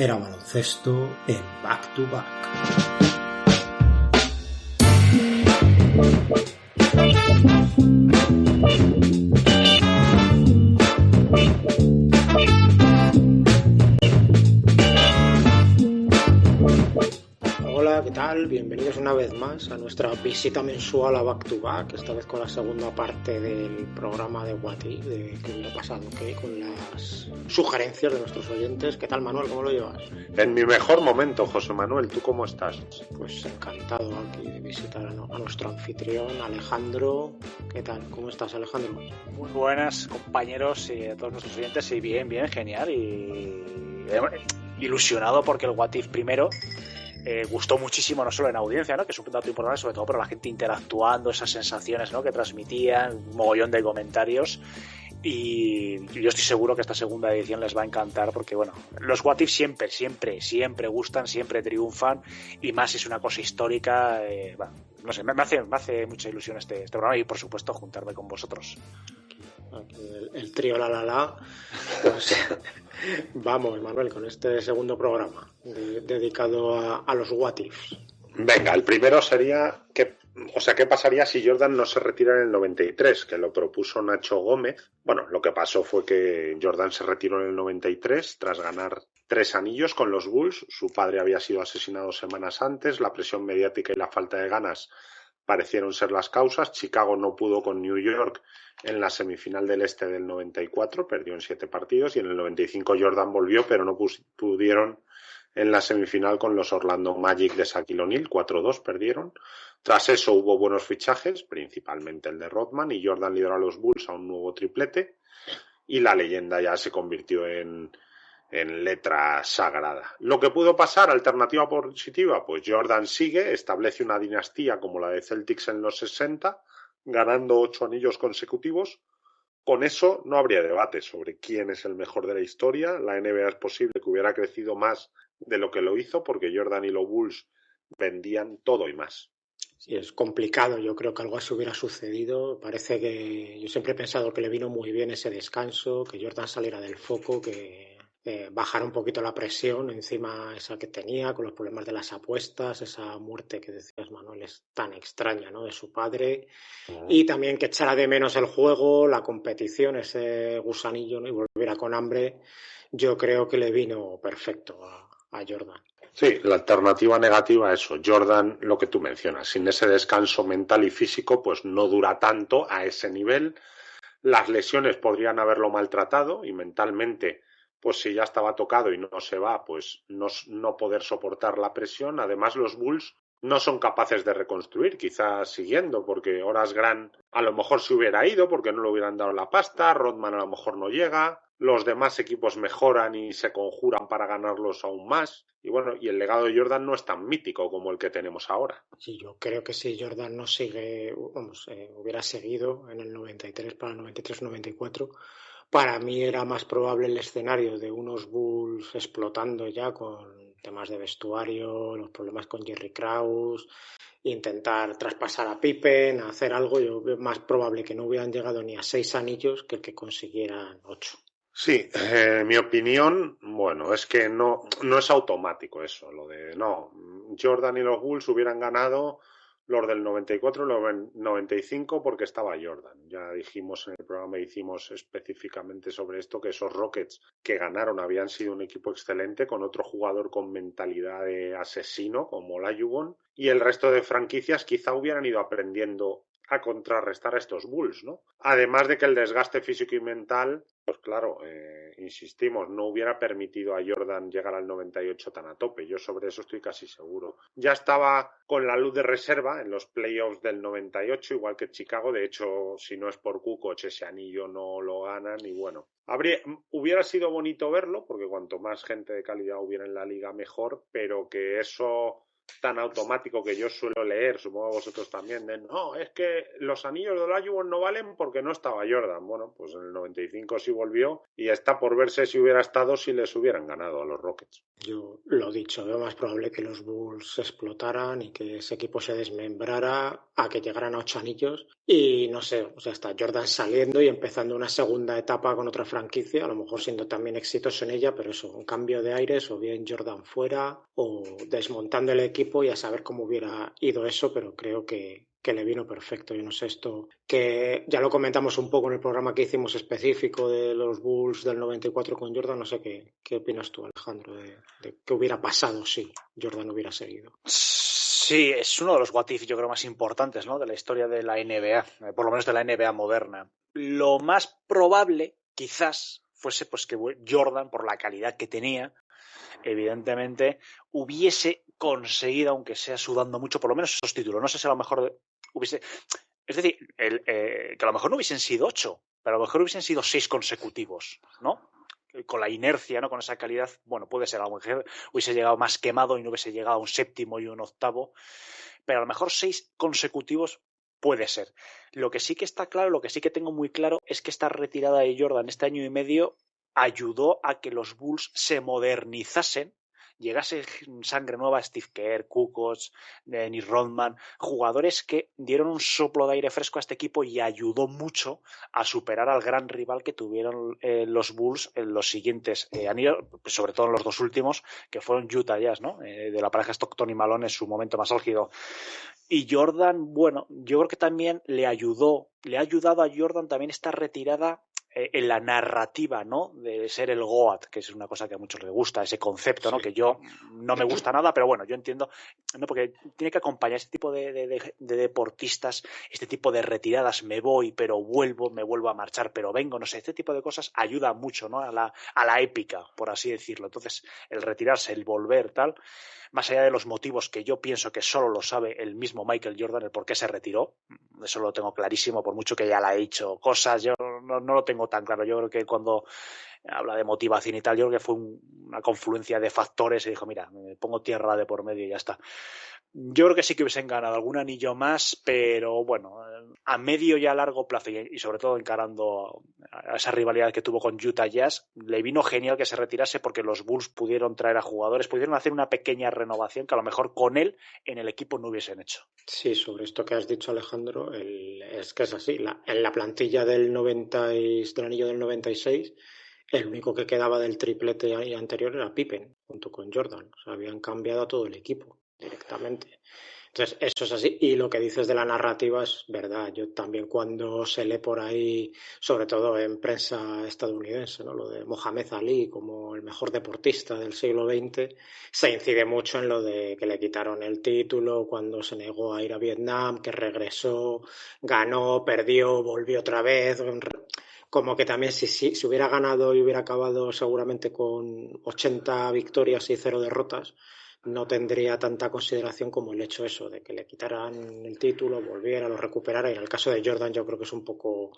era baloncesto en Back to Back. Hola, ¿qué tal? Bienvenidos una vez más a nuestra visita mensual a Back to Back, esta vez con la segunda parte del programa de What If, de qué hubiera pasado, ¿qué? Con las sugerencias de nuestros oyentes. ¿Qué tal, Manuel? ¿Cómo lo llevas? En mi mejor momento, José Manuel, ¿tú cómo estás? Pues encantado aquí de visitar a nuestro anfitrión, Alejandro. ¿Qué tal? ¿Cómo estás, Alejandro? Muy buenas, compañeros y a todos nuestros oyentes. Y bien, genial. Y ilusionado porque el What If primero gustó muchísimo, no solo en audiencia, ¿no? Que es un dato importante, sobre todo por la gente interactuando, esas sensaciones, ¿no? Que transmitían, un mogollón de comentarios. Y yo estoy seguro que esta segunda edición les va a encantar porque, bueno, los What If siempre gustan, siempre triunfan, y más si es una cosa histórica. Bueno, no sé, me hace mucha ilusión este programa y, por supuesto, juntarme con vosotros. Aquí el trío la. Pues, vamos, Manuel, con este segundo programa dedicado a los What Ifs. Venga, el primero sería ¿qué pasaría si Jordan no se retira en el 93? Que lo propuso Nacho Gómez. Bueno, lo que pasó fue que Jordan se retiró en el 93 tras ganar 3 anillos con los Bulls. Su padre había sido asesinado semanas antes. La presión mediática y la falta de ganas parecieron ser las causas. Chicago no pudo con New York en la semifinal del Este del 94, perdió en 7 partidos, y en el 95 Jordan volvió, pero no pudieron en la semifinal con los Orlando Magic de Shaquille O'Neal, 4-2 perdieron. Tras eso hubo buenos fichajes, principalmente el de Rodman, y Jordan lideró a los Bulls a un nuevo triplete, y la leyenda ya se convirtió en letra sagrada. Lo que pudo pasar, alternativa positiva, pues Jordan sigue, establece una dinastía como la de Celtics en los 60, ganando 8 anillos consecutivos. Con eso no habría debate sobre quién es el mejor de la historia. La NBA es posible que hubiera crecido más de lo que lo hizo porque Jordan y los Bulls vendían todo y más. Sí, es complicado. Yo creo que algo así hubiera sucedido. Parece que yo siempre he pensado que le vino muy bien ese descanso, que Jordan saliera del foco, que bajara un poquito la presión encima esa que tenía con los problemas de las apuestas, esa muerte que decías, Manuel, es tan extraña, ¿no? De su padre. Y también que echara de menos el juego, la competición, ese gusanillo, ¿no? Y volviera con hambre. Yo creo que le vino perfecto a Jordan. Sí, la alternativa negativa es eso. Jordan, lo que tú mencionas, sin ese descanso mental y físico, pues no dura tanto a ese nivel. Las lesiones podrían haberlo maltratado y mentalmente, pues si ya estaba tocado y no se va, pues no poder soportar la presión. Además, los Bulls no son capaces de reconstruir, quizás siguiendo, porque Horace Grant a lo mejor se hubiera ido porque no le hubieran dado la pasta, Rodman a lo mejor no llega, los demás equipos mejoran y se conjuran para ganarlos aún más. Y bueno, y el legado de Jordan no es tan mítico como el que tenemos ahora. Sí, yo creo que si Jordan no sigue, hubiera seguido en el 93 para el 93-94, para mí era más probable el escenario de unos Bulls explotando ya con temas de vestuario, los problemas con Jerry Krause, intentar traspasar a Pippen, hacer algo. Yo veo más probable que no hubieran llegado ni a 6 anillos que el que consiguieran 8. Sí, mi opinión, bueno, es que no es automático eso, lo de no, Jordan y los Bulls hubieran ganado los del 94 y los 95 porque estaba Jordan. Ya dijimos en el programa, hicimos específicamente sobre esto, que esos Rockets que ganaron habían sido un equipo excelente con otro jugador con mentalidad de asesino como Olajuwon, y el resto de franquicias quizá hubieran ido aprendiendo a contrarrestar a estos Bulls, ¿no? Además de que el desgaste físico y mental, pues claro, insistimos, no hubiera permitido a Jordan llegar al 98 tan a tope. Yo sobre eso estoy casi seguro. Ya estaba con la luz de reserva en los playoffs del 98, igual que Chicago. De hecho, si no es por Kukoc, ese anillo no lo ganan. Y bueno, hubiera sido bonito verlo, porque cuanto más gente de calidad hubiera en la liga, mejor, pero que eso tan automático que yo suelo leer, supongo vosotros también, de no, es que los anillos de Olajuwon no valen porque no estaba Jordan. Bueno, pues en el 95 sí volvió y está por verse si hubiera estado, si les hubieran ganado a los Rockets. Yo lo dicho, veo más probable que los Bulls explotaran y que ese equipo se desmembrara a que llegaran a 8 anillos y no sé, o sea, está Jordan saliendo y empezando una segunda etapa con otra franquicia, a lo mejor siendo también exitoso en ella, pero eso, un cambio de aires o bien Jordan fuera o desmontando el equipo y a saber cómo hubiera ido eso, pero creo que le vino perfecto. Yo no sé esto, que ya lo comentamos un poco en el programa que hicimos específico de los Bulls del 94 con Jordan, no sé qué opinas tú, Alejandro, de qué hubiera pasado si Jordan hubiera seguido. Sí, es uno de los what if, yo creo, más importantes, ¿no?, de la historia de la NBA, por lo menos de la NBA moderna. Lo más probable, quizás, fuese pues que Jordan, por la calidad que tenía, evidentemente, hubiese conseguido, aunque sea sudando mucho, por lo menos esos títulos. No sé si a lo mejor hubiese... Es decir, que a lo mejor no hubiesen sido 8, pero a lo mejor hubiesen sido 6 consecutivos, ¿no? Con la inercia, ¿no?, con esa calidad, bueno, puede ser, a lo mejor hubiese llegado más quemado y no hubiese llegado a un 7º y un 8º, pero a lo mejor 6 consecutivos puede ser. Lo que sí que está claro, lo que sí que tengo muy claro es que esta retirada de Jordan este año y medio ayudó a que los Bulls se modernizasen, llegase sangre nueva, Steve Kerr, Kukoc, Dennis Rodman, jugadores que dieron un soplo de aire fresco a este equipo y ayudó mucho a superar al gran rival que tuvieron los Bulls en los siguientes años, sobre todo en los 2 últimos, que fueron Utah Jazz, ¿no? De la pareja Stockton y Malone en su momento más álgido. Y Jordan, bueno, yo creo que también le ha ayudado a Jordan también esta retirada en la narrativa, ¿no?, de ser el GOAT, que es una cosa que a muchos les gusta, ese concepto, ¿no?, sí, que yo no me gusta nada, pero bueno, yo entiendo, ¿no?, porque tiene que acompañar este tipo de deportistas, este tipo de retiradas, me voy, pero vuelvo, me vuelvo a marchar, pero vengo, no sé, este tipo de cosas ayuda mucho, ¿no?, a la épica, por así decirlo. Entonces, el retirarse, el volver, tal, más allá de los motivos que yo pienso que solo lo sabe el mismo Michael Jordan, el por qué se retiró, eso lo tengo clarísimo, por mucho que ya le ha dicho cosas, yo no lo tengo tan claro. Yo creo que cuando habla de motivación y tal, yo creo que fue una confluencia de factores y dijo, mira, me pongo tierra de por medio y ya está. Yo creo que sí que hubiesen ganado algún anillo más, pero bueno, a medio y a largo plazo, y sobre todo encarando a esa rivalidad que tuvo con Utah Jazz, le vino genial que se retirase porque los Bulls pudieron traer a jugadores, pudieron hacer una pequeña renovación que a lo mejor con él en el equipo no hubiesen hecho. Sí, sobre esto que has dicho, Alejandro, es que es así. En la plantilla del anillo del 96, el único que quedaba del triplete anterior era Pippen, junto con Jordan. O sea, habían cambiado a todo el equipo directamente. Entonces, eso es así. Y lo que dices de la narrativa es verdad. Yo también cuando se lee por ahí, sobre todo en prensa estadounidense, ¿no?, lo de Mohamed Ali como el mejor deportista del siglo XX, se incide mucho en lo de que le quitaron el título cuando se negó a ir a Vietnam, que regresó, ganó, perdió, volvió otra vez. Como que también si hubiera ganado y hubiera acabado seguramente con 80 victorias y 0 derrotas, no tendría tanta consideración como el hecho eso, de que le quitaran el título, volviera, lo recuperara. Y en el caso de Jordan yo creo que es un poco,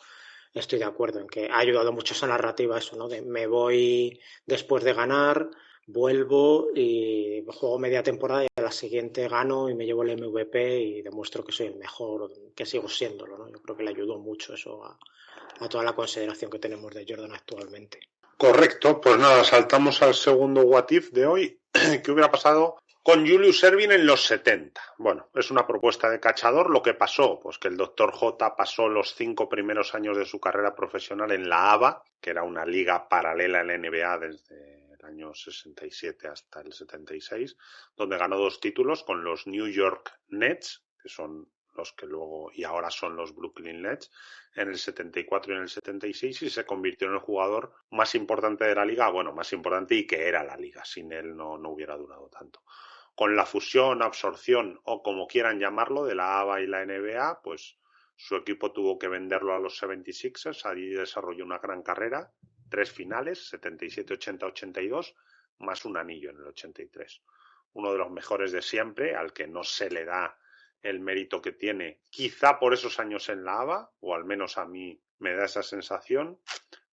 estoy de acuerdo en que ha ayudado mucho esa narrativa, eso, ¿no?, de me voy después de ganar, vuelvo y juego media temporada y a la siguiente gano y me llevo el MVP y demuestro que soy el mejor, que sigo siéndolo, ¿no? Yo creo que le ayudó mucho eso a toda la consideración que tenemos de Jordan actualmente. Correcto, pues nada, saltamos al segundo what if de hoy. ¿Qué hubiera pasado con Julius Erving en los 70? Bueno, es una propuesta de cachador. Lo que pasó, pues que el Dr. J pasó los 5 primeros años de su carrera profesional en la ABA, que era una liga paralela en la NBA desde el año 67 hasta el 76, donde ganó 2 títulos con los New York Nets, que son los que luego y ahora son los Brooklyn Nets, en el 74 y en el 76, y se convirtió en el jugador más importante de la liga, bueno, más importante y que era la liga, sin él no hubiera durado tanto. Con la fusión, absorción o como quieran llamarlo de la ABA y la NBA, pues su equipo tuvo que venderlo a los 76ers, allí desarrolló una gran carrera, 3 finales, 77, 80, 82, más un anillo en el 83. Uno de los mejores de siempre, al que no se le da el mérito que tiene, quizá por esos años en la ABA, o al menos a mí me da esa sensación,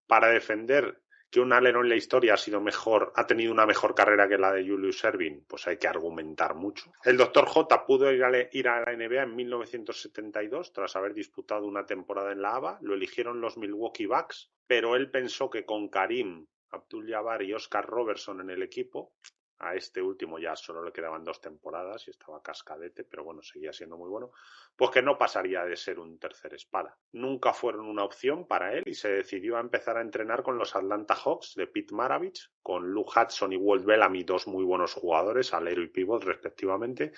para defender que un alero en la historia ha tenido una mejor carrera que la de Julius Erving, pues hay que argumentar mucho. El Dr. J pudo ir a la NBA en 1972 tras haber disputado una temporada en la ABA. Lo eligieron los Milwaukee Bucks, pero él pensó que con Karim Abdul-Jabbar y Oscar Robertson en el equipo, a este último ya solo le quedaban 2 temporadas y estaba cascadete, pero bueno, seguía siendo muy bueno, pues que no pasaría de ser un tercer espada. Nunca fueron una opción para él y se decidió a empezar a entrenar con los Atlanta Hawks de Pete Maravich, con Luke Hudson y Walt Bellamy, 2 muy buenos jugadores, alero y pívot respectivamente,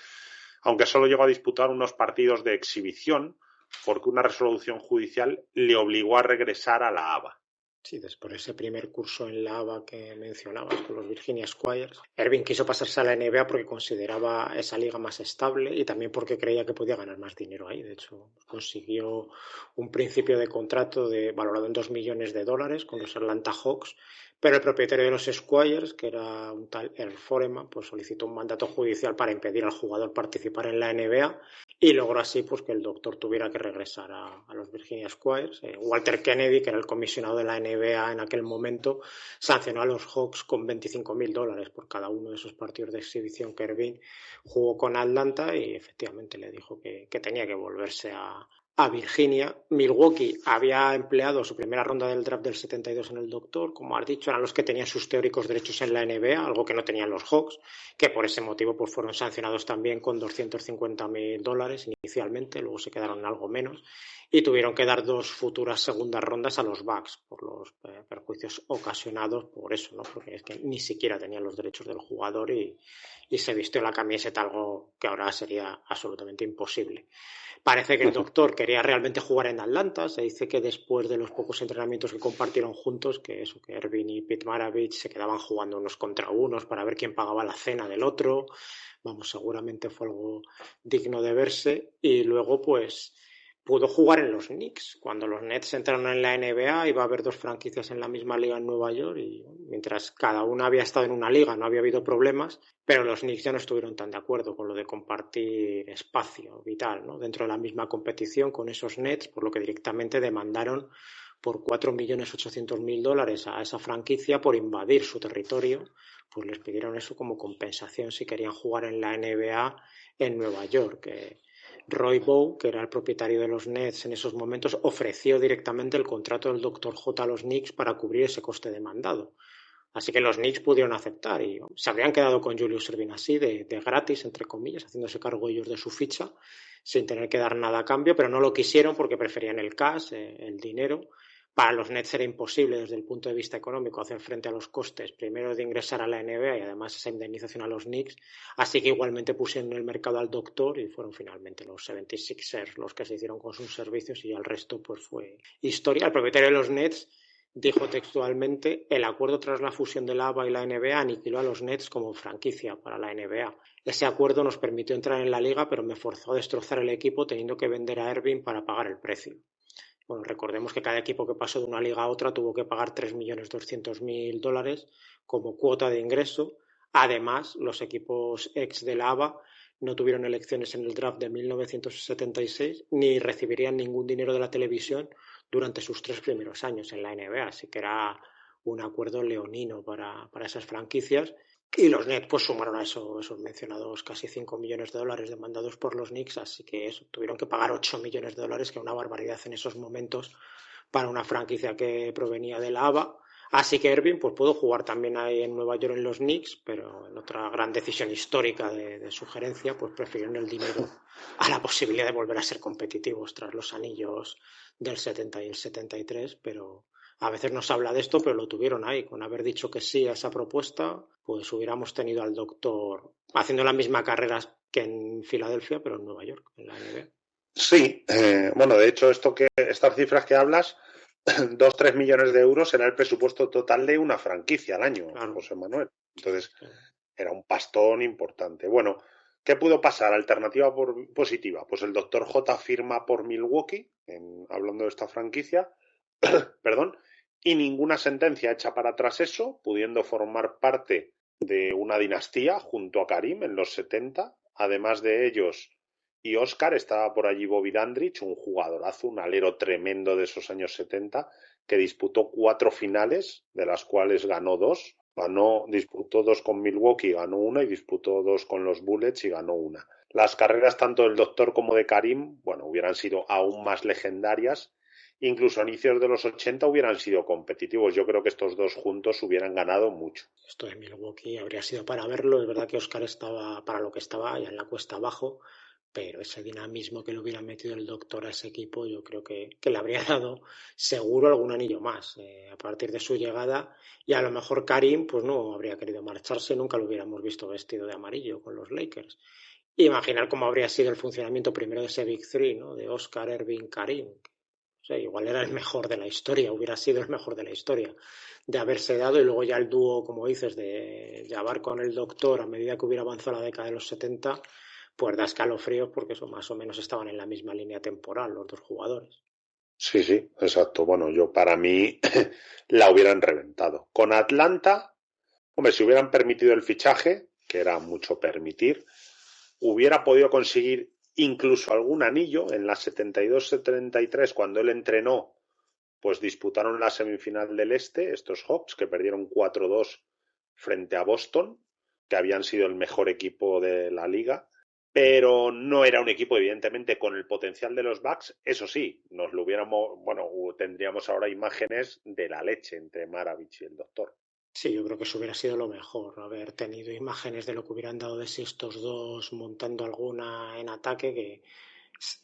aunque solo llegó a disputar unos partidos de exhibición porque una resolución judicial le obligó a regresar a la ABA. Sí, después de ese primer curso en la ABA que mencionabas con los Virginia Squires, Erving quiso pasarse a la NBA porque consideraba esa liga más estable y también porque creía que podía ganar más dinero ahí. De hecho, consiguió un principio de contrato valorado en $2 millones con los Atlanta Hawks, pero el propietario de los Squires, que era un tal Earl Foreman, pues solicitó un mandato judicial para impedir al jugador participar en la NBA y logró así pues que el doctor tuviera que regresar a los Virginia Squires. Walter Kennedy, que era el comisionado de la NBA en aquel momento, sancionó a los Hawks con $25,000 por cada uno de esos partidos de exhibición que Erving jugó con Atlanta y efectivamente le dijo que tenía que volverse a Virginia. Milwaukee había empleado su primera ronda del draft del 72 en el doctor, como has dicho, eran los que tenían sus teóricos derechos en la NBA, algo que no tenían los Hawks, que por ese motivo pues fueron sancionados también con $250,000 inicialmente, luego se quedaron en algo menos y tuvieron que dar 2 futuras segundas rondas a los Bucks por los perjuicios ocasionados por eso, ¿no? Porque es que ni siquiera tenían los derechos del jugador y se vistió la camiseta, algo que ahora sería absolutamente imposible. Parece que el doctor quería realmente jugar en Atlanta. Se dice que después de los pocos entrenamientos que compartieron juntos, que Erving y Pete Maravich se quedaban jugando unos contra unos para ver quién pagaba la cena del otro. Vamos, seguramente fue algo digno de verse. Y luego, pues, pudo jugar en los Knicks. Cuando los Nets entraron en la NBA, iba a haber 2 franquicias en la misma liga en Nueva York y mientras cada una había estado en una liga no había habido problemas, pero los Knicks ya no estuvieron tan de acuerdo con lo de compartir espacio vital, ¿no? Dentro de la misma competición con esos Nets, por lo que directamente demandaron por $4,800,000 a esa franquicia por invadir su territorio. Pues les pidieron eso como compensación si querían jugar en la NBA en Nueva York. Roy Bowe, que era el propietario de los Nets en esos momentos, ofreció directamente el contrato del Dr. J a los Knicks para cubrir ese coste demandado. Así que los Knicks pudieron aceptar y se habrían quedado con Julius Erving así, de gratis, entre comillas, haciéndose cargo ellos de su ficha, sin tener que dar nada a cambio, pero no lo quisieron porque preferían el cash, el dinero. Para los Nets era imposible desde el punto de vista económico hacer frente a los costes, primero de ingresar a la NBA y además esa indemnización a los Knicks, así que igualmente pusieron en el mercado al doctor y fueron finalmente los 76ers los que se hicieron con sus servicios y el resto pues fue historia. El propietario de los Nets dijo textualmente: el acuerdo tras la fusión de la ABA y la NBA aniquiló a los Nets como franquicia para la NBA. Ese acuerdo nos permitió entrar en la liga, pero me forzó a destrozar el equipo teniendo que vender a Erving para pagar el precio. Bueno, recordemos que cada equipo que pasó de una liga a otra tuvo que pagar $3,200,000 como cuota de ingreso. Además, los equipos ex de la ABA no tuvieron elecciones en el draft de 1976 ni recibirían ningún dinero de la televisión durante sus 3 primeros años en la NBA. Así que era un acuerdo leonino para esas franquicias. Y los Nets pues sumaron a esos mencionados casi $5,000,000 demandados por los Knicks, así que tuvieron que pagar $8,000,000, que era una barbaridad en esos momentos para una franquicia que provenía de la ABA. Así que Erving pues pudo jugar también ahí en Nueva York en los Knicks, pero en otra gran decisión histórica de su gerencia, pues prefirieron el dinero a la posibilidad de volver a ser competitivos tras los anillos del 70 y el 73, pero a veces no se habla de esto, pero lo tuvieron ahí. Con haber dicho que sí a esa propuesta, pues hubiéramos tenido al doctor haciendo la misma carrera que en Filadelfia, pero en Nueva York, en la NBA. Sí, bueno, de hecho, estas cifras que hablas, 2-3 millones de euros era el presupuesto total de una franquicia al año, claro. José Manuel. Entonces, era un pastón importante. Bueno, ¿qué pudo pasar? Alternativa positiva. Pues el Dr. J firma por Milwaukee, hablando de esta franquicia, perdón, y ninguna sentencia hecha para atrás eso, pudiendo formar parte de una dinastía junto a Karim en los 70. Además de ellos, y Oscar estaba por allí Bobby Dandridge, un jugadorazo, un alero tremendo de esos años 70, que disputó 4 finales, de las cuales ganó 2. Disputó 2 con Milwaukee, ganó una, y disputó 2 con los Bullets y ganó una. Las carreras tanto del Doctor como de Karim, bueno, hubieran sido aún más legendarias. Incluso a inicios de los 80 hubieran sido competitivos. Yo creo que estos dos juntos hubieran ganado mucho. Esto de Milwaukee habría sido para verlo. Es verdad que Oscar estaba para lo que estaba, ya en la cuesta abajo, pero ese dinamismo que le hubiera metido el Doctor a ese equipo, yo creo que le habría dado seguro algún anillo más a partir de su llegada. Y a lo mejor Karim pues no habría querido marcharse, nunca lo hubiéramos visto vestido de amarillo con los Lakers. Imaginar cómo habría sido el funcionamiento primero de ese Big Three, ¿no? De Oscar, Erving, Karim. O sea, igual era el mejor de la historia, hubiera sido el mejor de la historia de haberse dado, y luego ya el dúo, como dices, de Jabbar con el Doctor a medida que hubiera avanzado la década de los 70, pues da escalofríos porque eso más o menos estaban en la misma línea temporal los dos jugadores. Sí, sí, exacto. Bueno, para mí la hubieran reventado. Con Atlanta, hombre, si hubieran permitido el fichaje, que era mucho permitir, hubiera podido conseguir incluso algún anillo. En la 72-73, cuando él entrenó, pues disputaron la semifinal del Este, estos Hawks, que perdieron 4-2 frente a Boston, que habían sido el mejor equipo de la liga, pero no era un equipo, evidentemente, con el potencial de los Bucks. Eso sí, nos lo hubiéramos, bueno, tendríamos ahora imágenes de la leche entre Maravich y el Doctor. Sí, yo creo que eso hubiera sido lo mejor, haber tenido imágenes de lo que hubieran dado de si estos dos montando alguna en ataque, que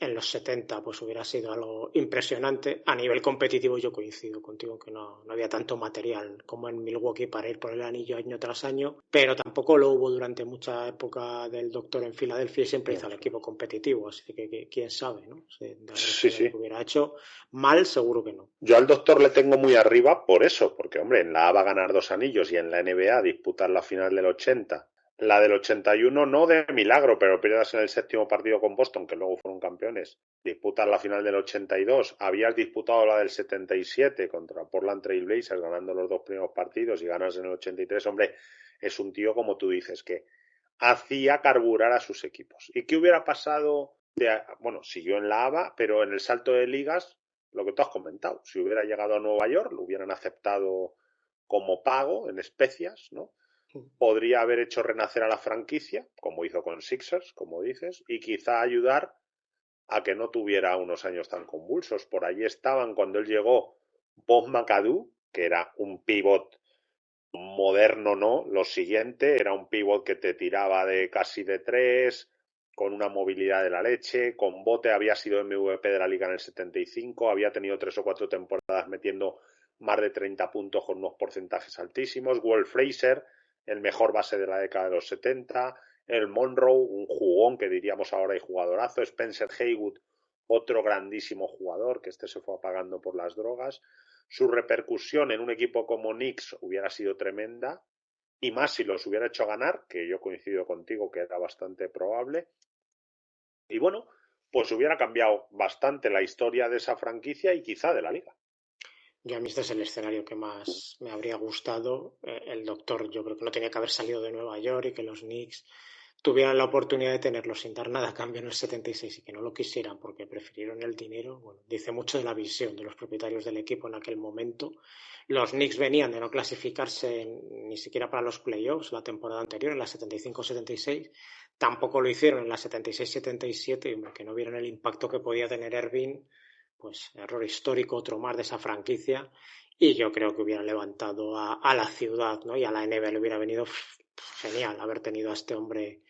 en los 70 pues hubiera sido algo impresionante. A nivel competitivo yo coincido contigo que no había tanto material como en Milwaukee para ir por el anillo año tras año, pero tampoco lo hubo durante mucha época del Doctor en Filadelfia y siempre hizo el equipo competitivo, así que quién sabe, ¿no? Sí, Lo sí. que hubiera hecho mal, seguro que no. Yo al Doctor le tengo muy arriba por eso, porque, hombre, en la A va a ganar 2 anillos y en la NBA disputar la final del 80. La del 81 no de milagro, pero pierdas en el 7º partido con Boston, que luego fueron campeones. Disputas la final del 82. Habías disputado la del 77 contra Portland Trail Blazers, ganando los 2 primeros partidos, y ganas en el 83. Hombre, es un tío, como tú dices, que hacía carburar a sus equipos. ¿Y qué hubiera pasado? Bueno, siguió en la ABA, pero en el salto de ligas, lo que tú has comentado, si hubiera llegado a Nueva York, lo hubieran aceptado como pago en especias, ¿no? Podría haber hecho renacer a la franquicia, como hizo con Sixers, como dices, y quizá ayudar a que no tuviera unos años tan convulsos. Por allí estaban, cuando él llegó, Bob McAdoo, que era un pivot moderno, no. Lo siguiente era un pivot que te tiraba de casi de 3, con una movilidad de la leche. Con bote había sido MVP de la liga en el 75, había tenido 3 o 4 temporadas metiendo más de 30 puntos con unos porcentajes altísimos. Walt Frazier, el mejor base de la década de los 70. El Monroe, un jugón que diríamos ahora y jugadorazo. Spencer Haywood, otro grandísimo jugador, que se fue apagando por las drogas. Su repercusión en un equipo como Knicks hubiera sido tremenda, y más si los hubiera hecho ganar, que yo coincido contigo que era bastante probable. Y bueno, pues hubiera cambiado bastante la historia de esa franquicia y quizá de la liga. Yo a mí este es el escenario que más me habría gustado. El Doctor yo creo que no tenía que haber salido de Nueva York y que los Knicks tuvieran la oportunidad de tenerlo sin dar nada a cambio en el 76 y que no lo quisieran porque prefirieron el dinero. Bueno, dice mucho de la visión de los propietarios del equipo en aquel momento. Los Knicks venían de no clasificarse ni siquiera para los playoffs la temporada anterior, en la 75-76. Tampoco lo hicieron en la 76-77, y que no vieron el impacto que podía tener Erving, pues error histórico, otro más de esa franquicia, y yo creo que hubieran levantado a la ciudad, ¿no? Y a la NBA le hubiera venido genial haber tenido a este hombre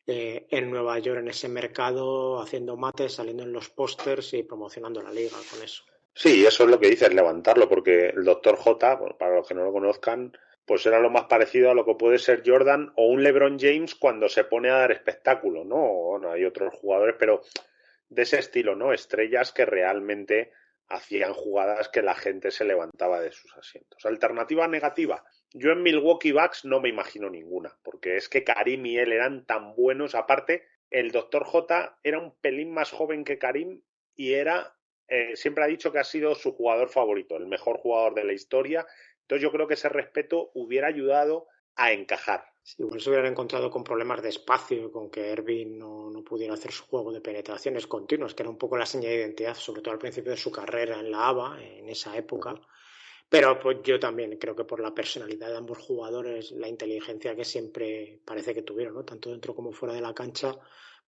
en Nueva York, en ese mercado, haciendo mates, saliendo en los pósters y promocionando la liga con eso. Sí, eso es lo que dices, levantarlo, porque el Dr. J, bueno, para los que no lo conozcan, pues era lo más parecido a lo que puede ser Jordan o un LeBron James cuando se pone a dar espectáculo, ¿no? Bueno, hay otros jugadores, pero de ese estilo, ¿no? Estrellas que realmente hacían jugadas que la gente se levantaba de sus asientos. Alternativa negativa. Yo en Milwaukee Bucks no me imagino ninguna, porque es que Karim y él eran tan buenos. Aparte, el Dr. J era un pelín más joven que Karim y siempre ha dicho que ha sido su jugador favorito, el mejor jugador de la historia. Entonces yo creo que ese respeto hubiera ayudado a encajar. Sí, igual se hubieran encontrado con problemas de espacio, con que Irving no pudiera hacer su juego de penetraciones continuas, que era un poco la señal de identidad, sobre todo al principio de su carrera en la ABA, en esa época. Pero pues yo también creo que por la personalidad de ambos jugadores, la inteligencia que siempre parece que tuvieron, ¿no? Tanto dentro como fuera de la cancha,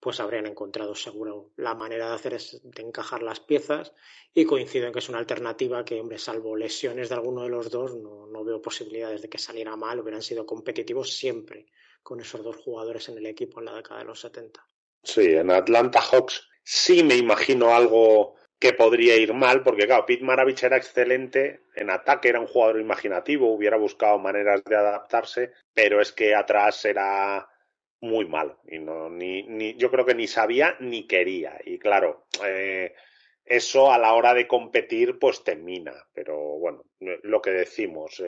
pues habrían encontrado seguro la manera de hacer es de encajar las piezas, y coincido en que es una alternativa que, hombre, salvo lesiones de alguno de los dos, no veo posibilidades de que saliera mal. Hubieran sido competitivos siempre con esos dos jugadores en el equipo en la década de los 70. Sí, en Atlanta Hawks sí me imagino algo que podría ir mal, porque claro, Pete Maravich era excelente en ataque, era un jugador imaginativo, hubiera buscado maneras de adaptarse, pero es que atrás era muy malo y yo creo que ni sabía ni quería. Y claro, eso a la hora de competir pues te mina, pero bueno, lo que decimos,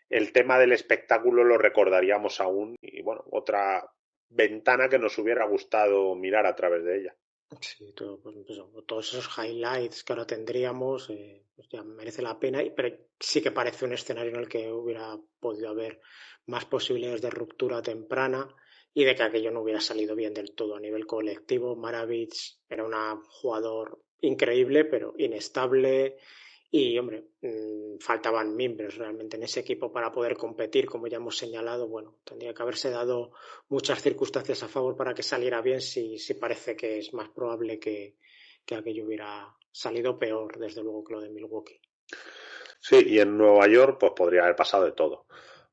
el tema del espectáculo lo recordaríamos aún, y bueno, otra ventana que nos hubiera gustado mirar a través de ella. Sí, todos esos highlights que ahora tendríamos, pues ya merece la pena, pero sí que parece un escenario en el que hubiera podido haber más posibilidades de ruptura temprana y de que aquello no hubiera salido bien del todo a nivel colectivo. Maravich era un jugador increíble, pero inestable. Y, hombre, faltaban miembros realmente en ese equipo para poder competir, como ya hemos señalado. Bueno, tendría que haberse dado muchas circunstancias a favor para que saliera bien, si parece que es más probable que aquello hubiera salido peor, desde luego, que lo de Milwaukee. Sí, y en Nueva York pues podría haber pasado de todo,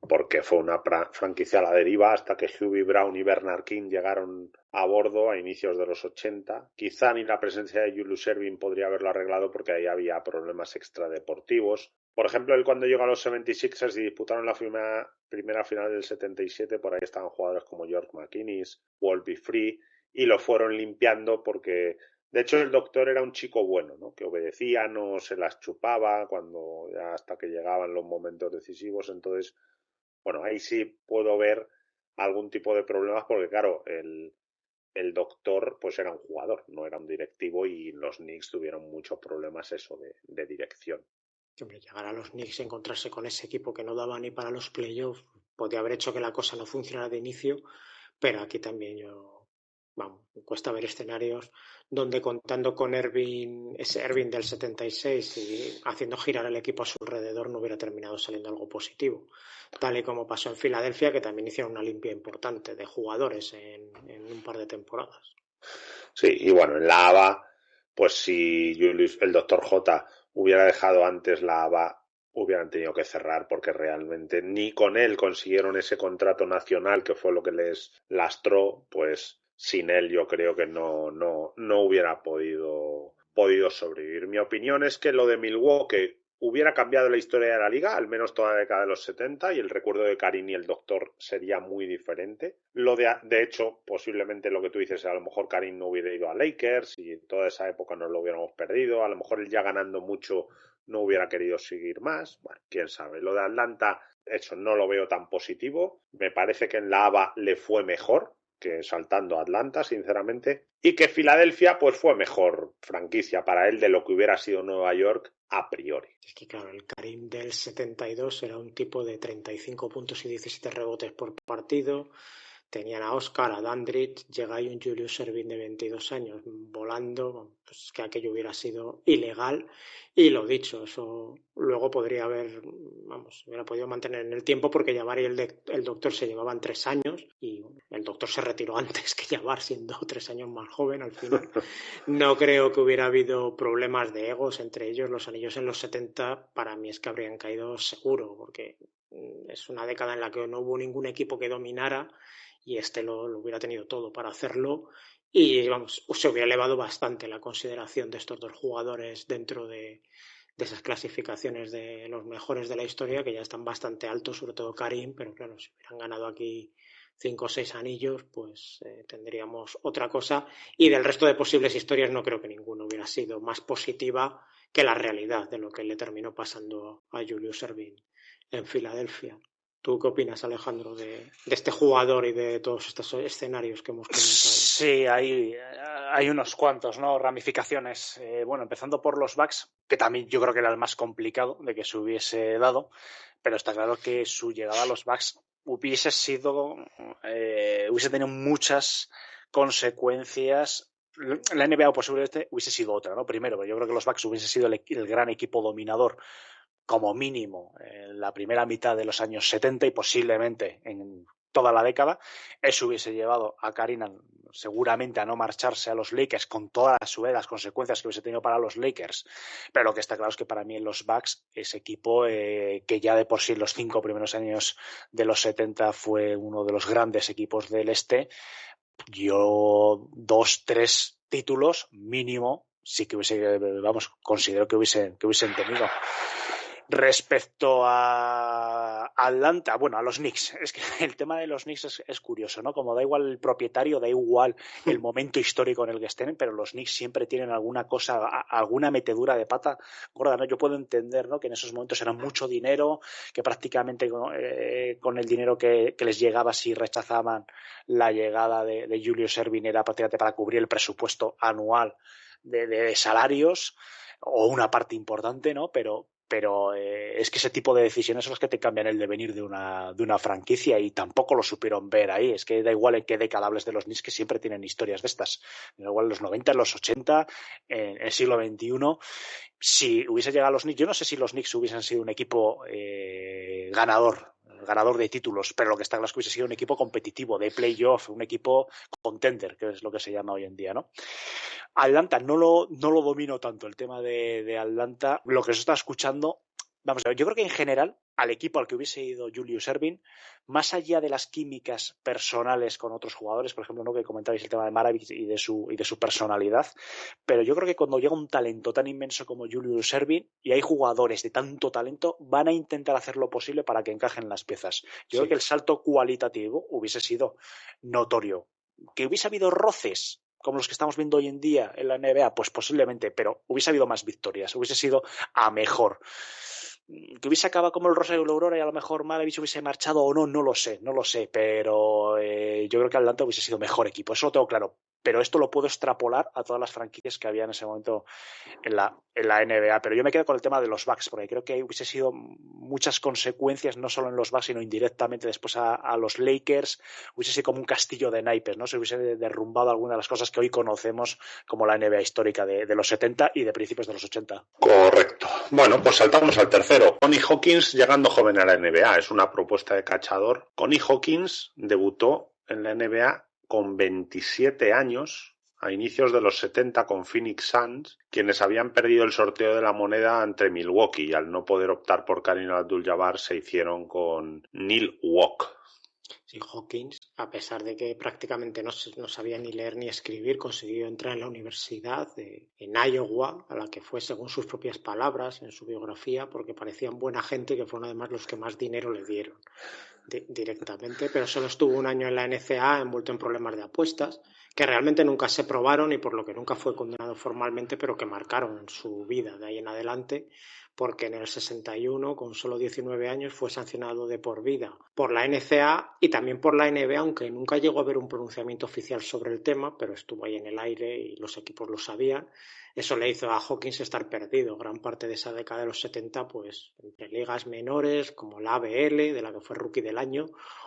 porque fue una franquicia a la deriva hasta que Hubie Brown y Bernard King llegaron a bordo a inicios de los 80. Quizá ni la presencia de Julius Erving podría haberlo arreglado, porque ahí había problemas extradeportivos. Por ejemplo, él cuando llegó a los 76ers y disputaron la primera final del 77, por ahí estaban jugadores como George McInnes, Wolby Free, y lo fueron limpiando porque de hecho el doctor era un chico bueno, ¿no? Que obedecía, no se las chupaba cuando ya hasta que llegaban los momentos decisivos. Entonces, bueno, ahí sí puedo ver algún tipo de problemas, porque claro, el doctor pues era un jugador, no era un directivo, y los Knicks tuvieron muchos problemas eso de dirección. Hombre, llegar a los Knicks y encontrarse con ese equipo que no daba ni para los playoffs podía haber hecho que la cosa no funcionara de inicio, pero aquí también me cuesta ver escenarios donde, contando con ese Erving del 76 y haciendo girar el equipo a su alrededor, no hubiera terminado saliendo algo positivo, tal y como pasó en Filadelfia, que también hicieron una limpia importante de jugadores en un par de temporadas. Sí, y bueno, en la ABA, pues si el doctor J hubiera dejado antes la ABA, hubieran tenido que cerrar, porque realmente ni con él consiguieron ese contrato nacional, que fue lo que les lastró. Pues sin él yo creo que no hubiera podido sobrevivir. Mi opinión es que lo de Milwaukee hubiera cambiado la historia de la liga, al menos toda la década de los 70, y el recuerdo de Karim y el doctor sería muy diferente. De hecho, posiblemente lo que tú dices, a lo mejor Karim no hubiera ido a Lakers y toda esa época nos lo hubiéramos perdido. A lo mejor él, ya ganando mucho, no hubiera querido seguir más. Bueno, quién sabe. Lo de Atlanta, eso no lo veo tan positivo. Me parece que en la ABA le fue mejor que saltando a Atlanta, sinceramente, y que Filadelfia pues fue mejor franquicia para él de lo que hubiera sido Nueva York a priori. Es que claro, el Karim del 72 era un tipo de 35 puntos y 17 rebotes por partido. Tenían a Oscar, a Dandridge, llega ahí un Julius Erving de 22 años volando, pues que aquello hubiera sido ilegal. Y lo dicho, eso luego podría hubiera podido mantener en el tiempo, porque Jabbar y el doctor se llevaban 3 años y el doctor se retiró antes que Jabbar, siendo 3 años más joven al final. No creo que hubiera habido problemas de egos entre ellos. Los anillos en los 70 para mí es que habrían caído seguro, porque es una década en la que no hubo ningún equipo que dominara, y lo hubiera tenido todo para hacerlo, y se hubiera elevado bastante la consideración de estos dos jugadores dentro de esas clasificaciones de los mejores de la historia, que ya están bastante altos, sobre todo Karim, pero claro, si hubieran ganado aquí 5 o 6 anillos, pues tendríamos otra cosa, y del resto de posibles historias no creo que ninguna hubiera sido más positiva que la realidad de lo que le terminó pasando a Julius Erving en Filadelfia. ¿Tú qué opinas, Alejandro, de este jugador y de todos estos escenarios que hemos comentado? Sí, hay unos cuantos, ¿no? Ramificaciones. Bueno, empezando por los Bucks, que también yo creo que era el más complicado de que se hubiese dado, pero está claro que su llegada a los Bucks hubiese tenido muchas consecuencias. La NBA posiblemente hubiese sido otra, ¿no? Primero, yo creo que los Bucks hubiesen sido el gran equipo dominador, como mínimo, en la primera mitad de los años 70 y posiblemente en toda la década. Eso hubiese llevado a Kareem seguramente a no marcharse a los Lakers, con todas las consecuencias que hubiese tenido para los Lakers. Pero lo que está claro es que para mí en los Bucks, ese equipo que ya de por sí en los 5 primeros años de los 70 fue uno de los grandes equipos del este, yo 2, 3 títulos mínimo sí que considero que hubiesen tenido. Respecto a Atlanta, bueno, a los Knicks, es que el tema de los Knicks es curioso, ¿no? Como da igual el propietario, da igual el momento histórico en el que estén, pero los Knicks siempre tienen alguna cosa, alguna metedura de pata gorda, ¿no? Yo puedo entender, ¿no?, que en esos momentos era mucho dinero, que prácticamente con el dinero que les llegaba, si rechazaban la llegada de Julius Erving, era prácticamente para cubrir el presupuesto anual de salarios, o una parte importante, ¿no? Pero es que ese tipo de decisiones son las que te cambian el devenir de una franquicia, y tampoco lo supieron ver ahí. Es que da igual en qué década hables de los Knicks, que siempre tienen historias de estas. Da igual en los 90, en los 80, en el siglo XXI. Si hubiese llegado a los Knicks, yo no sé si los Knicks hubiesen sido un equipo ganador de títulos, pero lo que está claro es que hubiese sido un equipo competitivo, de playoff, un equipo contender, que es lo que se llama hoy en día, ¿no? Atlanta no lo domino tanto, el tema de Atlanta. Lo que se está escuchando, vamos a ver, yo creo que en general al equipo al que hubiese ido Julius Erving, más allá de las químicas personales con otros jugadores, por ejemplo, ¿no?, que comentabais el tema de Maravich y de su personalidad, pero yo creo que cuando llega un talento tan inmenso como Julius Erving y hay jugadores de tanto talento, van a intentar hacer lo posible para que encajen las piezas. Yo creo que el salto cualitativo hubiese sido notorio. Que hubiese habido roces como los que estamos viendo hoy en día en la NBA, pues posiblemente, pero hubiese habido más victorias, hubiese sido a mejor. Que hubiese acabado como el Rosario Aurora y a lo mejor Maravich hubiese marchado o no, no lo sé, pero yo creo que Atlanta hubiese sido mejor equipo, eso lo tengo claro. Pero esto lo puedo extrapolar a todas las franquicias que había en ese momento en la NBA. Pero yo me quedo con el tema de los Bucks, porque creo que hubiese sido muchas consecuencias, no solo en los Bucks, sino indirectamente después a los Lakers. Hubiese sido como un castillo de naipes, ¿no? Se hubiese derrumbado alguna de las cosas que hoy conocemos como la NBA histórica de los 70 y de principios de los 80. Correcto. Bueno, pues saltamos al tercero. Connie Hawkins llegando joven a la NBA. Es una propuesta de cachador. Connie Hawkins debutó en la NBA con 27 años, a inicios de los 70 con Phoenix Suns, quienes habían perdido el sorteo de la moneda ante Milwaukee, y al no poder optar por Kareem Abdul-Jabbar se hicieron con Neil Walk. Sí, Hawkins, a pesar de que prácticamente no sabía ni leer ni escribir, consiguió entrar en la universidad en Iowa, a la que fue, según sus propias palabras en su biografía, porque parecían buena gente, que fueron además los que más dinero le dieron directamente, pero solo estuvo un año en la NCAA envuelto en problemas de apuestas, que realmente nunca se probaron y por lo que nunca fue condenado formalmente, pero que marcaron su vida de ahí en adelante, porque en el 61, con solo 19 años, fue sancionado de por vida por la NCAA y también por la NBA, aunque nunca llegó a haber un pronunciamiento oficial sobre el tema, pero estuvo ahí en el aire y los equipos lo sabían. Eso le hizo a Hawkins estar perdido gran parte de esa década de los 70, pues entre ligas menores como la ABL, de la que fue rookie del año,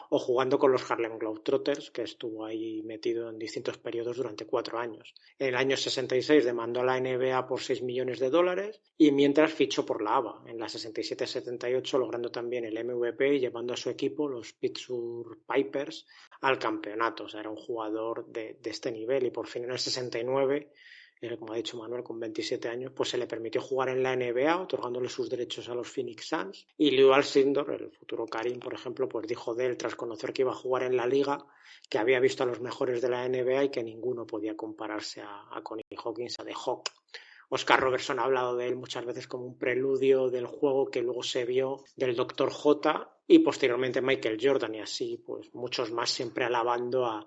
o jugando con los Harlem Globetrotters, que estuvo ahí metido en distintos periodos durante 4 años. En el año 66 demandó a la NBA por $6 millones y mientras fichó por la ABA en la 67-78, logrando también el MVP y llevando a su equipo, los Pittsburgh Pipers, al campeonato. O sea, era un jugador de este nivel, y por fin en el 69, como ha dicho Manuel, con 27 años, pues se le permitió jugar en la NBA, otorgándole sus derechos a los Phoenix Suns. Y Lew Alcindor, el futuro Kareem, por ejemplo, pues dijo de él, tras conocer que iba a jugar en la liga, que había visto a los mejores de la NBA y que ninguno podía compararse a Connie Hawkins, a The Hawk. Oscar Robertson ha hablado de él muchas veces como un preludio del juego que luego se vio del Dr. J, y posteriormente Michael Jordan, y así pues muchos más, siempre alabando a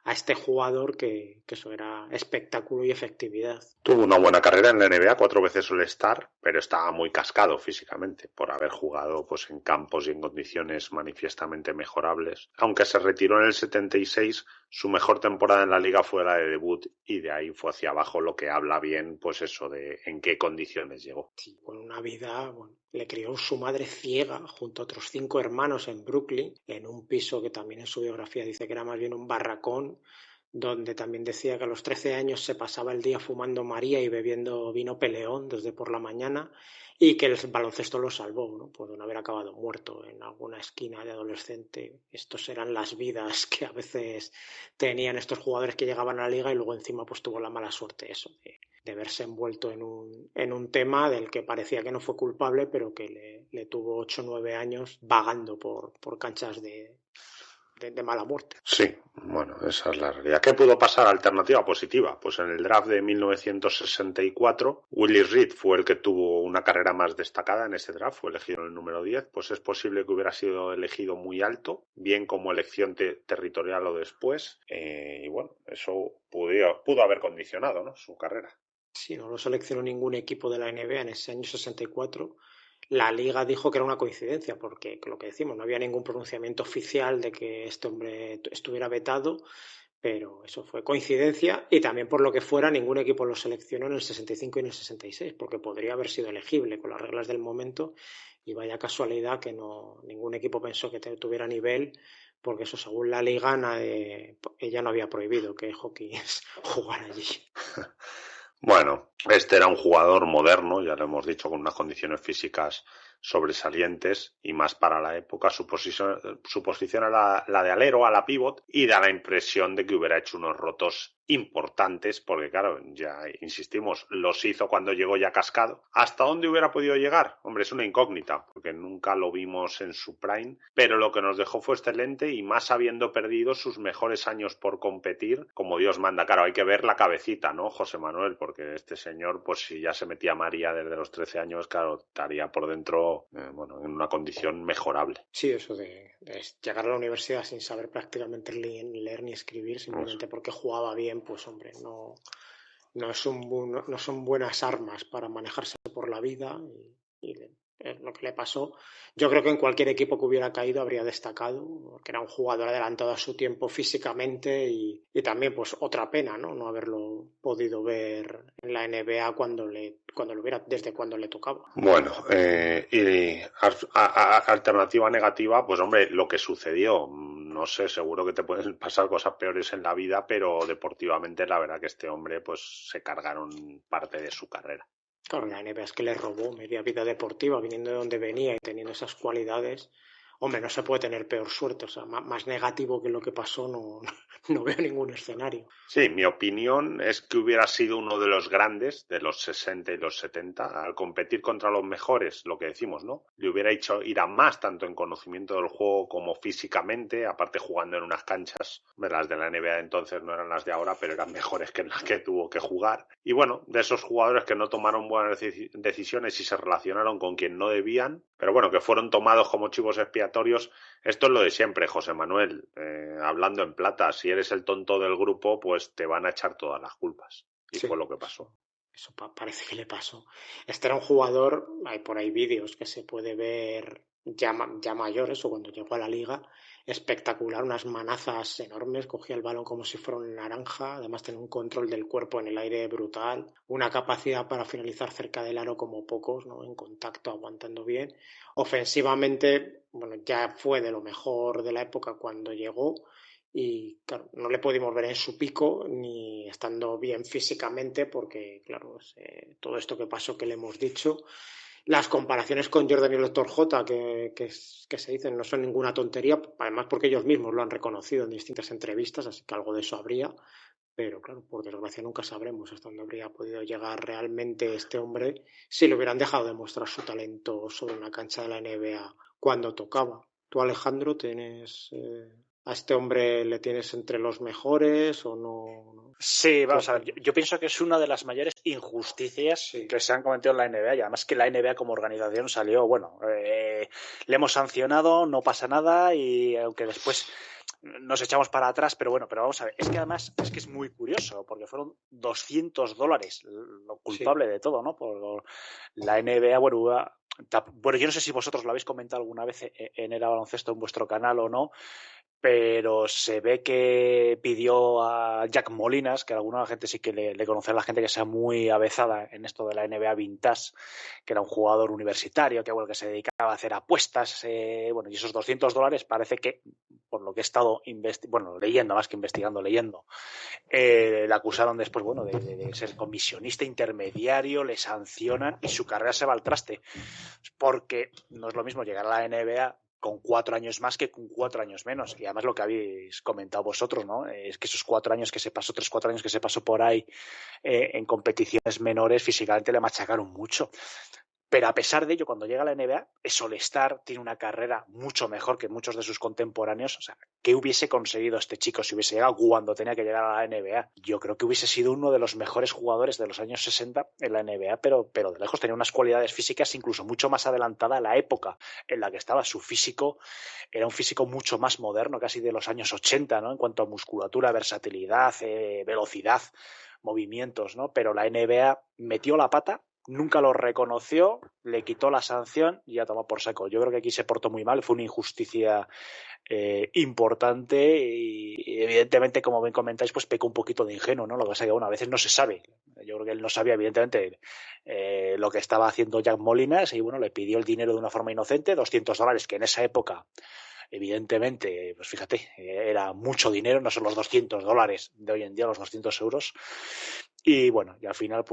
este jugador que eso era espectáculo y efectividad. Tuvo una buena carrera en la NBA, 4 veces All-Star, pero estaba muy cascado físicamente por haber jugado pues en campos y en condiciones manifiestamente mejorables. Aunque se retiró en el 76, su mejor temporada en la liga fue la de debut, y de ahí fue hacia abajo, lo que habla bien pues eso de en qué condiciones llegó. Sí, con una vida, bueno, le crió su madre ciega junto a otros 5 hermanos en Brooklyn, en un piso que también en su biografía dice que era más bien un barracón, donde también decía que a los 13 años se pasaba el día fumando María y bebiendo vino Peleón desde por la mañana, y que el baloncesto lo salvó, ¿no? Por no haber acabado muerto en alguna esquina de adolescente. Estos eran las vidas que a veces tenían estos jugadores que llegaban a la liga y luego encima pues tuvo la mala suerte eso, de verse envuelto en un tema del que parecía que no fue culpable, pero que le tuvo 8 o 9 años vagando por canchas de mala muerte. Sí, bueno, esa es la realidad. ¿Qué pudo pasar? Alternativa positiva. Pues en el draft de 1964, Willis Reed fue el que tuvo una carrera más destacada en ese draft, fue elegido en el número 10. Pues es posible que hubiera sido elegido muy alto, bien como elección territorial o después. Y bueno, eso pudo haber condicionado, ¿no?, su carrera. Sí, no lo seleccionó ningún equipo de la NBA en ese año 64. La liga dijo que era una coincidencia, porque lo que decimos, no había ningún pronunciamiento oficial de que este hombre estuviera vetado, pero eso fue coincidencia, y también por lo que fuera, ningún equipo lo seleccionó en el 65 y en el 66, porque podría haber sido elegible con las reglas del momento, y vaya casualidad que ningún equipo pensó que tuviera nivel, porque eso según la liga ella no había prohibido que Hawkins jugara allí. Bueno, este era un jugador moderno, ya lo hemos dicho, con unas condiciones físicas sobresalientes y más para la época. Su posición era la de alero, a la pívot, y da la impresión de que hubiera hecho unos rotos importantes, porque claro, ya insistimos, los hizo cuando llegó ya cascado. ¿Hasta dónde hubiera podido llegar? Hombre, es una incógnita, porque nunca lo vimos en su prime, pero lo que nos dejó fue excelente, y más habiendo perdido sus mejores años por competir, como Dios manda. Claro, hay que ver la cabecita, ¿no, José Manuel? Porque este señor, pues si ya se metía María desde los 13 años, claro, estaría por dentro, en una condición mejorable. Sí, eso de llegar a la universidad sin saber prácticamente leer ni escribir, simplemente porque jugaba bien, pues hombre, no son buenas armas para manejarse por la vida, y es lo que le pasó. Yo creo que en cualquier equipo que hubiera caído habría destacado, porque era un jugador adelantado a su tiempo físicamente, y también pues otra pena, ¿no? Haberlo podido ver en la NBA desde cuando le tocaba. Bueno, y alternativa negativa, pues hombre, lo que sucedió, no sé, seguro que te pueden pasar cosas peores en la vida, pero deportivamente la verdad que este hombre pues se cargaron parte de su carrera. Claro, la NBA es que le robó media vida deportiva viniendo de donde venía y teniendo esas cualidades. Hombre, no se puede tener peor suerte, o sea, más negativo que lo que pasó no veo ningún escenario. Sí, mi opinión es que hubiera sido uno de los grandes de los 60 y los 70, al competir contra los mejores, lo que decimos, ¿no? Le hubiera hecho ir a más, tanto en conocimiento del juego como físicamente, aparte jugando en unas canchas, las de la NBA de entonces no eran las de ahora, pero eran mejores que en las que tuvo que jugar. Y bueno, de esos jugadores que no tomaron buenas decisiones y se relacionaron con quien no debían, pero bueno, que fueron tomados como chivos expiatorios. Esto es lo de siempre, José Manuel, hablando en plata, si eres el tonto del grupo, pues te van a echar todas las culpas. Y sí, fue lo que pasó. Eso parece que le pasó. Este era un jugador, hay por ahí vídeos que se puede ver ya mayores o cuando llegó a la liga, espectacular, unas manazas enormes, cogía el balón como si fuera una naranja, además tenía un control del cuerpo en el aire brutal, una capacidad para finalizar cerca del aro como pocos, ¿no? En contacto, aguantando bien. Ofensivamente, bueno, ya fue de lo mejor de la época cuando llegó, y claro, no le pudimos ver en su pico ni estando bien físicamente porque, claro, todo esto que pasó que le hemos dicho, las comparaciones con Jordan y el Dr. J que se dicen no son ninguna tontería, además porque ellos mismos lo han reconocido en distintas entrevistas, así que algo de eso habría, pero claro, por desgracia nunca sabremos hasta dónde habría podido llegar realmente este hombre si le hubieran dejado demostrar su talento sobre una cancha de la NBA cuando tocaba. ¿Tú, Alejandro, tienes a este hombre le tienes entre los mejores o no? Sí, vamos a ver, yo pienso que es una de las mayores injusticias que se han cometido en la NBA, y además que la NBA como organización salió, bueno, le hemos sancionado, no pasa nada, y aunque después nos echamos para atrás, pero bueno, pero vamos a ver, es que además es que es muy curioso, porque fueron $200, lo culpable de todo, ¿no? Por la NBA, bueno, yo no sé si vosotros lo habéis comentado alguna vez en Era Baloncesto en vuestro canal o no, pero se ve que pidió a Jack Molinas, que alguna gente sí que le conoce a la gente que sea muy avezada en esto de la NBA vintage, que era un jugador universitario que se dedicaba a hacer apuestas, y esos $200 parece que, por lo que he estado leyendo, más que investigando, leyendo, le acusaron después, de ser comisionista intermediario, le sancionan y su carrera se va al traste, porque no es lo mismo llegar a la NBA con 4 años más que con 4 años menos. Y además lo que habéis comentado vosotros, ¿no? Es que esos 4 años que se pasó, 3-4 años que se pasó por ahí en competiciones menores, físicamente le machacaron mucho. Pero a pesar de ello, cuando llega a la NBA, es All-Star, tiene una carrera mucho mejor que muchos de sus contemporáneos. O sea, ¿qué hubiese conseguido este chico si hubiese llegado cuando tenía que llegar a la NBA? Yo creo que hubiese sido uno de los mejores jugadores de los años 60 en la NBA, pero de lejos tenía unas cualidades físicas incluso mucho más adelantada a la época en la que estaba. Su físico era un físico mucho más moderno, casi de los años 80, ¿no? En cuanto a musculatura, versatilidad, velocidad, movimientos, ¿no? Pero la NBA metió la pata, nunca lo reconoció, le quitó la sanción y ya tomó por saco. Yo creo que aquí se portó muy mal, fue una injusticia importante y evidentemente, como bien comentáis, pues pecó un poquito de ingenuo, ¿no? Lo que pasa es que a veces no se sabe. Yo creo que él no sabía evidentemente lo que estaba haciendo Jack Molinas y le pidió el dinero de una forma inocente, $200, que en esa época evidentemente, pues fíjate, era mucho dinero, no son los $200 de hoy en día, los 200 euros. Y y al final,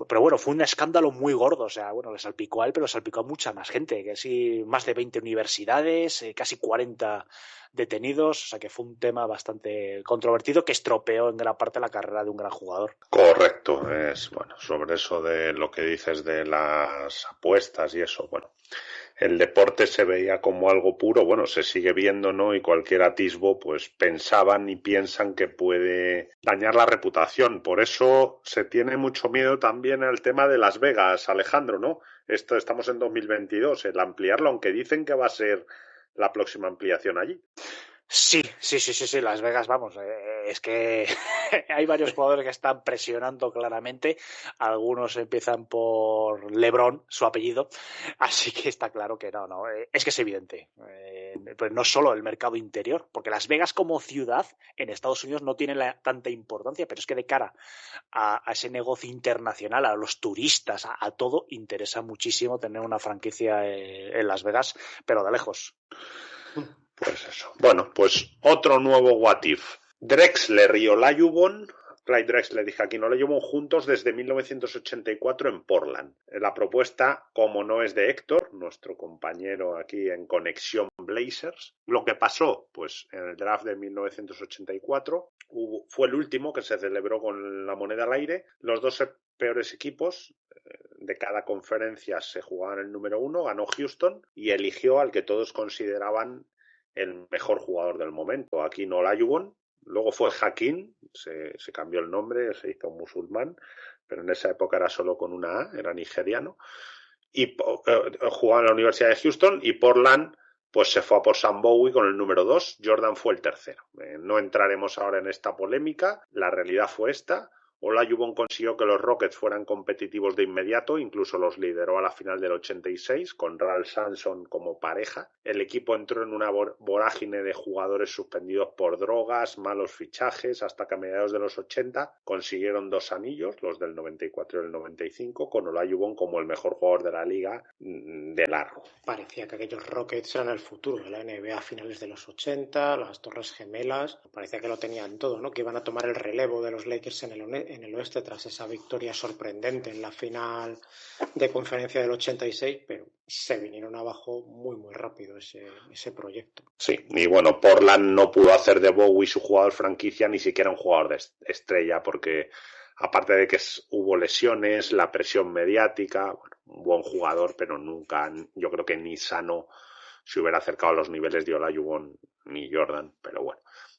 pero fue un escándalo muy gordo. O sea, le salpicó a él, pero salpicó a mucha más gente, casi más de 20 universidades, casi 40 detenidos. O sea, que fue un tema bastante controvertido que estropeó en gran parte la carrera de un gran jugador. Correcto, sobre eso de lo que dices de las apuestas y eso, el deporte se veía como algo puro, se sigue viendo, ¿no? Y cualquier atisbo, pues pensaban y piensan que puede dañar la reputación. Por eso se tiene mucho miedo también al tema de Las Vegas, Alejandro, ¿no? Estamos en 2022, el ampliarlo, aunque dicen que va a ser la próxima ampliación allí. Sí, Las Vegas, es que hay varios jugadores que están presionando claramente, algunos empiezan por LeBron, su apellido, así que está claro que no, es que es evidente, pues no solo el mercado interior, porque Las Vegas como ciudad en Estados Unidos no tiene tanta importancia, pero es que de cara a ese negocio internacional, a los turistas, a todo, interesa muchísimo tener una franquicia en Las Vegas, pero de lejos. Pues eso. Pues otro nuevo What If. Drexler y Olajuwon, Clyde Drexler y Hakeem Olajuwon juntos desde 1984 en Portland. La propuesta, como no es de Héctor, nuestro compañero aquí en Conexión Blazers, lo que pasó, pues en el draft de 1984 fue el último que se celebró con la moneda al aire. Los dos peores equipos de cada conferencia se jugaban el número 1, ganó Houston y eligió al que todos consideraban el mejor jugador del momento, Hakeem Olajuwon. Luego fue Hakeem, se cambió el nombre, se hizo musulmán, pero en esa época era solo con una A, era nigeriano, y jugaba en la Universidad de Houston, y Portland pues se fue a por Sam Bowie con el número 2, Jordan fue el tercero. No entraremos ahora en esta polémica, la realidad fue esta. Olajuwon consiguió que los Rockets fueran competitivos de inmediato, incluso los lideró a la final del 86 con Ralph Sampson como pareja. El equipo entró en una vorágine de jugadores suspendidos por drogas, malos fichajes, hasta que a mediados de los 80 consiguieron 2 anillos, los del 94 y el 95, con Olajuwon como el mejor jugador de la liga de largo. Parecía que aquellos Rockets eran el futuro de la NBA a finales de los 80, las Torres Gemelas, parecía que lo tenían todo, ¿no? Que iban a tomar el relevo de los Lakers en el oeste tras esa victoria sorprendente en la final de conferencia del 86, pero se vinieron abajo muy muy rápido ese proyecto. Sí, y Portland no pudo hacer de Bowie su jugador franquicia, ni siquiera un jugador de estrella, porque aparte de que hubo lesiones, la presión mediática, un buen jugador, pero nunca, yo creo que ni sano se hubiera acercado a los niveles de Olajuwon ni Jordan, pero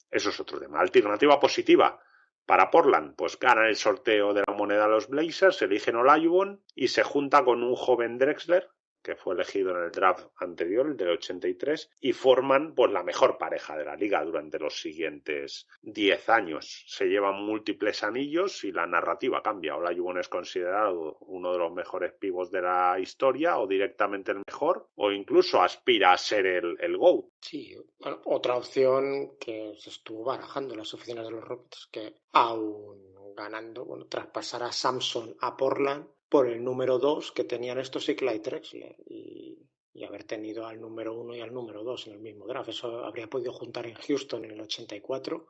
eso es otro tema. Alternativa positiva para Portland, pues ganan el sorteo de la moneda a los Blazers, eligen Olajuwon y se junta con un joven Drexler, que fue elegido en el draft anterior, el del 83, y forman pues la mejor pareja de la liga durante los siguientes 10 años. Se llevan múltiples anillos y la narrativa cambia. Olajuwon es considerado uno de los mejores pivots de la historia, o directamente el mejor, o incluso aspira a ser el GOAT. Sí, bueno, otra opción que se estuvo barajando en las oficinas de los Rockets, que aún ganando, bueno, traspasar a Samson a Portland por el número 2 que tenían estos y Clyde Drexler, y haber tenido al número 1 y al número 2 en el mismo draft. Eso habría podido juntar en Houston en el 84,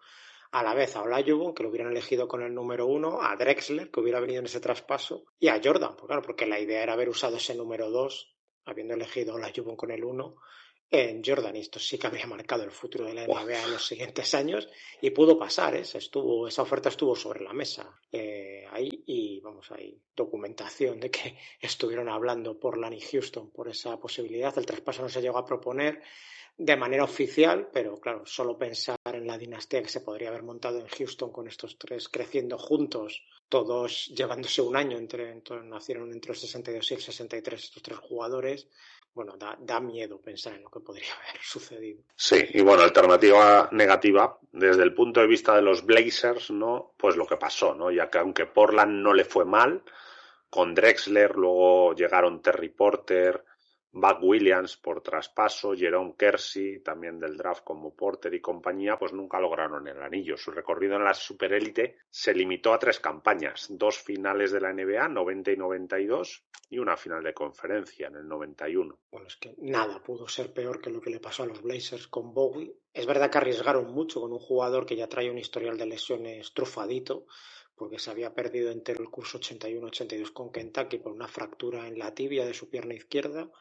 a la vez a Olajuwon, que lo hubieran elegido con el número 1, a Drexler, que hubiera venido en ese traspaso, y a Jordan, pues claro, porque la idea era haber usado ese número 2, habiendo elegido a Olajuwon con el 1, en Jordan. Y esto sí que habría marcado el futuro de la NBA en los siguientes años, y pudo pasar, ¿eh? Esa oferta estuvo sobre la mesa ahí, y vamos, hay documentación de que estuvieron hablando Portland y Houston por esa posibilidad. El traspaso no se llegó a proponer de manera oficial, pero claro, solo pensar en la dinastía que se podría haber montado en Houston con estos tres creciendo juntos, todos llevándose un año, nacieron entre el 62 y el 63 estos tres jugadores. Bueno, da miedo pensar en lo que podría haber sucedido. Sí, y bueno, alternativa negativa, desde el punto de vista de los Blazers, ¿no? Pues lo que pasó, ¿no? Ya que aunque Portland no le fue mal, con Drexler, luego llegaron Terry Porter, Buck Williams por traspaso, Jerome Kersey, también del draft como Porter y compañía, pues nunca lograron el anillo. Su recorrido en la superélite se limitó a 3 campañas, 2 finales de la NBA, 90 y 92, y una final de conferencia en el 91. Bueno, es que nada pudo ser peor que lo que le pasó a los Blazers con Bowie. Es verdad que arriesgaron mucho con un jugador que ya trae un historial de lesiones trufadito, porque se había perdido entero el curso 81-82 con Kentucky por una fractura en la tibia de su pierna izquierda,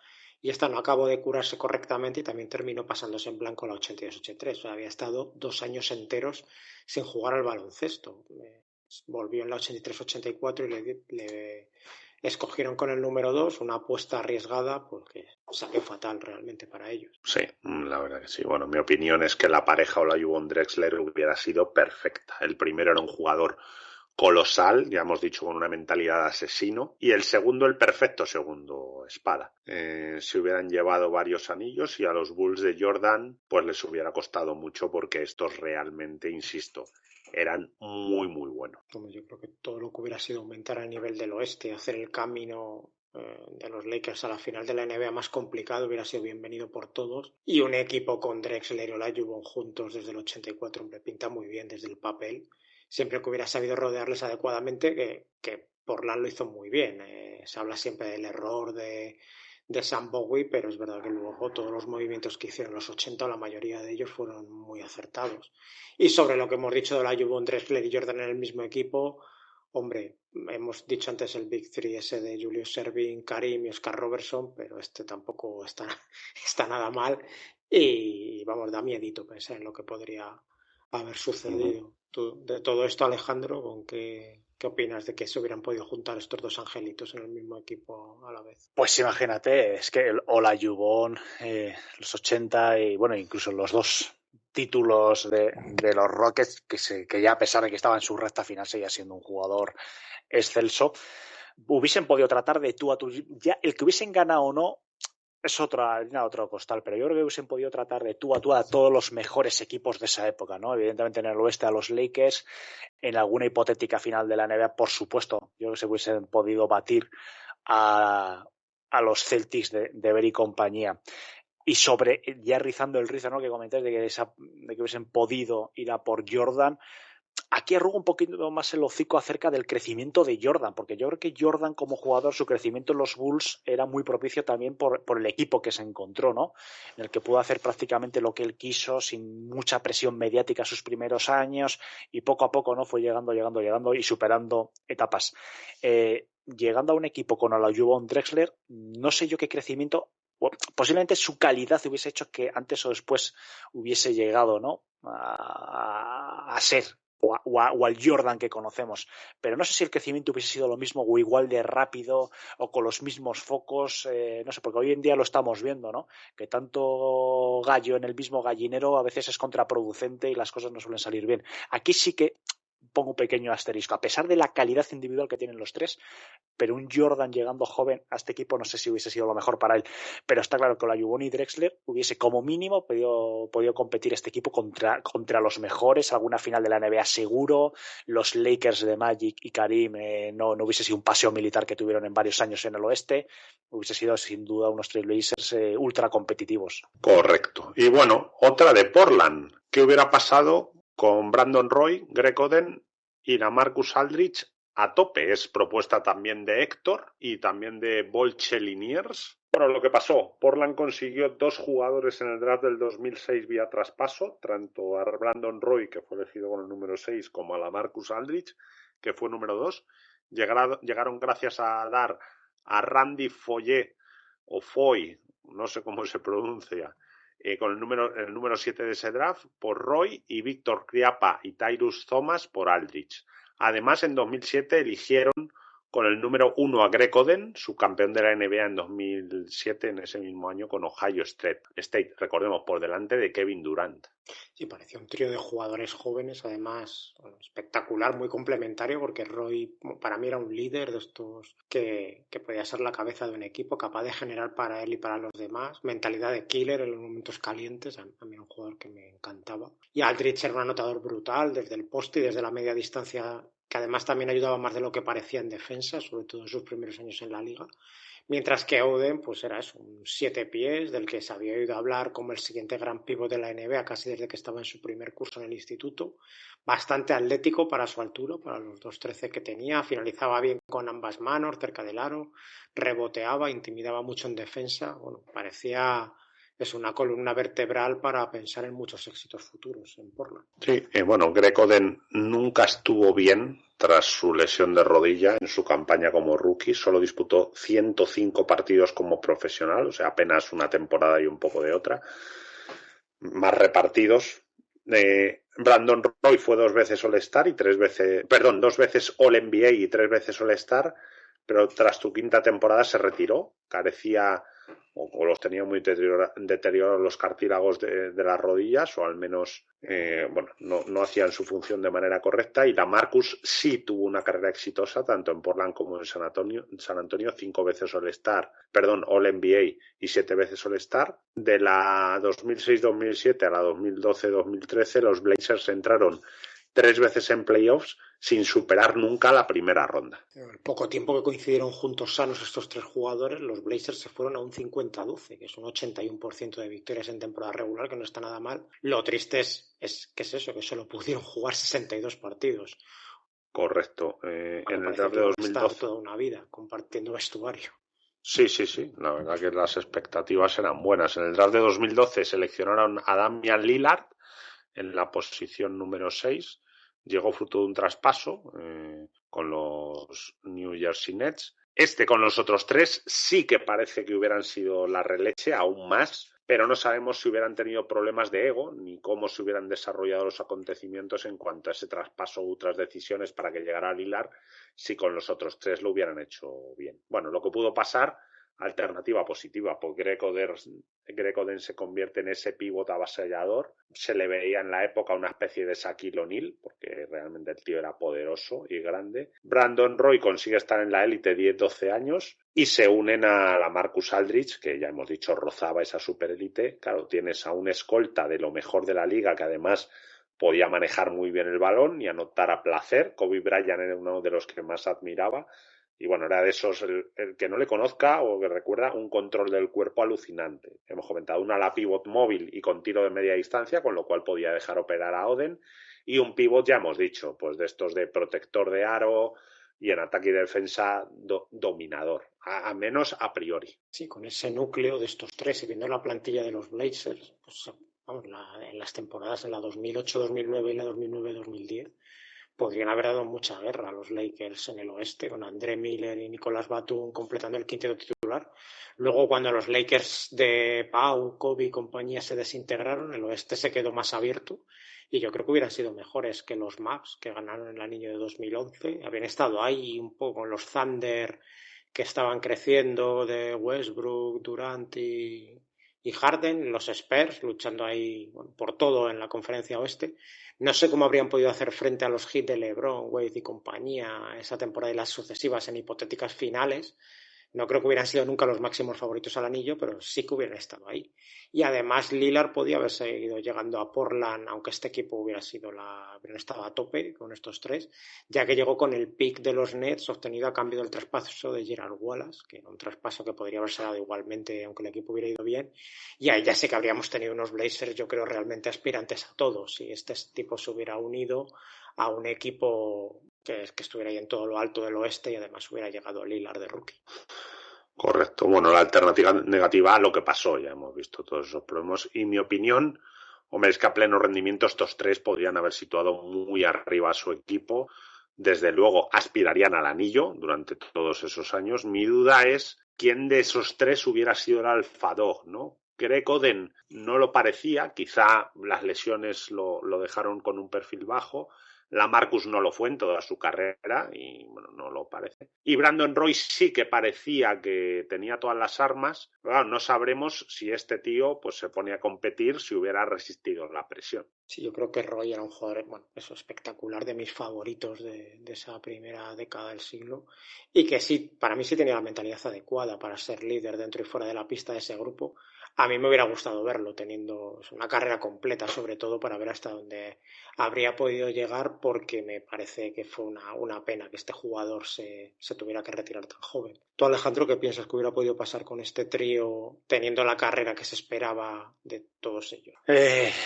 y esta no acabó de curarse correctamente y también terminó pasándose en blanco la 82-83. O sea, había estado 2 años enteros sin jugar al baloncesto. Volvió en la 83-84 y le escogieron con el número 2, una apuesta arriesgada porque salió fatal realmente para ellos. Sí, la verdad que sí. Bueno, mi opinión es que la pareja Olajuwon-Drexler hubiera sido perfecta. El primero era un jugador colosal, ya hemos dicho, con una mentalidad de asesino, y el segundo, el perfecto segundo espada. Se hubieran llevado varios anillos, y a los Bulls de Jordan pues les hubiera costado mucho, porque estos realmente, insisto, eran muy muy buenos. Yo creo que todo lo que hubiera sido aumentar el nivel del oeste, hacer el camino de los Lakers a la final de la NBA más complicado, hubiera sido bienvenido por todos, y un equipo con Drexler y Olajuwon juntos desde el 84, hombre, pinta muy bien desde el papel, siempre que hubiera sabido rodearles adecuadamente, que Portland lo hizo muy bien. Se habla siempre del error de Sam Bowie, pero es verdad que luego todos los movimientos que hicieron en los 80, la mayoría de ellos fueron muy acertados. Y sobre lo que hemos dicho de Olajuwon, Drexler y Jordan en el mismo equipo, hombre, hemos dicho antes el Big Three ese de Julius Erving, Karim y Oscar Robertson, pero este tampoco está nada mal, y vamos, da miedito pensar en lo que podría haber sucedido. Tú, de todo esto, Alejandro, ¿con qué opinas de que se hubieran podido juntar estos dos angelitos en el mismo equipo a la vez? Pues imagínate, es que el Olajuwon, los 80 y bueno, incluso los 2 títulos de los Rockets, que ya a pesar de que estaba en su recta final seguía siendo un jugador excelso, hubiesen podido tratar de tú a tú. Ya el que hubiesen ganado o no es otro costal, pero yo creo que hubiesen podido tratar de tú a todos los mejores equipos de esa época, ¿no? Evidentemente en el oeste a los Lakers, en alguna hipotética final de la NBA, por supuesto, yo creo que se hubiesen podido batir a los Celtics de Ver y compañía. Y sobre, ya rizando el rizo, ¿no?, que comentáis de que hubiesen podido ir a por Jordan, aquí arrugo un poquito más el hocico acerca del crecimiento de Jordan, porque yo creo que Jordan como jugador, su crecimiento en los Bulls era muy propicio también por el equipo que se encontró, ¿no?, en el que pudo hacer prácticamente lo que él quiso sin mucha presión mediática sus primeros años, y poco a poco, ¿no?, fue llegando y superando etapas. Llegando a un equipo con Olajuwon, Drexler, no sé yo qué crecimiento, posiblemente su calidad hubiese hecho que antes o después hubiese llegado, ¿no?, a ser o al Jordan que conocemos, pero no sé si el crecimiento hubiese sido lo mismo o igual de rápido o con los mismos focos, no sé, porque hoy en día lo estamos viendo, ¿no?, que tanto gallo en el mismo gallinero a veces es contraproducente y las cosas no suelen salir bien. Aquí sí que pongo un pequeño asterisco, a pesar de la calidad individual que tienen los tres, pero un Jordan llegando joven a este equipo no sé si hubiese sido lo mejor para él, pero está claro que la Yubon y Drexler hubiese como mínimo podido competir este equipo contra los mejores, alguna final de la NBA seguro, los Lakers de Magic y Karim no hubiese sido un paseo militar que tuvieron en varios años en el oeste, hubiese sido sin duda unos Trailblazers ultra competitivos. Correcto. Y bueno, otra de Portland. ¿Qué hubiera pasado con Brandon Roy, Greg Oden y LaMarcus Aldridge a tope? Es propuesta también de Héctor y también de Bolcheliniers. Bueno, lo que pasó, Portland consiguió 2 jugadores en el draft del 2006 vía traspaso, tanto a Brandon Roy, que fue elegido con el número 6, como a LaMarcus Aldridge, que fue número 2. Llegaron gracias a dar a Randy Foye, o Foy, no sé cómo se pronuncia, con el número 7 de ese draft, por Roy, y Víctor Kriapa y Tyrus Thomas por Aldridge. Además, en 2007 eligieron con el número 1 a Greg Oden, subcampeón de la NBA en 2007, en ese mismo año, con Ohio State, recordemos, por delante de Kevin Durant. Sí, parecía un trío de jugadores jóvenes, además espectacular, muy complementario, porque Roy para mí era un líder de estos que podía ser la cabeza de un equipo, capaz de generar para él y para los demás, mentalidad de killer en los momentos calientes, a mí era un jugador que me encantaba. Y Aldridge era un anotador brutal desde el poste y desde la media distancia, que además también ayudaba más de lo que parecía en defensa, sobre todo en sus primeros años en la liga. Mientras que Oden, pues era eso, un 7 pies, del que se había oído hablar como el siguiente gran pívot de la NBA, casi desde que estaba en su primer curso en el instituto. Bastante atlético para su altura, para los 2'13" que tenía. Finalizaba bien con ambas manos, cerca del aro. Reboteaba, intimidaba mucho en defensa. Bueno, parecía una columna vertebral para pensar en muchos éxitos futuros en Portland. Sí, bueno, Greg Oden nunca estuvo bien tras su lesión de rodilla en su campaña como rookie. Solo disputó 105 partidos como profesional, o sea, apenas una temporada y un poco de otra. Más repartidos. Brandon Roy fue 2 veces All-Star y 2 veces All-NBA y 3 veces All-Star, pero tras su 5ª temporada se retiró. Carecía o los tenía muy deteriorados los cartílagos de las rodillas, o al menos no hacían su función de manera correcta. Y LaMarcus sí tuvo una carrera exitosa tanto en Portland como en San Antonio, 5 veces All-NBA y 7 veces All-Star. De la 2006-2007 a la 2012-2013 los Blazers entraron 3 veces en playoffs sin superar nunca la primera ronda. En el poco tiempo que coincidieron juntos sanos estos 3 jugadores, los Blazers se fueron a un 50-12, que es un 81% de victorias en temporada regular, que no está nada mal. Lo triste es que solo pudieron jugar 62 partidos. Correcto. En el draft de 2012. Toda una vida compartiendo vestuario. Sí. La verdad que las expectativas eran buenas. En el draft de 2012 seleccionaron a Damian Lillard en la posición número 6. Llegó fruto de un traspaso con los New Jersey Nets. Con los otros 3 sí que parece que hubieran sido la releche, aún más, pero no sabemos si hubieran tenido problemas de ego ni cómo se hubieran desarrollado los acontecimientos en cuanto a ese traspaso u otras decisiones para que llegara a Lillard, si con los otros 3 lo hubieran hecho bien. Bueno, lo que pudo pasar, alternativa positiva, porque Greg Oden se convierte en ese pívot avasallador. Se le veía en la época una especie de Shaquille O'Neal, porque realmente el tío era poderoso y grande. Brandon Roy consigue estar en la élite 10-12 años y se unen a LaMarcus Aldridge, que ya hemos dicho rozaba esa superélite. Claro, tienes a un escolta de lo mejor de la liga que además podía manejar muy bien el balón y anotar a placer. Kobe Bryant era uno de los que más admiraba. Y bueno, era de esos, el que no le conozca o que recuerda, un control del cuerpo alucinante. Hemos comentado un ala pivot móvil y con tiro de media distancia, con lo cual podía dejar operar a Oden. Y un pivot, ya hemos dicho, pues de estos de protector de aro y en ataque y defensa dominador, a menos a priori. Sí, con ese núcleo de estos 3 y viendo la plantilla de los Blazers, pues vamos, en las temporadas en la 2008-2009 y la 2009-2010, podrían haber dado mucha guerra a los Lakers en el oeste, con André Miller y Nicolas Batum completando el quinteto titular. Luego, cuando los Lakers de Pau, Kobe y compañía se desintegraron, el oeste se quedó más abierto y yo creo que hubieran sido mejores que los Mavs, que ganaron el anillo de 2011. Habían estado ahí un poco los Thunder, que estaban creciendo, de Westbrook, Durant y y Harden, los Spurs luchando ahí por todo en la conferencia oeste. No sé cómo habrían podido hacer frente a los Heat de LeBron, Wade y compañía esa temporada y las sucesivas en hipotéticas finales. No creo que hubieran sido nunca los máximos favoritos al anillo, pero sí que hubieran estado ahí. Y además Lillard podía haber seguido llegando a Portland, aunque este equipo hubieran estado a tope con estos tres, ya que llegó con el pick de los Nets obtenido a cambio del traspaso de Gerald Wallace, que era un traspaso que podría haberse dado igualmente aunque el equipo hubiera ido bien. Y ahí ya sé que habríamos tenido unos Blazers, yo creo, realmente aspirantes a todos. Si este tipo se hubiera unido a un equipo que estuviera ahí en todo lo alto del oeste y además hubiera llegado Lillard de rookie. Correcto. Bueno, la alternativa negativa a lo que pasó, ya hemos visto todos esos problemas. Y mi opinión, hombre, es que a pleno rendimiento estos tres podrían haber situado muy arriba a su equipo. Desde luego aspirarían al anillo durante todos esos años. Mi duda es quién de esos tres hubiera sido el alfa dog, ¿no? Greg Oden no lo parecía, quizá las lesiones lo dejaron con un perfil bajo. LaMarcus no lo fue en toda su carrera y bueno, no lo parece. Y Brandon Roy sí que parecía que tenía todas las armas, pero claro, no sabremos si este tío pues se pone a competir si hubiera resistido la presión. Sí, yo creo que Roy era un jugador, bueno, eso espectacular, de mis favoritos de esa primera década del siglo, y que sí, para mí sí tenía la mentalidad adecuada para ser líder dentro y fuera de la pista de ese grupo. A mí me hubiera gustado verlo teniendo una carrera completa, sobre todo para ver hasta dónde habría podido llegar, porque me parece que fue una pena que este jugador se tuviera que retirar tan joven. ¿Tú, Alejandro, qué piensas que hubiera podido pasar con este trío teniendo la carrera que se esperaba de todos ellos?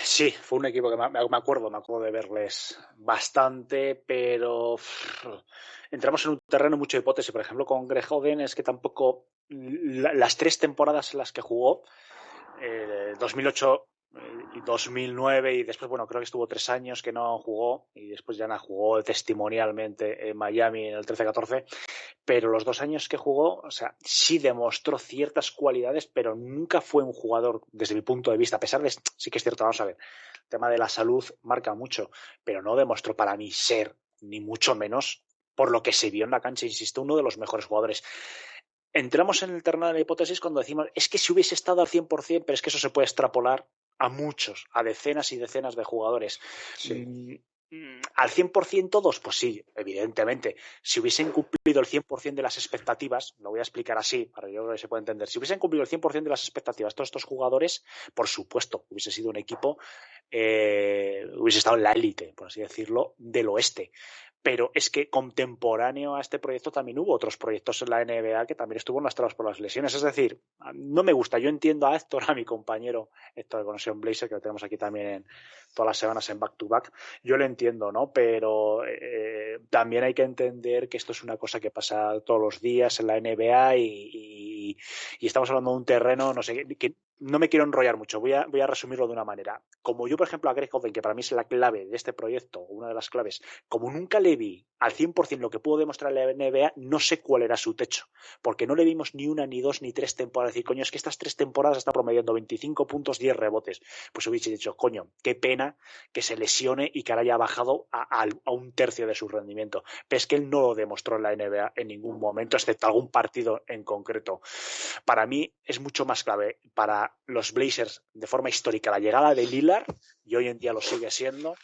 Sí, fue un equipo que me acuerdo de verles bastante, pero entramos en un terreno mucho de hipótesis. Por ejemplo, con Greg Oden es que tampoco las 3 temporadas en las que jugó, 2008 y 2009, y después, bueno, creo que estuvo 3 años que no jugó, y después ya no jugó testimonialmente en Miami en el 13-14, pero los 2 años que jugó, o sea, sí demostró ciertas cualidades, pero nunca fue un jugador, desde mi punto de vista, a pesar de, sí que es cierto, vamos a ver, el tema de la salud marca mucho, pero no demostró para mí ser, ni mucho menos, por lo que se vio en la cancha, insisto, uno de los mejores jugadores. Entramos en el terreno de la hipótesis cuando decimos, es que si hubiese estado al 100%, pero es que eso se puede extrapolar a muchos, a decenas y decenas de jugadores. Sí. ¿Al 100% todos? Pues sí, evidentemente. Si hubiesen cumplido el 100% de las expectativas, lo voy a explicar así, para que yo creo que se pueda entender, si hubiesen cumplido el 100% de las expectativas todos estos jugadores, por supuesto, hubiese sido un equipo, hubiese estado en la élite, por así decirlo, del oeste. Pero es que contemporáneo a este proyecto también hubo otros proyectos en la NBA que también estuvieron lastrados por las lesiones. Es decir, no me gusta. Yo entiendo a Héctor, a mi compañero Héctor de Conexión Blazer, que lo tenemos aquí también todas las semanas en Back to Back. Yo lo entiendo, ¿no? Pero también hay que entender que esto es una cosa que pasa todos los días en la NBA y estamos hablando de un terreno, no sé, que no me quiero enrollar mucho, voy a resumirlo de una manera. Como yo, por ejemplo, a Greg Oden, que para mí es la clave de este proyecto, una de las claves, como nunca le vi al 100% lo que pudo demostrar en la NBA, no sé cuál era su techo, porque no le vimos ni una, ni dos, ni 3 temporadas. Decir, coño, es que estas 3 temporadas está promediando 25 puntos, 10 rebotes. Pues hubiese dicho, coño, qué pena que se lesione y que ahora haya bajado a un tercio de su rendimiento. Pero es que él no lo demostró en la NBA en ningún momento, excepto algún partido en concreto. Para mí es mucho más clave para los Blazers de forma histórica la llegada de Lillard, y hoy en día lo sigue siendo,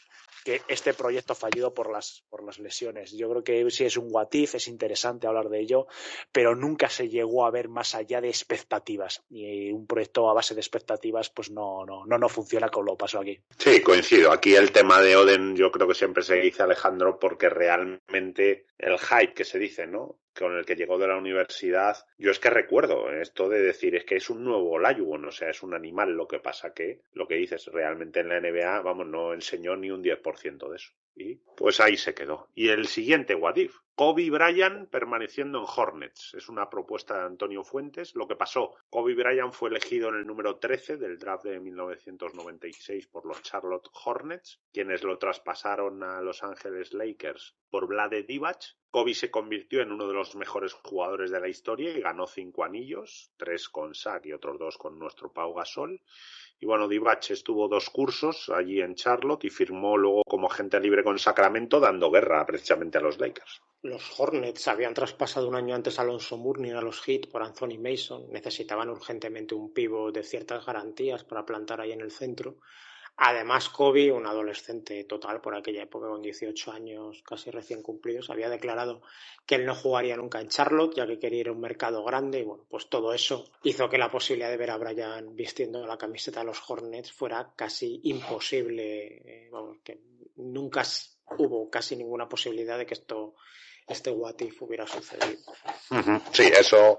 que este proyecto fallido por las lesiones. Yo creo que sí es un what if, es interesante hablar de ello, pero nunca se llegó a ver más allá de expectativas, y un proyecto a base de expectativas pues no funciona como lo pasó aquí. Sí, coincido. Aquí el tema de Oden yo creo que siempre se dice, Alejandro, porque realmente el hype que se dice, ¿no?, con el que llegó de la universidad, yo es que recuerdo esto de decir, es que es un nuevo Olajuwon, o sea, es un animal. Lo que pasa que, lo que dices, realmente en la NBA, vamos, no enseñó ni un 10% de eso. Y pues ahí se quedó. Y el siguiente, what if? Kobe Bryant permaneciendo en Hornets. Es una propuesta de Antonio Fuentes. Lo que pasó, Kobe Bryant fue elegido en el número 13 del draft de 1996 por los Charlotte Hornets, quienes lo traspasaron a Los Ángeles Lakers por Vlade Divac. Kobe se convirtió en uno de los mejores jugadores de la historia y ganó 5 anillos, 3 con Shaq y otros 2 con nuestro Pau Gasol. Y bueno, Divac estuvo 2 cursos allí en Charlotte y firmó luego como agente libre con Sacramento, dando guerra precisamente a los Lakers. Los Hornets habían traspasado un año antes a Alonso Mourning a los Heat por Anthony Mason. Necesitaban urgentemente un pívot de ciertas garantías para plantar ahí en el centro. Además, Kobe, un adolescente total por aquella época, con 18 años casi recién cumplidos, había declarado que él no jugaría nunca en Charlotte, ya que quería ir a un mercado grande. Y bueno, pues todo eso hizo que la posibilidad de ver a Bryant vistiendo la camiseta de los Hornets fuera casi imposible. Vamos, que nunca hubo casi ninguna posibilidad de que este what if hubiera sucedido. Sí, eso...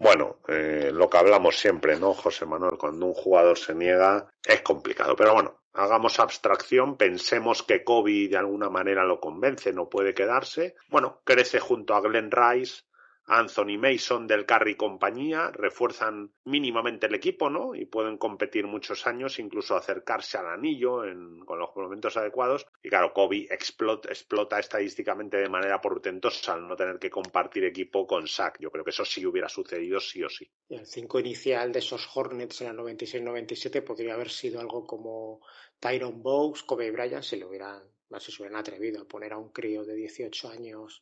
Bueno, lo que hablamos siempre, ¿no, José Manuel? Cuando un jugador se niega es complicado. Pero bueno, hagamos abstracción, pensemos que Kobe de alguna manera lo convence, no puede quedarse. Bueno, crece junto a Glenn Rice, Anthony Mason del Curry y compañía, refuerzan mínimamente el equipo, ¿no? Y pueden competir muchos años, incluso acercarse al anillo con los momentos adecuados. Y claro, Kobe explota estadísticamente de manera portentosa al no tener que compartir equipo con Shaq. Yo creo que eso sí hubiera sucedido sí o sí. Y el 5 inicial de esos Hornets en el 96-97 podría haber sido algo como Tyrone Bogues, Kobe Bryant, si se hubieran atrevido a poner a un crío de 18 años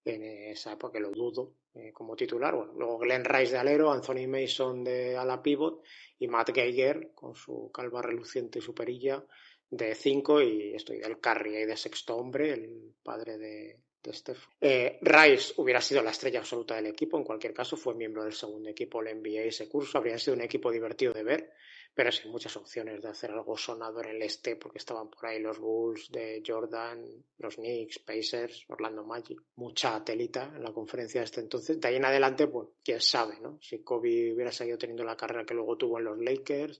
en esa época, que lo dudo, como titular. Bueno, luego Glenn Rice de alero, Anthony Mason de ala pivot y Matt Geiger con su calva reluciente y su perilla de 5 y estoy del Curry ahí de sexto hombre, el padre de Steph. Rice hubiera sido la estrella absoluta del equipo, en cualquier caso fue miembro del segundo equipo del NBA ese curso, habría sido un equipo divertido de ver, pero sin muchas opciones de hacer algo sonado en el este, porque estaban por ahí los Bulls de Jordan, los Knicks, Pacers, Orlando Magic, mucha telita en la conferencia de este entonces. De ahí en adelante, bueno, quién sabe, ¿no? Si Kobe hubiera seguido teniendo la carrera que luego tuvo en los Lakers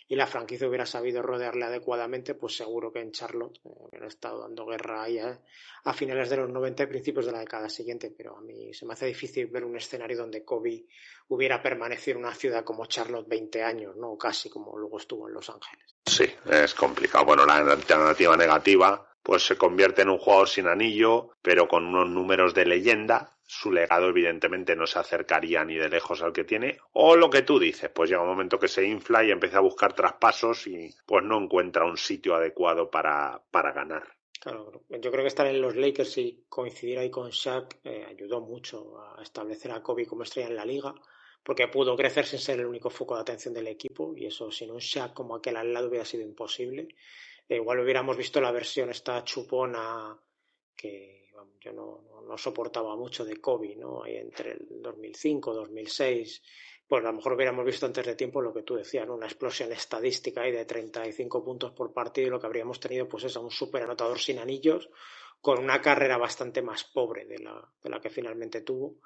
y la franquicia hubiera sabido rodearle adecuadamente, pues seguro que en Charlotte hubiera estado dando guerra ahí a finales de los 90 y principios de la década siguiente, pero a mí se me hace difícil ver un escenario donde Kobe hubiera permanecido en una ciudad como Charlotte 20 años, ¿no? Casi como luego estuvo en Los Ángeles. Sí, es complicado. Bueno, la alternativa negativa pues se convierte en un jugador sin anillo, pero con unos números de leyenda. Su legado evidentemente no se acercaría ni de lejos al que tiene. O lo que tú dices, pues llega un momento que se infla y empieza a buscar traspasos y pues no encuentra un sitio adecuado para ganar. Claro, yo creo que estar en los Lakers y coincidir ahí con Shaq ayudó mucho a establecer a Kobe como estrella en la liga, porque pudo crecer sin ser el único foco de atención del equipo y eso sin un Shaq como aquel al lado hubiera sido imposible. Igual hubiéramos visto la versión esta chupona que yo no soportaba mucho de Kobe, ¿no? Ahí entre el 2005 2006, pues a lo mejor hubiéramos visto antes de tiempo lo que tú decías, ¿no? Una explosión estadística ahí de 35 puntos por partido y lo que habríamos tenido pues es a un súper anotador sin anillos con una carrera bastante más pobre de la que finalmente tuvo.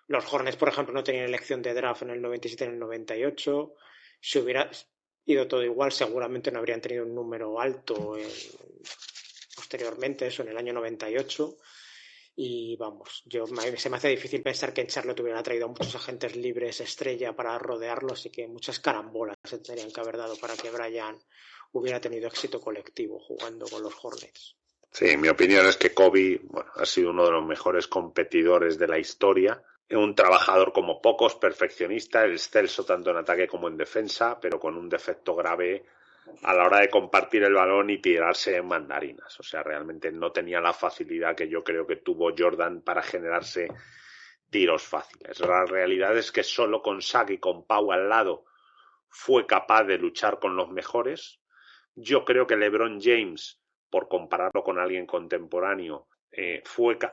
Los Hornets, por ejemplo, no tenían elección de draft en el 97 y en el 98. Si hubiera ido todo igual, seguramente no habrían tenido un número alto posteriormente, eso en el año 98. Y vamos, se me hace difícil pensar que en Charlotte hubiera traído a muchos agentes libres estrella para rodearlo, así que muchas carambolas se tendrían que haber dado para que Bryant hubiera tenido éxito colectivo jugando con los Hornets. Sí, mi opinión es que Kobe ha sido uno de los mejores competidores de la historia. Un trabajador como pocos, perfeccionista, excelso tanto en ataque como en defensa, pero con un defecto grave a la hora de compartir el balón y tirarse en mandarinas. O sea, realmente no tenía la facilidad que yo creo que tuvo Jordan para generarse tiros fáciles. La realidad es que solo con Shaq y con Pau al lado fue capaz de luchar con los mejores. Yo creo que LeBron James, por compararlo con alguien contemporáneo,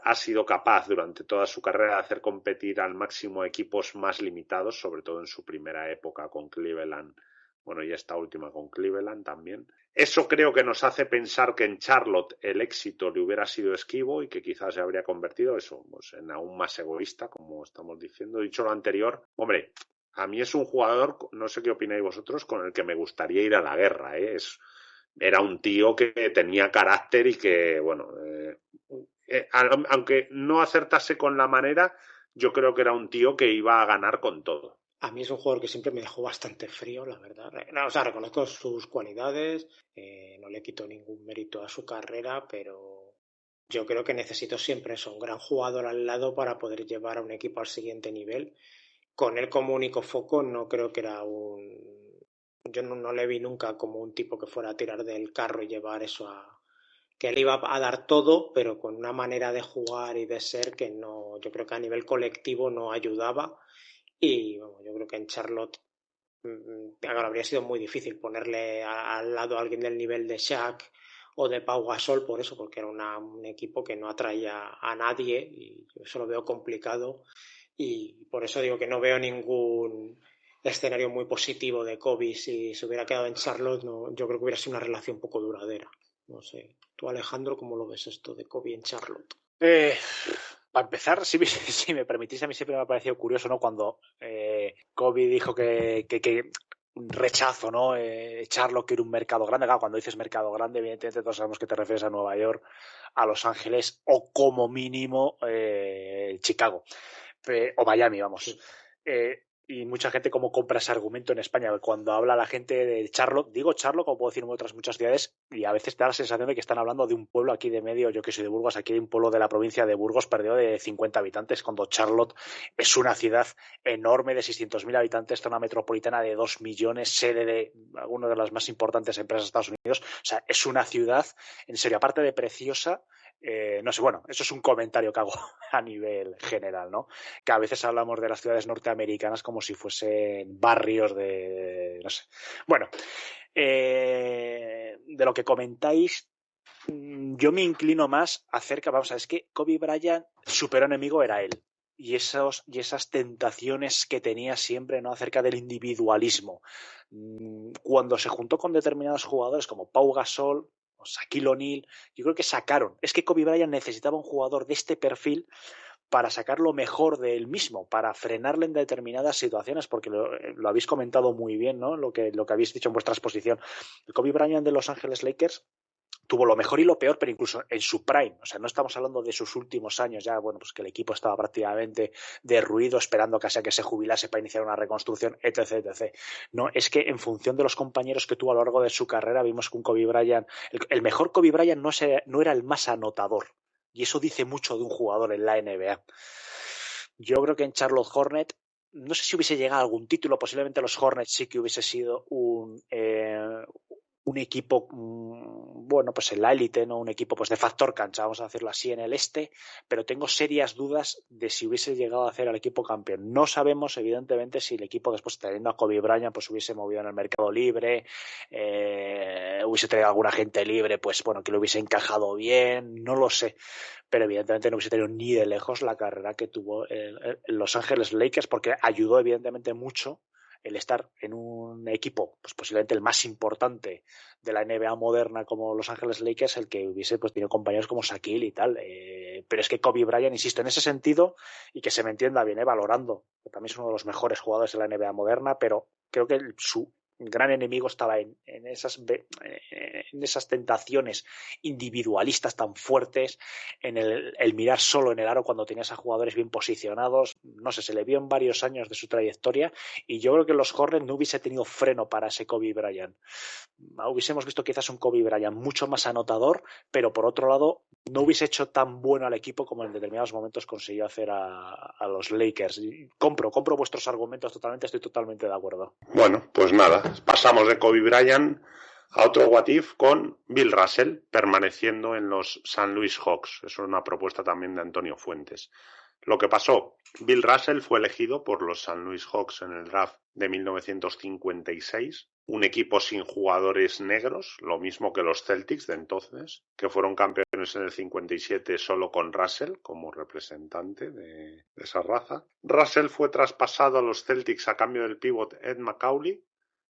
ha sido capaz durante toda su carrera de hacer competir al máximo equipos más limitados, sobre todo en su primera época con Cleveland, bueno, y esta última con Cleveland también. Eso creo que nos hace pensar que en Charlotte el éxito le hubiera sido esquivo y que quizás se habría convertido eso, pues, en aún más egoísta, como estamos diciendo. Dicho lo anterior, hombre, a mí es un jugador, no sé qué opináis vosotros, con el que me gustaría ir a la guerra, ¿eh? Era un tío que tenía carácter y que, bueno, aunque no acertase con la manera, yo creo que era un tío que iba a ganar con todo. A mí es un jugador que siempre me dejó bastante frío, la verdad. O sea, reconozco sus cualidades, no le quito ningún mérito a su carrera, pero yo creo que necesito siempre eso, un gran jugador al lado para poder llevar a un equipo al siguiente nivel. Con él como único foco no creo que era yo no le vi nunca como un tipo que fuera a tirar del carro y llevar eso que él iba a dar todo, pero con una manera de jugar y de ser que no, yo creo que a nivel colectivo no ayudaba. Y bueno, yo creo que en Charlotte habría sido muy difícil ponerle al lado a alguien del nivel de Shaq o de Pau Gasol por eso, porque era un equipo que no atraía a nadie y yo eso lo veo complicado y por eso digo que no veo ningún escenario muy positivo de Kobe si se hubiera quedado en Charlotte. No, yo creo que hubiera sido una relación poco duradera. No sé, tú Alejandro, ¿cómo lo ves esto de Kobe en Charlotte? Para empezar, si me permitís, a mí siempre me ha parecido curioso, ¿no? Cuando Kobe dijo que un rechazo, ¿no? Charlotte, que era un mercado grande. Claro, cuando dices mercado grande, evidentemente todos sabemos que te refieres a Nueva York, a Los Ángeles o como mínimo Chicago o Miami, vamos. Sí. Y mucha gente como compra ese argumento en España. Cuando habla la gente de Charlotte, digo Charlotte, como puedo decir en otras muchas ciudades, y a veces te da la sensación de que están hablando de un pueblo aquí de medio, yo que soy de Burgos, aquí de un pueblo de la provincia de Burgos perdido de 50 habitantes, cuando Charlotte es una ciudad enorme de 600.000 habitantes, zona metropolitana de 2 millones, sede de alguna de las más importantes empresas de Estados Unidos. O sea, es una ciudad, en serio, aparte de preciosa, no sé, bueno, eso es un comentario que hago a nivel general, ¿no? Que a veces hablamos de las ciudades norteamericanas como si fuesen barrios no sé. Bueno, de lo que comentáis, yo me inclino más acerca, vamos a ver, es que Kobe Bryant, su peor enemigo era él. Y esas tentaciones que tenía siempre, ¿no? Acerca del individualismo. Cuando se juntó con determinados jugadores como Pau Gasol o Shaquille O'Neal, yo creo que sacaron. Es que Kobe Bryant necesitaba un jugador de este perfil para sacar lo mejor de él mismo, para frenarle en determinadas situaciones, porque lo habéis comentado muy bien, ¿no? Lo que habéis dicho en vuestra exposición. El Kobe Bryant de Los Ángeles Lakers tuvo lo mejor y lo peor, pero incluso en su prime. O sea, no estamos hablando de sus últimos años, ya, bueno, pues que el equipo estaba prácticamente derruido, esperando casi a que se jubilase para iniciar una reconstrucción, etc, etc. No, es que en función de los compañeros que tuvo a lo largo de su carrera, vimos que un Kobe Bryant, el mejor Kobe Bryant no era el más anotador. Y eso dice mucho de un jugador en la NBA. Yo creo que en Charlotte Hornets, no sé si hubiese llegado a algún título, posiblemente los Hornets sí que hubiese sido un equipo, bueno, pues en la élite, ¿no? Un equipo pues de factor cancha, vamos a decirlo así, en el este, pero tengo serias dudas de si hubiese llegado a hacer al equipo campeón. No sabemos, evidentemente, si el equipo después teniendo a Kobe Bryant pues hubiese movido en el mercado libre, hubiese traído a alguna gente libre, pues bueno, que lo hubiese encajado bien, no lo sé, pero evidentemente no hubiese tenido ni de lejos la carrera que tuvo en Los Ángeles Lakers, porque ayudó evidentemente mucho el estar en un equipo, pues posiblemente el más importante de la NBA moderna como Los Ángeles Lakers, el que hubiese pues tenido compañeros como Shaquille y tal. Pero es que Kobe Bryant, insisto, en ese sentido, y que se me entienda bien, valorando, que también es uno de los mejores jugadores de la NBA moderna, pero creo que su gran enemigo estaba en esas tentaciones individualistas tan fuertes, en el mirar solo en el aro cuando tenías a jugadores bien posicionados. No sé, se le vio en varios años de su trayectoria y yo creo que los Hornets no hubiese tenido freno para ese Kobe Bryant. Hubiésemos visto quizás un Kobe Bryant mucho más anotador, pero por otro lado no hubiese hecho tan bueno al equipo como en determinados momentos consiguió hacer a los Lakers. Y compro vuestros argumentos totalmente, estoy totalmente de acuerdo. Bueno, pues nada, pasamos de Kobe Bryant a otro what if con Bill Russell permaneciendo en los St. Louis Hawks. Eso es una propuesta también de Antonio Fuentes. Lo que pasó, Bill Russell fue elegido por los St. Louis Hawks en el draft de 1956, un equipo sin jugadores negros, lo mismo que los Celtics de entonces, que fueron campeones en el 57 solo con Russell como representante de esa raza. Russell fue traspasado a los Celtics a cambio del pívot Ed Macauley,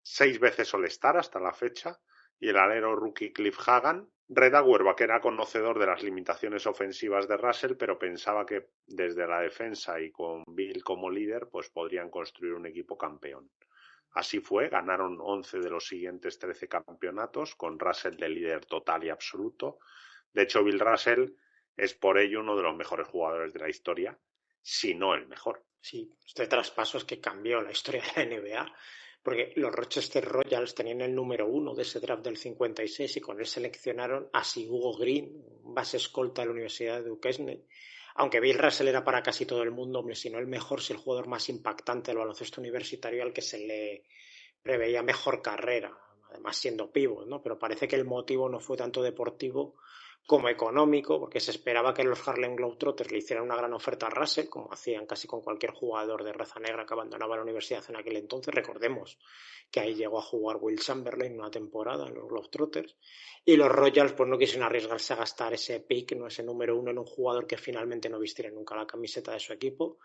6 veces All-Star hasta la fecha, y el alero rookie Cliff Hagan. Red Auerbach era conocedor de las limitaciones ofensivas de Russell, pero pensaba que desde la defensa y con Bill como líder, pues podrían construir un equipo campeón. Así fue, ganaron 11 de los siguientes 13 campeonatos, con Russell de líder total y absoluto. De hecho, Bill Russell es por ello uno de los mejores jugadores de la historia, si no el mejor. Sí, este traspaso es que cambió la historia de la NBA, porque los Rochester Royals tenían el número 1 de ese draft del 56 y con él seleccionaron a Hugo Green, un base escolta de la Universidad de Duquesne. Aunque Bill Russell era para casi todo el mundo, hombre, si no el mejor, si el jugador más impactante del baloncesto universitario al que se le preveía mejor carrera, además siendo pívot, ¿no? Pero parece que el motivo no fue tanto deportivo como económico, porque se esperaba que los Harlem Globetrotters le hicieran una gran oferta a Russell, como hacían casi con cualquier jugador de raza negra que abandonaba la universidad en aquel entonces. Recordemos que ahí llegó a jugar Will Chamberlain una temporada en los Globetrotters, y los Royals pues no quisieron arriesgarse a gastar ese pick, no ese número 1 en un jugador que finalmente no vistiera nunca la camiseta de su equipo.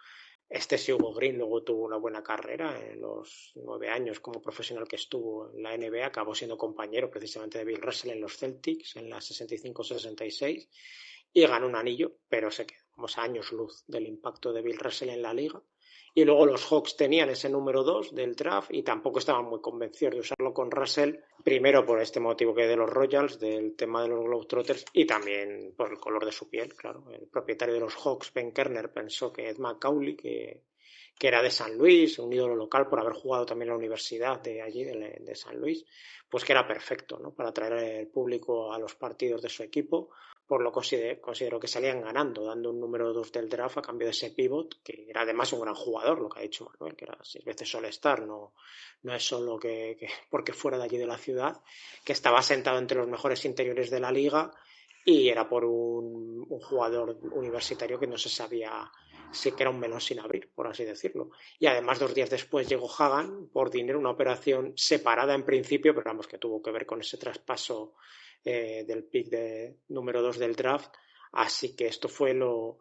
Hugo Green luego tuvo una buena carrera en los 9 años como profesional que estuvo en la NBA, acabó siendo compañero precisamente de Bill Russell en los Celtics en la 65-66 y ganó un anillo, pero se quedó como a años luz del impacto de Bill Russell en la liga. Y luego los Hawks tenían ese número 2 del draft y tampoco estaban muy convencidos de usarlo con Russell, primero por este motivo que de los Royals, del tema de los Globetrotters, y también por el color de su piel, claro. El propietario de los Hawks, Ben Kerner, pensó que Ed McCauley, que era de San Luis, un ídolo local por haber jugado también en la universidad de allí, de San Luis, pues que era perfecto, ¿no?, para atraer el público a los partidos de su equipo. Por lo considero que salían ganando, dando un número 2 del draft a cambio de ese pivot, que era además un gran jugador, lo que ha dicho Manuel, que era 6 veces All-Star, no es solo que porque fuera de allí de la ciudad, que estaba sentado entre los mejores interiores de la liga y era por un jugador universitario que no se sabía si que era un melón sin abrir, por así decirlo. Y además 2 días después llegó Hagan por dinero, una operación separada en principio, pero vamos, que tuvo que ver con ese traspaso del pick de número 2 del draft. Así que esto fue lo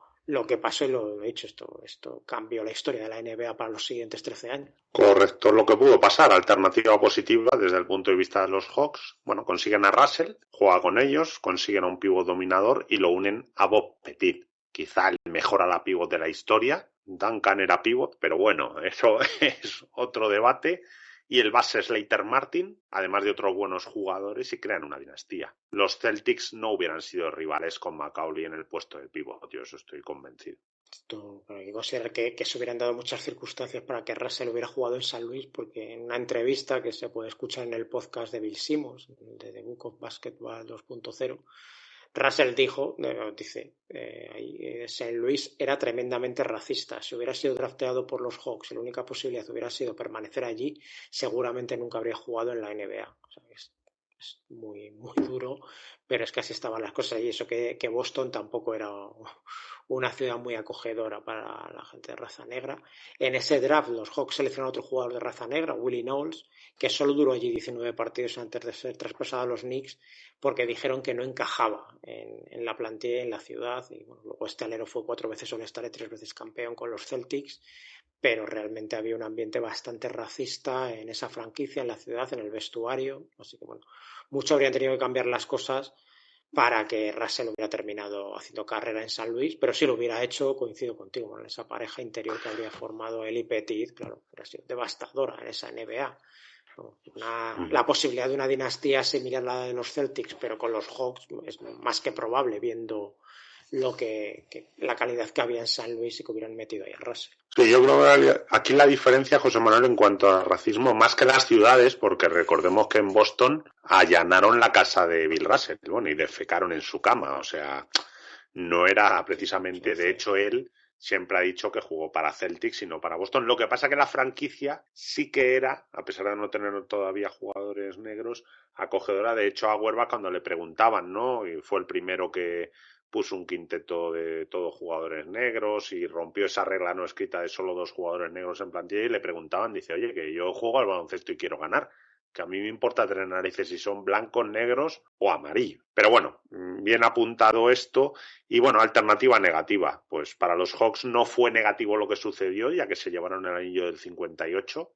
que pasó y lo he dicho, esto cambió la historia de la NBA para los siguientes 13 años. Correcto, lo que pudo pasar, alternativa positiva desde el punto de vista de los Hawks. Bueno, consiguen a Russell, juega con ellos, consiguen a un pívot dominador y lo unen a Bob Pettit, quizá el mejor ala pívot de la historia. Duncan era pívot, pero bueno, eso es otro debate. Y el base Slater Martin, además de otros buenos jugadores, y crean una dinastía. Los Celtics no hubieran sido rivales con McCauley en el puesto de pívot, yo eso estoy convencido. Hay que considerar que se hubieran dado muchas circunstancias para que Russell hubiera jugado en San Luis, porque en una entrevista que se puede escuchar en el podcast de Bill Simmons, de The Book of Basketball 2.0, Russell dice, San Luis era tremendamente racista. Si hubiera sido drafteado por los Hawks y la única posibilidad hubiera sido permanecer allí, seguramente nunca habría jugado en la NBA. O sea, es muy, muy duro, pero es que así estaban las cosas. Y eso que Boston tampoco era una ciudad muy acogedora para la gente de raza negra. En ese draft los Hawks seleccionaron a otro jugador de raza negra, Willie Knowles, que solo duró allí 19 partidos antes de ser traspasado a los Knicks, porque dijeron que no encajaba en la plantilla, en la ciudad. Y bueno, luego este alero fue 4 veces All-Star y 3 veces campeón con los Celtics, pero realmente había un ambiente bastante racista en esa franquicia, en la ciudad, en el vestuario. Así que bueno, mucho habrían tenido que cambiar las cosas para que Russell hubiera terminado haciendo carrera en San Luis, pero si lo hubiera hecho, coincido contigo, en esa pareja interior que habría formado él y Petit, claro, hubiera sido devastadora en esa NBA. La posibilidad de una dinastía similar a la de los Celtics, pero con los Hawks, es más que probable, viendo la calidad que había en San Luis y que hubieran metido ahí a Russell. Sí, yo creo que aquí la diferencia, José Manuel, en cuanto al racismo, más que las ciudades, porque recordemos que en Boston allanaron la casa de Bill Russell, bueno, y defecaron en su cama, o sea, no era precisamente, de hecho él siempre ha dicho que jugó para Celtics y no para Boston. Lo que pasa que la franquicia sí que era, a pesar de no tener todavía jugadores negros, acogedora. De hecho, a Auerbach cuando le preguntaban, ¿no? Y fue el primero que puso un quinteto de todos jugadores negros y rompió esa regla no escrita de solo 2 jugadores negros en plantilla, y le preguntaban, dice, oye, que yo juego al baloncesto y quiero ganar, que a mí me importa tener narices si son blancos, negros o amarillos. Pero bueno, bien apuntado esto. Y bueno, alternativa negativa, pues para los Hawks no fue negativo lo que sucedió, ya que se llevaron el anillo del 58.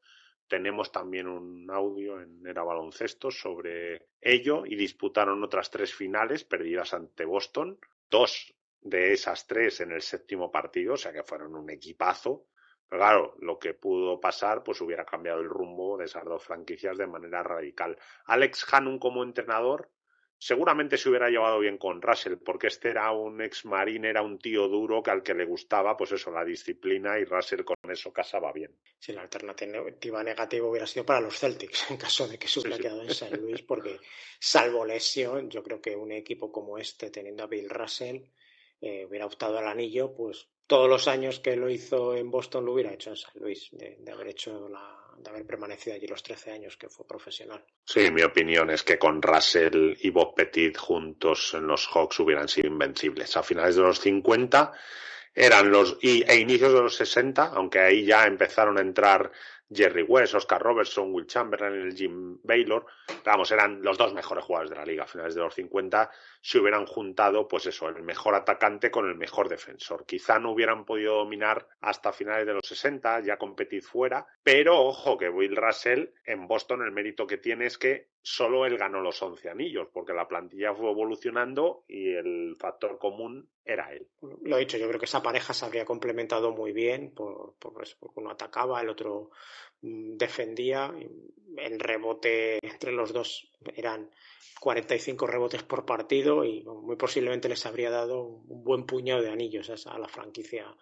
Tenemos también un audio en Era Baloncesto sobre ello, y disputaron otras 3 finales perdidas ante Boston, 2 de esas 3 en el 7º partido, o sea que fueron un equipazo. Pero claro, lo que pudo pasar pues hubiera cambiado el rumbo de esas 2 franquicias de manera radical. Alex Hannum como entrenador seguramente se hubiera llevado bien con Russell, porque este era un ex marine, era un tío duro que al que le gustaba, pues eso, la disciplina, y Russell con eso casaba bien. Sí, la alternativa negativa hubiera sido para los Celtics, en caso de que se hubiera quedado en St. Louis, porque salvo lesión, yo creo que un equipo como este, teniendo a Bill Russell, hubiera optado al anillo, pues todos los años que lo hizo en Boston lo hubiera hecho en St. Louis, de haber permanecido allí los 13 años que fue profesional. Sí, mi opinión es que con Russell y Bob Pettit juntos en los Hawks hubieran sido invencibles. A finales de los 50 eran e inicios de los 60, aunque ahí ya empezaron a entrar Jerry West, Oscar Robertson, Will Chamberlain, el Jim Baylor. Vamos, eran los dos mejores jugadores de la liga. A finales de los 50 se hubieran juntado, pues eso, el mejor atacante con el mejor defensor. Quizá no hubieran podido dominar hasta finales de los 60, ya con Pettit fuera, pero ojo que Bill Russell en Boston el mérito que tiene es que solo él ganó los 11 anillos, porque la plantilla fue evolucionando y el factor común era él. Lo he dicho, yo creo que esa pareja se habría complementado muy bien, porque uno atacaba, el otro defendía. En rebote entre los dos eran 45 rebotes por partido y muy posiblemente les habría dado un buen puñado de anillos a la franquicia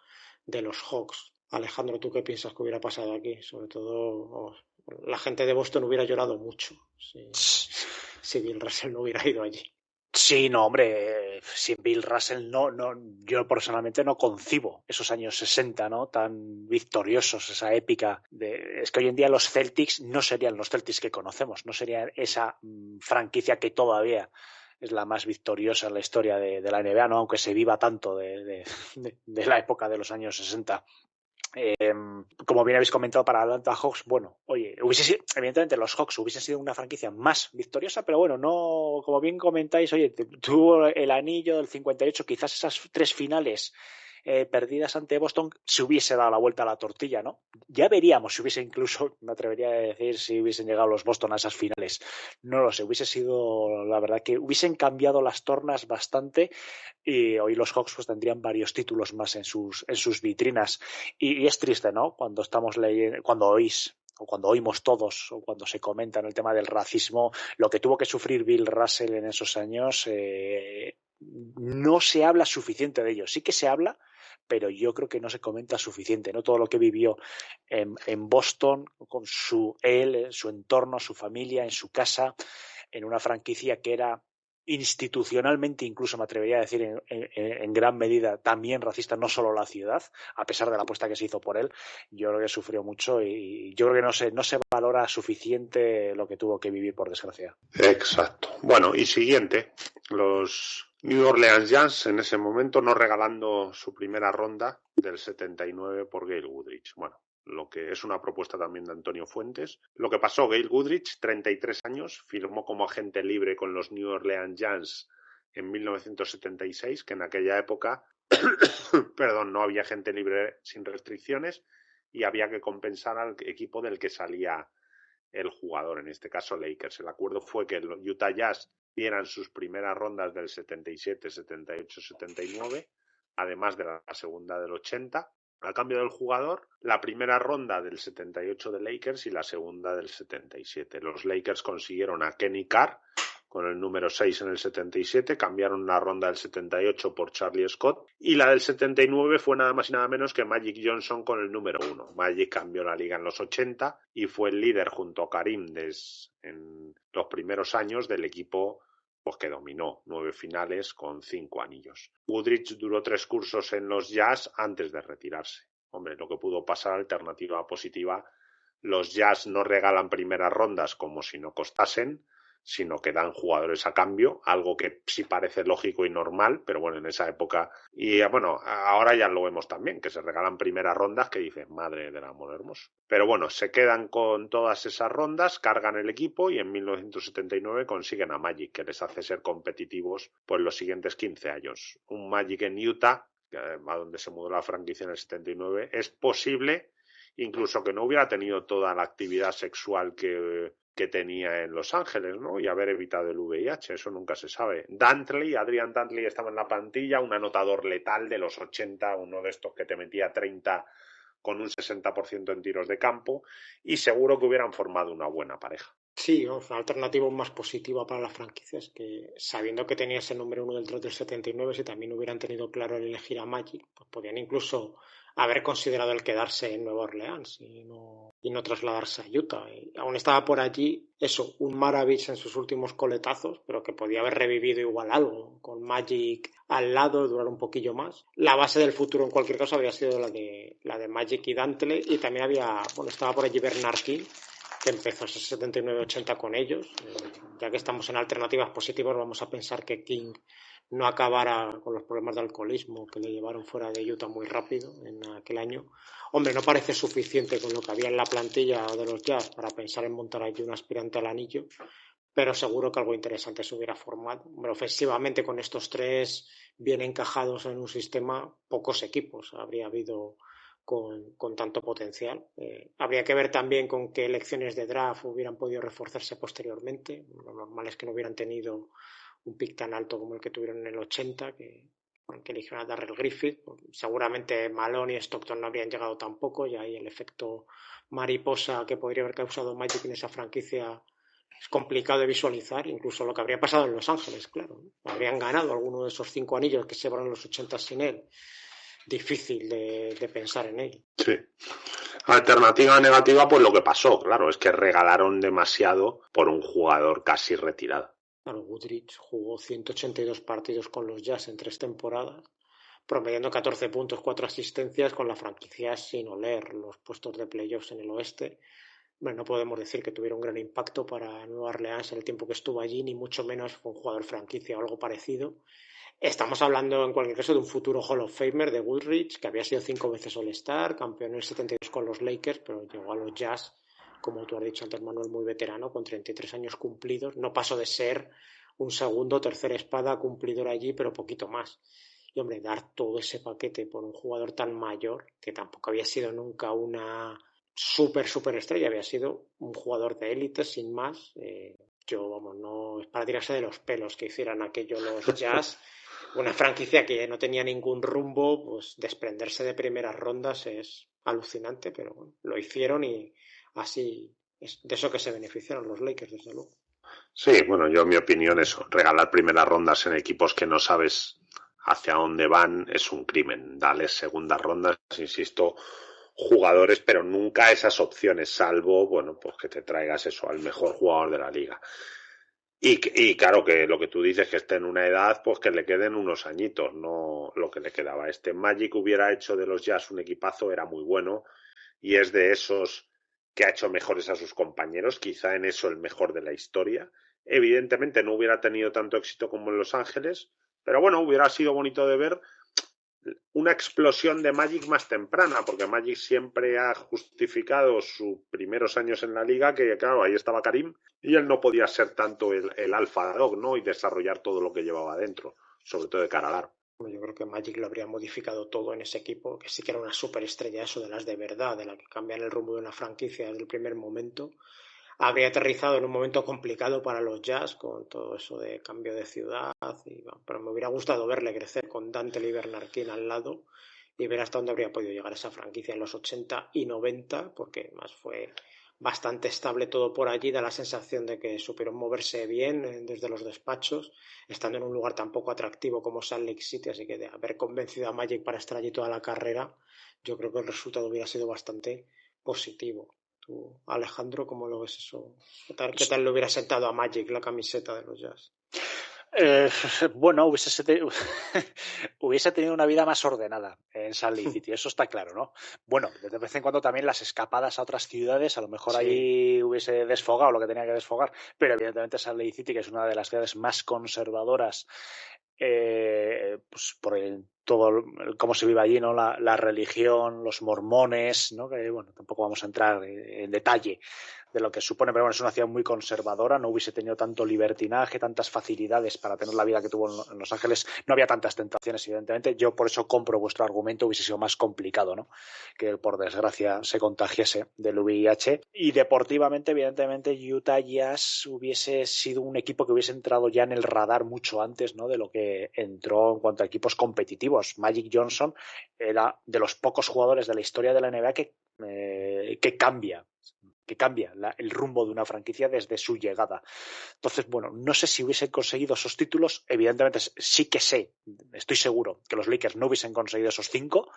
de los Hawks. Alejandro, ¿tú qué piensas que hubiera pasado aquí? Sobre todo, la gente de Boston hubiera llorado mucho si Bill Russell no hubiera ido allí. Sí, no, hombre, sin Bill Russell yo personalmente no concibo esos años 60, ¿no? Tan victoriosos, esa épica es que hoy en día los Celtics no serían los Celtics que conocemos, no serían esa franquicia que todavía es la más victoriosa en la historia de la NBA, ¿no? Aunque se viva tanto de la época de los años 60. Como bien habéis comentado para Atlanta Hawks, bueno, oye, evidentemente los Hawks hubiesen sido una franquicia más victoriosa, pero bueno, no, como bien comentáis, oye, tuvo el anillo del 58, quizás esas 3 finales perdidas ante Boston se hubiese dado la vuelta a la tortilla, ¿no? Ya veríamos si hubiese incluso, me atrevería a decir, si hubiesen llegado los Boston a esas finales. No lo sé, hubiese sido, la verdad que hubiesen cambiado las tornas bastante y hoy los Hawks pues tendrían varios títulos más en sus vitrinas. Y es triste, ¿no? Cuando estamos leyendo, cuando oís o cuando oímos todos o cuando se comenta en el tema del racismo, lo que tuvo que sufrir Bill Russell en esos años, no se habla suficiente de ello. Sí que se habla, pero yo creo que no se comenta suficiente, ¿no? Todo lo que vivió en Boston con su entorno, su familia, en su casa, en una franquicia que era institucionalmente, incluso me atrevería a decir en gran medida también racista, no solo la ciudad, a pesar de la apuesta que se hizo por él. Yo creo que sufrió mucho y yo creo que no se valora suficiente lo que tuvo que vivir, por desgracia. Exacto. Bueno, y siguiente, los New Orleans Jazz en ese momento no regalando su primera ronda del 79 por Gail Goodrich. Bueno, lo que es una propuesta también de Antonio Fuentes. Lo que pasó, Gail Goodrich, 33 años, firmó como agente libre con los New Orleans Jazz en 1976, que en aquella época no había agente libre sin restricciones y había que compensar al equipo del que salía el jugador, en este caso Lakers. El acuerdo fue que los Utah Jazz dieran sus primeras rondas del 77, 78, 79, además de la segunda del 80, a cambio del jugador, la primera ronda del 78 de Lakers y la segunda del 77. Los Lakers consiguieron a Kenny Carr con el número 6 en el 77, cambiaron la ronda del 78 por Charlie Scott y la del 79 fue nada más y nada menos que Magic Johnson con el número 1. Magic cambió la liga en los 80 y fue el líder junto a Karim en los primeros años del equipo pues que dominó 9 finales con 5 anillos. Goodrich duró 3 cursos en los Jazz antes de retirarse. Hombre, lo que pudo pasar, alternativa positiva, los Jazz no regalan primeras rondas como si no costasen, sino que dan jugadores a cambio, algo que sí parece lógico y normal, pero bueno, en esa época, y bueno, ahora ya lo vemos también, que se regalan primeras rondas que dicen, madre del amor hermoso. Pero bueno, se quedan con todas esas rondas, cargan el equipo y en 1979 consiguen a Magic, que les hace ser competitivos por los siguientes 15 años. Un Magic en Utah, a donde se mudó la franquicia en el 79, es posible incluso que no hubiera tenido toda la actividad sexual que tenía en Los Ángeles, ¿no? Y haber evitado el VIH, eso nunca se sabe. Adrian Dantley estaba en la plantilla, un anotador letal de los 80, uno de estos que te metía 30 con un 60% en tiros de campo, y seguro que hubieran formado una buena pareja. Sí, una alternativa más positiva para las franquicias, que sabiendo que tenía ese número uno del draft del 79, si también hubieran tenido claro el elegir a Magic, pues podían incluso haber considerado el quedarse en Nueva Orleans y no trasladarse a Utah. Y aún estaba por allí, eso, un Maravich en sus últimos coletazos, pero que podía haber revivido igual algo, con Magic al lado, durar un poquillo más. La base del futuro, en cualquier caso, había sido la de Magic y Dantley, y también estaba por allí Bernard King, que empezó ese 79-80 con ellos. Ya que estamos en alternativas positivas, vamos a pensar que King no acabara con los problemas de alcoholismo que le llevaron fuera de Utah muy rápido en aquel año. Hombre, no parece suficiente con lo que había en la plantilla de los Jazz para pensar en montar allí un aspirante al anillo, pero seguro que algo interesante se hubiera formado. Hombre, ofensivamente, con estos tres bien encajados en un sistema, pocos equipos habría habido con tanto potencial. Habría que ver también con qué elecciones de draft hubieran podido reforzarse posteriormente. Lo normal es que no hubieran tenido un pick tan alto como el que tuvieron en el 80, que eligieron a Darrell Griffith. Seguramente Malone y Stockton no habrían llegado tampoco, y ahí el efecto mariposa que podría haber causado Magic en esa franquicia es complicado de visualizar, incluso lo que habría pasado en Los Ángeles, claro, ¿no? Habrían ganado alguno de esos 5 anillos que se llevaron los 80 sin él. Difícil de pensar en ello. Sí. Alternativa negativa, pues lo que pasó, claro, es que regalaron demasiado por un jugador casi retirado. Claro, Woodridge jugó 182 partidos con los Jazz en 3 temporadas, promediando 14 puntos, 4 asistencias, con la franquicia sin oler los puestos de playoffs en el oeste. Bueno, no podemos decir que tuviera un gran impacto para Nueva Orleans en el tiempo que estuvo allí, ni mucho menos fue un jugador franquicia o algo parecido. Estamos hablando, en cualquier caso, de un futuro Hall of Famer de Woodridge, que había sido 5 veces All-Star, campeón en el 72 con los Lakers, pero llegó a los Jazz, como tú has dicho antes, Manuel, muy veterano, con 33 años cumplidos. No pasó de ser un segundo o tercera espada cumplidor allí, pero poquito más. Y, hombre, dar todo ese paquete por un jugador tan mayor, que tampoco había sido nunca una super estrella, había sido un jugador de élite, sin más. No es para tirarse de los pelos que hicieran aquello los Jazz. Una franquicia que no tenía ningún rumbo, pues desprenderse de primeras rondas es alucinante, pero bueno, lo hicieron y así es de eso que se beneficiaron los Lakers, desde luego. Sí, bueno, yo en mi opinión eso, regalar primeras rondas en equipos que no sabes hacia dónde van es un crimen. Dale segundas rondas, insisto, jugadores, pero nunca esas opciones, salvo, bueno, pues que te traigas eso al mejor jugador de la liga. Y claro que lo que tú dices, que esté en una edad, pues que le queden unos añitos, no lo que le quedaba. Magic hubiera hecho de los Jazz un equipazo, era muy bueno, y es de esos que ha hecho mejores a sus compañeros, quizá en eso el mejor de la historia. Evidentemente no hubiera tenido tanto éxito como en Los Ángeles, pero bueno, hubiera sido bonito de ver una explosión de Magic más temprana, porque Magic siempre ha justificado sus primeros años en la liga, que claro, ahí estaba Karim, y él no podía ser tanto el alfa dog, ¿no? Y desarrollar todo lo que llevaba dentro, sobre todo de cara al aro. Yo creo que Magic lo habría modificado todo en ese equipo, que sí que era una superestrella, eso de las de verdad, de la que cambian el rumbo de una franquicia desde el primer momento. Habría aterrizado en un momento complicado para los Jazz, con todo eso de cambio de ciudad, pero me hubiera gustado verle crecer con Dantley y Bernard King al lado y ver hasta dónde habría podido llegar esa franquicia en los 80 y 90, porque más fue bastante estable todo por allí, da la sensación de que supieron moverse bien desde los despachos, estando en un lugar tan poco atractivo como Salt Lake City, así que de haber convencido a Magic para estar allí toda la carrera, yo creo que el resultado hubiera sido bastante positivo. Tú, Alejandro, ¿cómo lo ves eso? ¿Qué tal le hubiera sentado a Magic la camiseta de los Jazz? Bueno, hubiese tenido una vida más ordenada en Salt Lake City, eso está claro, ¿no? Bueno, de vez en cuando también las escapadas a otras ciudades, a lo mejor allí hubiese desfogado lo que tenía que desfogar, pero evidentemente Salt Lake City, que es una de las ciudades más conservadoras, pues por todo cómo se vive allí, ¿no? La religión, los mormones, ¿no? Que bueno, tampoco vamos a entrar en detalle de lo que supone, pero bueno, es una ciudad muy conservadora, no hubiese tenido tanto libertinaje, tantas facilidades para tener la vida que tuvo en Los Ángeles, no había tantas tentaciones, evidentemente. Yo por eso compro vuestro argumento, hubiese sido más complicado, ¿no? Que por desgracia se contagiese del VIH. Y deportivamente, evidentemente, Utah Jazz hubiese sido un equipo que hubiese entrado ya en el radar mucho antes, ¿no? De lo que entró en cuanto a equipos competitivos. Magic Johnson era de los pocos jugadores de la historia de la NBA que cambia que cambia el rumbo de una franquicia desde su llegada. Entonces, bueno, no sé si hubiesen conseguido esos títulos. Evidentemente sí que sé, estoy seguro que los Lakers no hubiesen conseguido esos 5.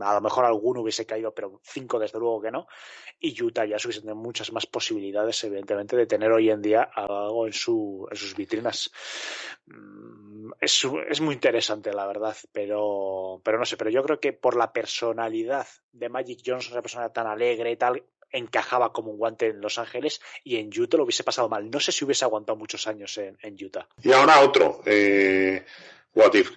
A lo mejor alguno hubiese caído, pero 5 desde luego que no. Y Utah ya hubiesen tenido muchas más posibilidades, evidentemente, de tener hoy en día algo en sus vitrinas. Es muy interesante, la verdad, pero no sé, pero yo creo que por la personalidad de Magic Johnson, esa persona tan alegre y tal, encajaba como un guante en Los Ángeles, y en Utah lo hubiese pasado mal. No sé si hubiese aguantado muchos años en Utah. Y ahora otro, what if,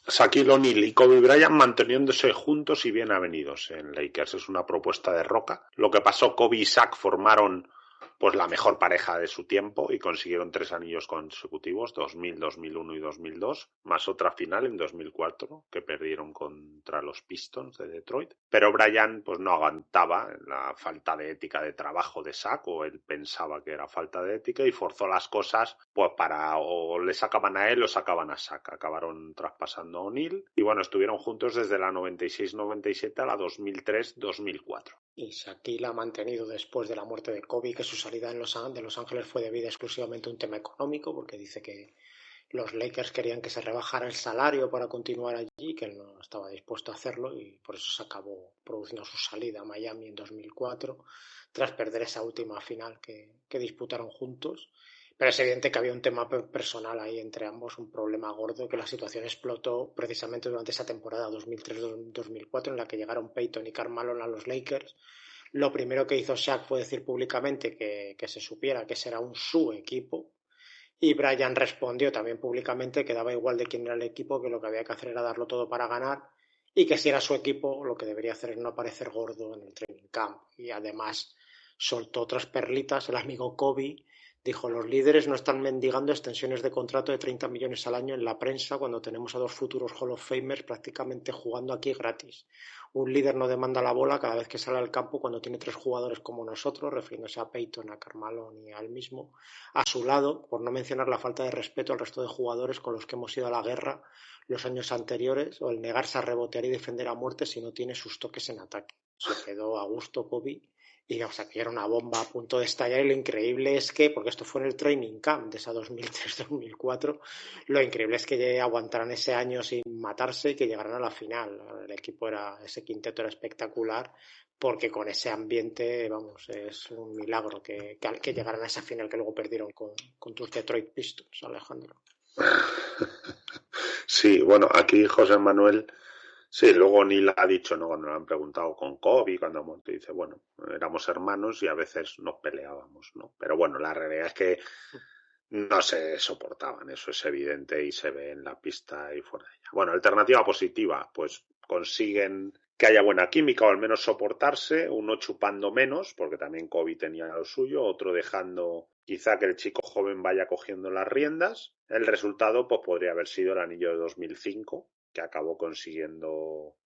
Shaquille O'Neal y Kobe Bryant manteniéndose juntos y bien avenidos en Lakers. Es una propuesta de Roca. Lo que pasó, Kobe y Shaq formaron pues la mejor pareja de su tiempo y consiguieron 3 anillos consecutivos, 2000, 2001 y 2002, más otra final en 2004 que perdieron contra los Pistons de Detroit. Pero Bryant pues no aguantaba la falta de ética de trabajo de Shaq, o él pensaba que era falta de ética, y forzó las cosas pues para o le sacaban a él o sacaban a Shaq. Acabaron traspasando a O'Neal y bueno, estuvieron juntos desde la 96-97 a la 2003-2004. Y Shaquille ha mantenido después de la muerte de Kobe que su salida de Los Ángeles fue debida exclusivamente a un tema económico, porque dice que los Lakers querían que se rebajara el salario para continuar allí, que él no estaba dispuesto a hacerlo, y por eso se acabó produciendo su salida a Miami en 2004, tras perder esa última final que disputaron juntos. Pero es evidente que había un tema personal ahí entre ambos, un problema gordo, que la situación explotó precisamente durante esa temporada 2003-2004 en la que llegaron Peyton y Karl Malone a los Lakers. Lo primero que hizo Shaq fue decir públicamente que se supiera que ese era su equipo, y Bryant respondió también públicamente que daba igual de quién era el equipo, que lo que había que hacer era darlo todo para ganar, y que si era su equipo lo que debería hacer es no aparecer gordo en el training camp. Y además soltó otras perlitas. El amigo Kobe dijo: los líderes no están mendigando extensiones de contrato de 30 millones al año en la prensa cuando tenemos a 2 futuros Hall of Famers prácticamente jugando aquí gratis. Un líder no demanda la bola cada vez que sale al campo cuando tiene 3 jugadores como nosotros, refiriéndose a Peyton, a Karl Malone y a él mismo, a su lado, por no mencionar la falta de respeto al resto de jugadores con los que hemos ido a la guerra los años anteriores, o el negarse a rebotear y defender a muerte si no tiene sus toques en ataque. Se quedó a gusto Kobe. Y o sea, que era una bomba a punto de estallar, y lo increíble es que, porque esto fue en el training camp de esa 2003-2004, lo increíble es que aguantaran ese año sin matarse y que llegaran a la final. Ese quinteto era espectacular, porque con ese ambiente, vamos, es un milagro que llegaran a esa final que luego perdieron con tus Detroit Pistons, Alejandro. Sí, bueno, aquí José Manuel... Sí, luego Neil ha dicho, ¿no? Cuando le han preguntado con Kobe, cuando muerto, dice, bueno, éramos hermanos y a veces nos peleábamos, ¿no? Pero bueno, la realidad es que no se soportaban, eso es evidente y se ve en la pista y fuera de ella. Bueno, alternativa positiva, pues consiguen que haya buena química o al menos soportarse, uno chupando menos, porque también Kobe tenía lo suyo, otro dejando quizá que el chico joven vaya cogiendo las riendas. El resultado pues podría haber sido el anillo de 2005, que acabó consiguiendo,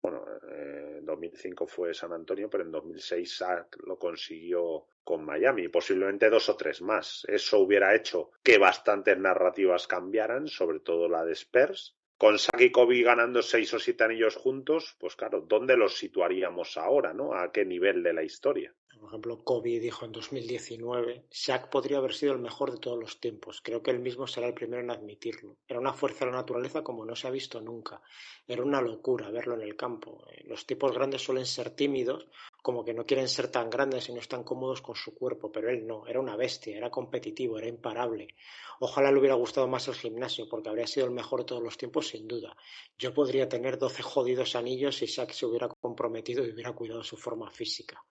bueno, en 2005 fue San Antonio, pero en 2006 Shaq lo consiguió con Miami, posiblemente 2 o 3 más. Eso hubiera hecho que bastantes narrativas cambiaran, sobre todo la de Spurs. Con Shaq y Kobe ganando 6 o 7 anillos juntos, pues claro, ¿dónde los situaríamos ahora, no? ¿A qué nivel de la historia? Por ejemplo, Kobe dijo en 2019: Shaq podría haber sido el mejor de todos los tiempos. Creo que él mismo será el primero en admitirlo. Era una fuerza de la naturaleza como no se ha visto nunca. Era una locura verlo en el campo. Los tipos grandes suelen ser tímidos, como que no quieren ser tan grandes y no están cómodos con su cuerpo, pero él no. Era una bestia, era competitivo, era imparable. Ojalá le hubiera gustado más el gimnasio, porque habría sido el mejor de todos los tiempos, sin duda. Yo podría tener 12 jodidos anillos si Shaq se hubiera comprometido y hubiera cuidado su forma física.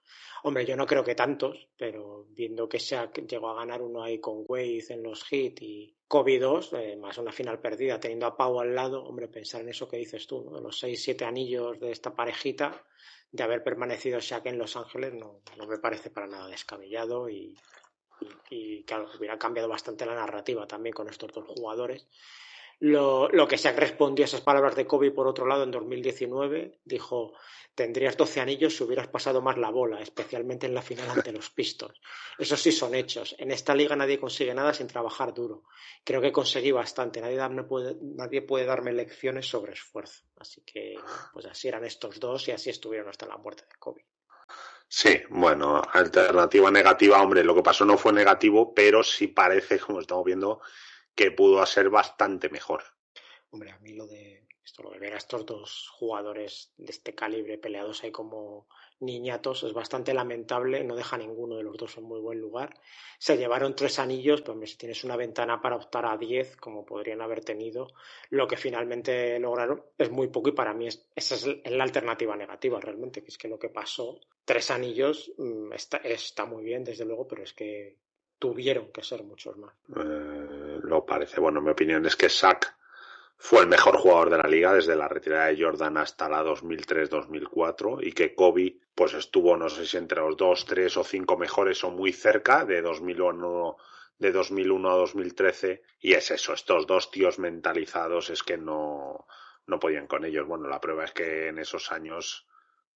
Hombre, yo no creo que tantos, pero viendo que Shaq llegó a ganar uno ahí con Wade en los Heat y Kobe 2, más una final perdida, teniendo a Pau al lado, hombre, pensar en eso que dices tú, ¿no? De los 6-7 anillos de esta parejita, de haber permanecido Shaq en Los Ángeles, no me parece para nada descabellado, y claro, hubiera cambiado bastante la narrativa también con estos 2 jugadores. Lo que Shaq respondió a esas palabras de Kobe, por otro lado, en 2019, dijo: tendrías 12 anillos si hubieras pasado más la bola, especialmente en la final ante los Pistons. Eso sí son hechos. En esta liga nadie consigue nada sin trabajar duro. Creo que conseguí bastante. Nadie puede darme lecciones sobre esfuerzo. Así que, pues así eran estos dos y así estuvieron hasta la muerte de Kobe. Sí, bueno, alternativa negativa, hombre, lo que pasó no fue negativo, pero sí parece, como estamos viendo, que pudo ser bastante mejor. Hombre, a mí lo de ver a estos dos jugadores de este calibre peleados ahí como niñatos es bastante lamentable, no deja ninguno de los dos en muy buen lugar. Se llevaron 3 anillos, pues hombre, si tienes una ventana para optar a 10, como podrían haber tenido, lo que finalmente lograron es muy poco y para mí esa es la alternativa negativa realmente, que es que lo que pasó, 3 anillos, está muy bien desde luego, pero es que tuvieron que ser muchos más. Lo parece. Bueno, mi opinión es que Shaq fue el mejor jugador de la liga desde la retirada de Jordan hasta la 2003-2004 y que Kobe pues estuvo, no sé si entre los 2, 3 o 5 mejores o muy cerca de 2001 a 2013 y es eso, estos dos tíos mentalizados es que no podían con ellos. Bueno, la prueba es que en esos años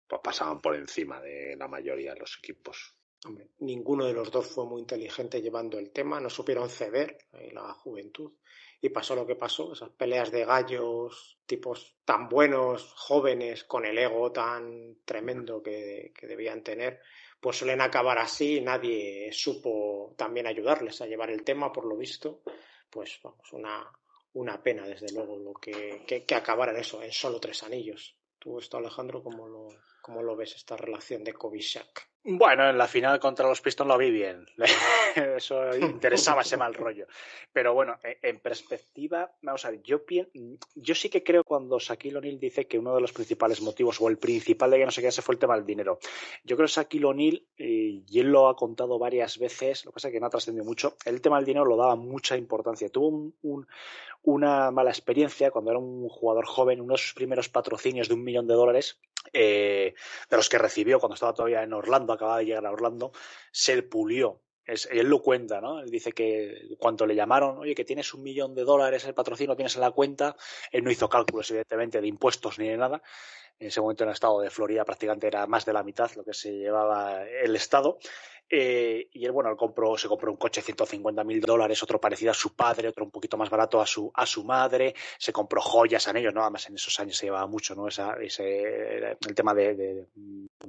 pues pasaban por encima de la mayoría de los equipos. Hombre, ninguno de los dos fue muy inteligente llevando el tema, no supieron ceder en la juventud y pasó lo que pasó, esas peleas de gallos, tipos tan buenos, jóvenes, con el ego tan tremendo que debían tener, pues suelen acabar así y nadie supo también ayudarles a llevar el tema, por lo visto, pues vamos, una pena desde luego lo que acabaran eso en solo 3 anillos. Tú esto, Alejandro, ¿cómo lo ves esta relación de Kobe y Shaq? Bueno, en la final contra los Pistons lo vi bien. Eso interesaba ese mal rollo. Pero bueno, en perspectiva, vamos a ver, yo sí que creo cuando Shaquille O'Neal dice que uno de los principales motivos o el principal de que no se quedase fue el tema del dinero. Yo creo que Shaquille O'Neal, y él lo ha contado varias veces, lo que pasa es que no ha trascendido mucho, el tema del dinero lo daba mucha importancia. Tuvo una mala experiencia cuando era un jugador joven, uno de sus primeros patrocinios de $1 millón, de los que recibió cuando estaba todavía en Orlando, acababa de llegar a Orlando, se le pulió. Él lo cuenta, ¿no? Él dice que cuando le llamaron, oye, que tienes $1 millón, el patrocinio tienes en la cuenta, él no hizo cálculos, evidentemente, de impuestos ni de nada. En ese momento en el estado de Florida prácticamente era más de la mitad lo que se llevaba el estado. Y él, bueno, se compró un coche de $150,000, otro parecido a su padre, otro un poquito más barato a su madre, se compró joyas, anillos, ¿no? Además en esos años se llevaba mucho, ¿no? El tema de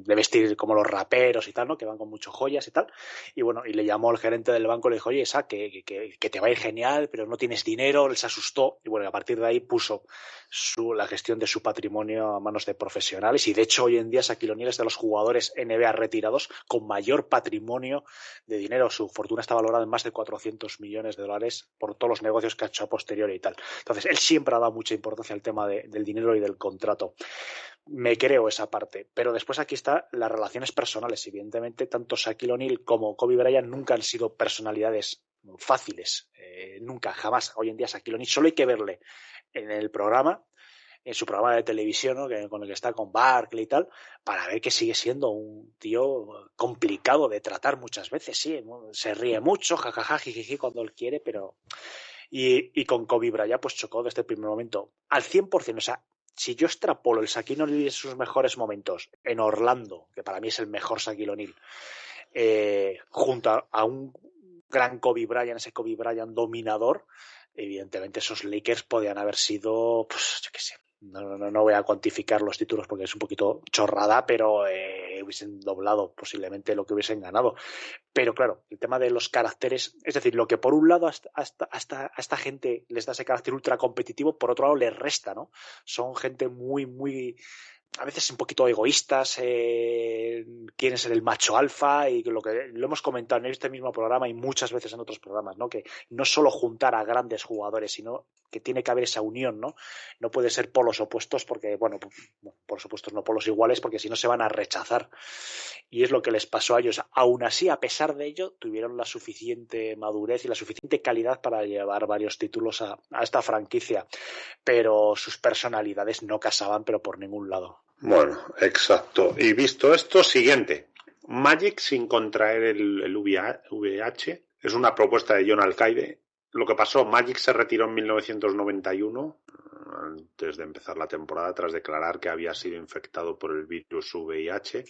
vestir como los raperos y tal, ¿no? Que van con muchas joyas y tal. Y bueno, y le llamó el gerente del banco y le dijo, oye, esa, que te va a ir genial, pero no tienes dinero, él se asustó. Y bueno, a partir de ahí puso la gestión de su patrimonio a manos de profesionales. Y de hecho, hoy en día Shaquille O'Neal es de los jugadores NBA retirados con mayor patrimonio de dinero. Su fortuna está valorada en más de $400 millones por todos los negocios que ha hecho a posteriori y tal. Entonces, él siempre ha dado mucha importancia al tema del dinero y del contrato. Me creo esa parte, pero después aquí está las relaciones personales. Evidentemente, tanto Shaquille O'Neal como Kobe Bryant nunca han sido personalidades fáciles, nunca, jamás. Hoy en día Shaquille O'Neal solo hay que verle en el programa, en su programa de televisión, ¿no? Con el que está con Barkley y tal, para ver que sigue siendo un tío complicado de tratar muchas veces. Sí, se ríe mucho, jajaja, jijiji cuando él quiere, pero... Y con Kobe Bryant pues chocó desde el primer momento al 100%. O sea, si yo extrapolo el Shaquille O'Neal de sus mejores momentos en Orlando, que para mí es el mejor Shaquille O'Neal, junto a un gran Kobe Bryant, ese Kobe Bryant dominador, evidentemente esos Lakers podían haber sido, pues yo qué sé, no voy a cuantificar los títulos porque es un poquito chorrada, pero hubiesen doblado posiblemente lo que hubiesen ganado. Pero claro, el tema de los caracteres, es decir, lo que por un lado a esta gente les da ese carácter ultra competitivo, por otro lado les resta, ¿no? Son gente muy, muy, a veces un poquito egoístas, quieren ser el macho alfa y lo que lo hemos comentado en este mismo programa y muchas veces en otros programas, ¿no? Que no solo juntar a grandes jugadores, sino que tiene que haber esa unión, ¿no? No puede ser polos opuestos porque, bueno, por supuesto no polos iguales porque si no se van a rechazar. Y es lo que les pasó a ellos. Aún así, a pesar de ello, tuvieron la suficiente madurez y la suficiente calidad para llevar varios títulos a esta franquicia. Pero sus personalidades no casaban, pero por ningún lado. Bueno, exacto. Y visto esto, siguiente. Magic sin contraer el VIH. Es una propuesta de John Alcaide. Lo que pasó, Magic se retiró en 1991, antes de empezar la temporada, tras declarar que había sido infectado por el virus VIH.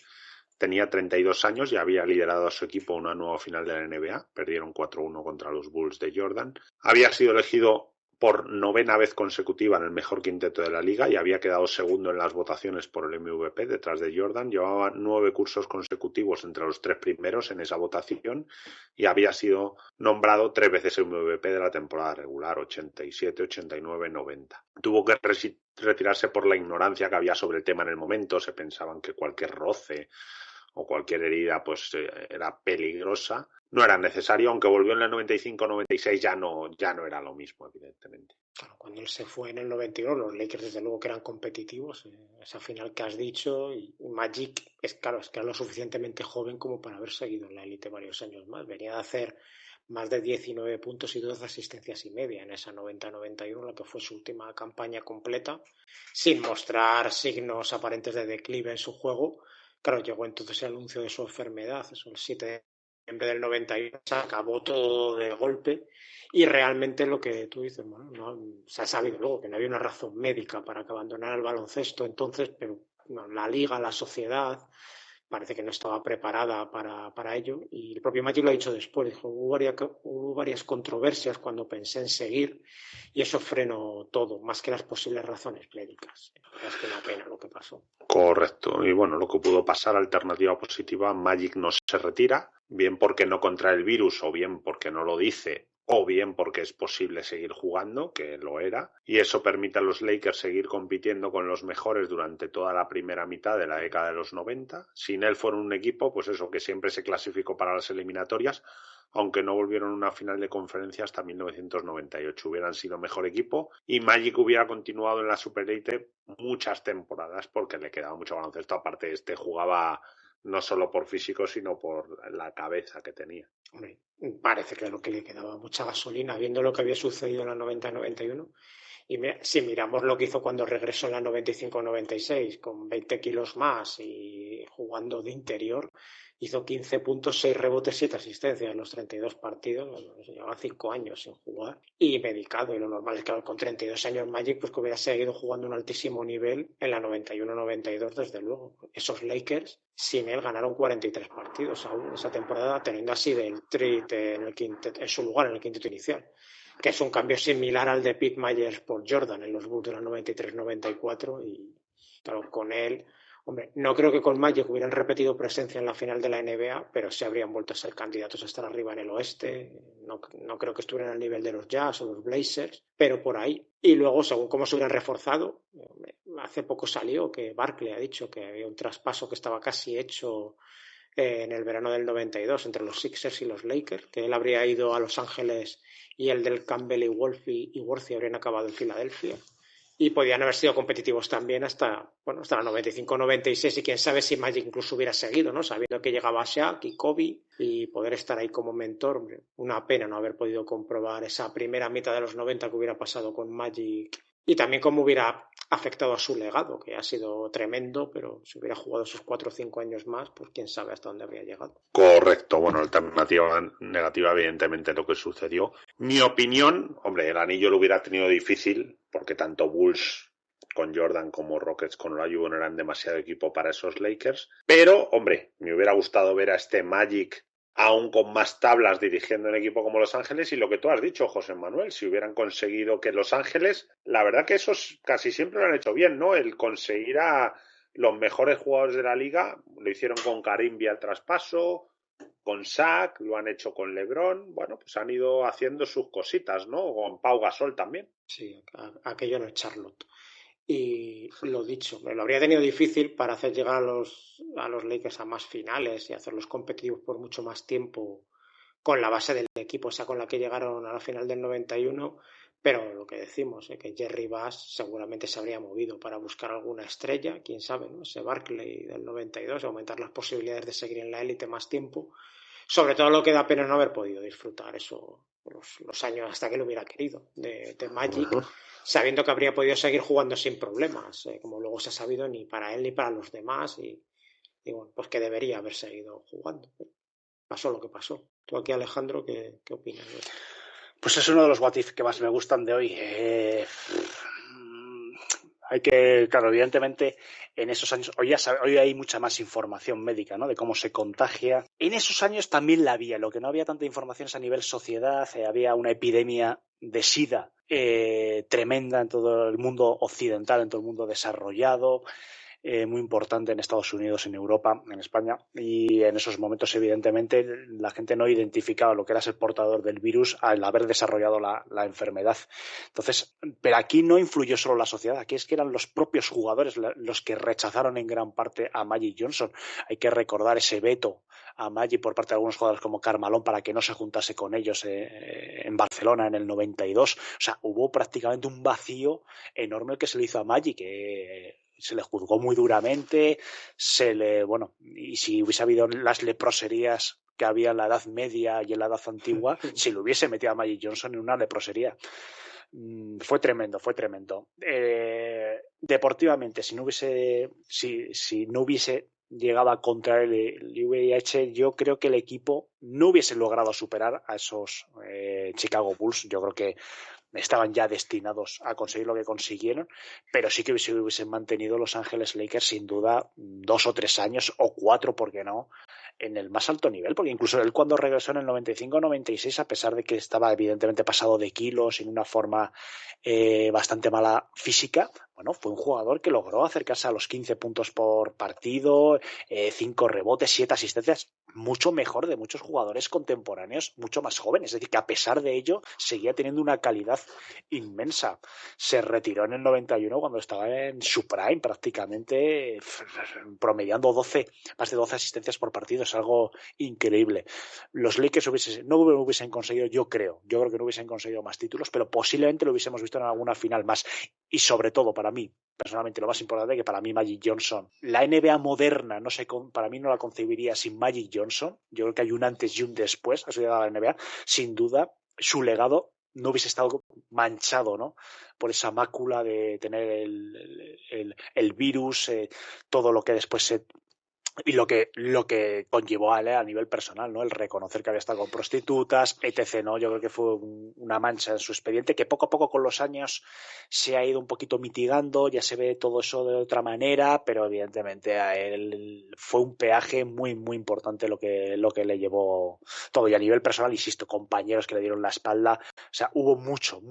Tenía 32 años y había liderado a su equipo a una nueva final de la NBA. Perdieron 4-1 contra los Bulls de Jordan. Había sido elegido por 9ª vez consecutiva en el mejor quinteto de la liga y había quedado segundo en las votaciones por el MVP detrás de Jordan. Llevaba 9 cursos consecutivos entre los 3 primeros en esa votación y había sido nombrado 3 veces MVP de la temporada regular, 87, 89, 90. Tuvo que retirarse por la ignorancia que había sobre el tema en el momento. Se pensaban que cualquier roce o cualquier herida pues era peligrosa. No era necesario, aunque volvió en el 95-96 ya no era lo mismo, evidentemente. Claro, cuando él se fue en el 91, los Lakers desde luego que eran competitivos, esa final que has dicho, y Magic es que era lo suficientemente joven como para haber seguido en la élite varios años más. Venía de hacer más de 19 puntos y 12 asistencias y media en esa 90-91, la que fue su última campaña completa, sin mostrar signos aparentes de declive en su juego. Claro, llegó entonces el anuncio de su enfermedad, eso el 7 de noviembre del 91, se acabó todo de golpe y realmente lo que tú dices, bueno, no, se ha sabido luego que no había una razón médica para que abandonara el baloncesto entonces, pero no, la liga, la sociedad parece que no estaba preparada para ello y el propio Magic lo ha dicho después, dijo, hubo varias controversias cuando pensé en seguir y eso frenó todo, más que las posibles razones médicas. Es que una pena lo que pasó. Correcto, y bueno, lo que pudo pasar, alternativa positiva, Magic no se retira, bien porque no contrae el virus o bien porque no lo dice, o bien porque es posible seguir jugando, que lo era, y eso permite a los Lakers seguir compitiendo con los mejores durante toda la primera mitad de la década de los 90. Sin él fueron un equipo, pues eso, que siempre se clasificó para las eliminatorias, aunque no volvieron a una final de conferencia hasta 1998. Hubieran sido mejor equipo y Magic hubiera continuado en la Super Elite muchas temporadas porque le quedaba mucho baloncesto. Aparte, jugaba no solo por físico, sino por la cabeza que tenía. Hombre, parece claro que le quedaba mucha gasolina viendo lo que había sucedido en la 90-91. Y si miramos lo que hizo cuando regresó en la 95-96 con 20 kilos más y jugando de interior, hizo 15 puntos, 6 rebotes, 7 asistencias en los 32 partidos. Bueno, llevaba 5 años sin jugar y medicado. Y lo normal es que con 32 años Magic pues que hubiera seguido jugando a un altísimo nivel en la 91-92, desde luego. Esos Lakers, sin él, ganaron 43 partidos aún esa temporada, teniendo así del Trit en su lugar en el quinteto inicial, que es un cambio similar al de Pete Myers por Jordan en los Bulls de la 93-94 y claro, con él, hombre, no creo que con Magic hubieran repetido presencia en la final de la NBA, pero sí habrían vuelto a ser candidatos a estar arriba en el oeste, no creo que estuvieran al nivel de los Jazz o los Blazers, pero por ahí. Y luego, según cómo se hubieran reforzado, hace poco salió que Barkley ha dicho que había un traspaso que estaba casi hecho en el verano del 92 entre los Sixers y los Lakers, que él habría ido a Los Ángeles y el del Campbell y Worthy habrían acabado en Filadelfia y podían haber sido competitivos también hasta la 95-96 y quién sabe si Magic incluso hubiera seguido, ¿no? Sabiendo que llegaba Shaq y Kobe y poder estar ahí como mentor. Hombre, una pena no haber podido comprobar esa primera mitad de los 90 que hubiera pasado con Magic y también cómo hubiera afectado a su legado, que ha sido tremendo, pero si hubiera jugado esos 4 o 5 años más, pues quién sabe hasta dónde habría llegado. Correcto, bueno, alternativa negativa, evidentemente, lo que sucedió. Mi opinión, hombre, el anillo lo hubiera tenido difícil, porque tanto Bulls con Jordan como Rockets con Olajuwon eran demasiado equipo para esos Lakers, pero, hombre, me hubiera gustado ver a este Magic aún con más tablas dirigiendo un equipo como Los Ángeles y lo que tú has dicho, José Manuel, si hubieran conseguido que Los Ángeles, la verdad que esos casi siempre lo han hecho bien, ¿no? El conseguir a los mejores jugadores de la liga, lo hicieron con Karim vía el traspaso, con Shaq, lo han hecho con LeBron, bueno, pues han ido haciendo sus cositas, ¿no? Con Pau Gasol también. Sí, aquello no es Charlotte. Y lo dicho, lo habría tenido difícil para hacer llegar a los Lakers a más finales y hacerlos competitivos por mucho más tiempo con la base del equipo, esa con la que llegaron a la final del 91, pero lo que decimos, que Jerry Buss seguramente se habría movido para buscar alguna estrella, quién sabe, ¿no? Ese Barkley del 92, aumentar las posibilidades de seguir en la élite más tiempo. Sobre todo lo que da pena no haber podido disfrutar eso los años hasta que lo hubiera querido de Magic, sabiendo que habría podido seguir jugando sin problemas, como luego se ha sabido, ni para él ni para los demás y bueno, pues que debería haber seguido jugando. Pasó lo que pasó. Tú aquí, Alejandro, ¿qué opinas de esto? Pues es uno de los what if que más me gustan de hoy. Hay que, claro, evidentemente, en esos años, hoy hay mucha más información médica, ¿no? De cómo se contagia. En esos años también la había, lo que no había tanta información es a nivel sociedad, había una epidemia de SIDA tremenda en todo el mundo occidental, en todo el mundo desarrollado, muy importante en Estados Unidos, en Europa, en España, y en esos momentos evidentemente la gente no identificaba lo que era ser portador del virus al haber desarrollado la enfermedad. Entonces, pero aquí no influyó solo la sociedad, aquí es que eran los propios jugadores los que rechazaron en gran parte a Magic Johnson. Hay que recordar ese veto a Magic por parte de algunos jugadores como Carmalón para que no se juntase con ellos en Barcelona en el 92. O sea, hubo prácticamente un vacío enorme el que se le hizo a Magic, que se le juzgó muy duramente, y si hubiese habido las leproserías que había en la Edad Media y en la Edad Antigua, si lo hubiese metido a Magic Johnson en una leprosería. Fue tremendo, fue tremendo. Deportivamente, si no hubiese llegado a contraer el VIH, yo creo que el equipo no hubiese logrado superar a esos Chicago Bulls. Yo creo que estaban ya destinados a conseguir lo que consiguieron, pero sí que se hubiesen mantenido Los Ángeles Lakers sin duda 2 o 3 años o 4, ¿por qué no?, en el más alto nivel, porque incluso él cuando regresó en el 95-96, a pesar de que estaba evidentemente pasado de kilos, en una forma bastante mala física, bueno, fue un jugador que logró acercarse a los 15 puntos por partido, 5 rebotes, 7 asistencias, mucho mejor de muchos jugadores contemporáneos, mucho más jóvenes. Es decir, que a pesar de ello, seguía teniendo una calidad inmensa. Se retiró en el 91 cuando estaba en su prime, prácticamente promediando más de 12 asistencias por partido. Es algo increíble. Los Lakers no hubiesen conseguido, yo creo que no hubiesen conseguido más títulos, pero posiblemente lo hubiésemos visto en alguna final más. Y sobre todo, para mí, personalmente, lo más importante, que para mí Magic Johnson, la NBA moderna, para mí no la concebiría sin Magic Johnson. Yo creo que hay un antes y un después, ha llegado a la NBA, sin duda. Su legado no hubiese estado manchado, ¿no?, por esa mácula de tener el virus, todo lo que después y lo que conllevó a él a nivel personal, ¿no?, el reconocer que había estado con prostitutas, etc., ¿no? Yo creo que fue una mancha en su expediente que poco a poco con los años se ha ido un poquito mitigando, ya se ve todo eso de otra manera, pero evidentemente a él fue un peaje muy, muy importante lo que le llevó todo. Y a nivel personal, insisto, compañeros que le dieron la espalda, o sea, hubo mucho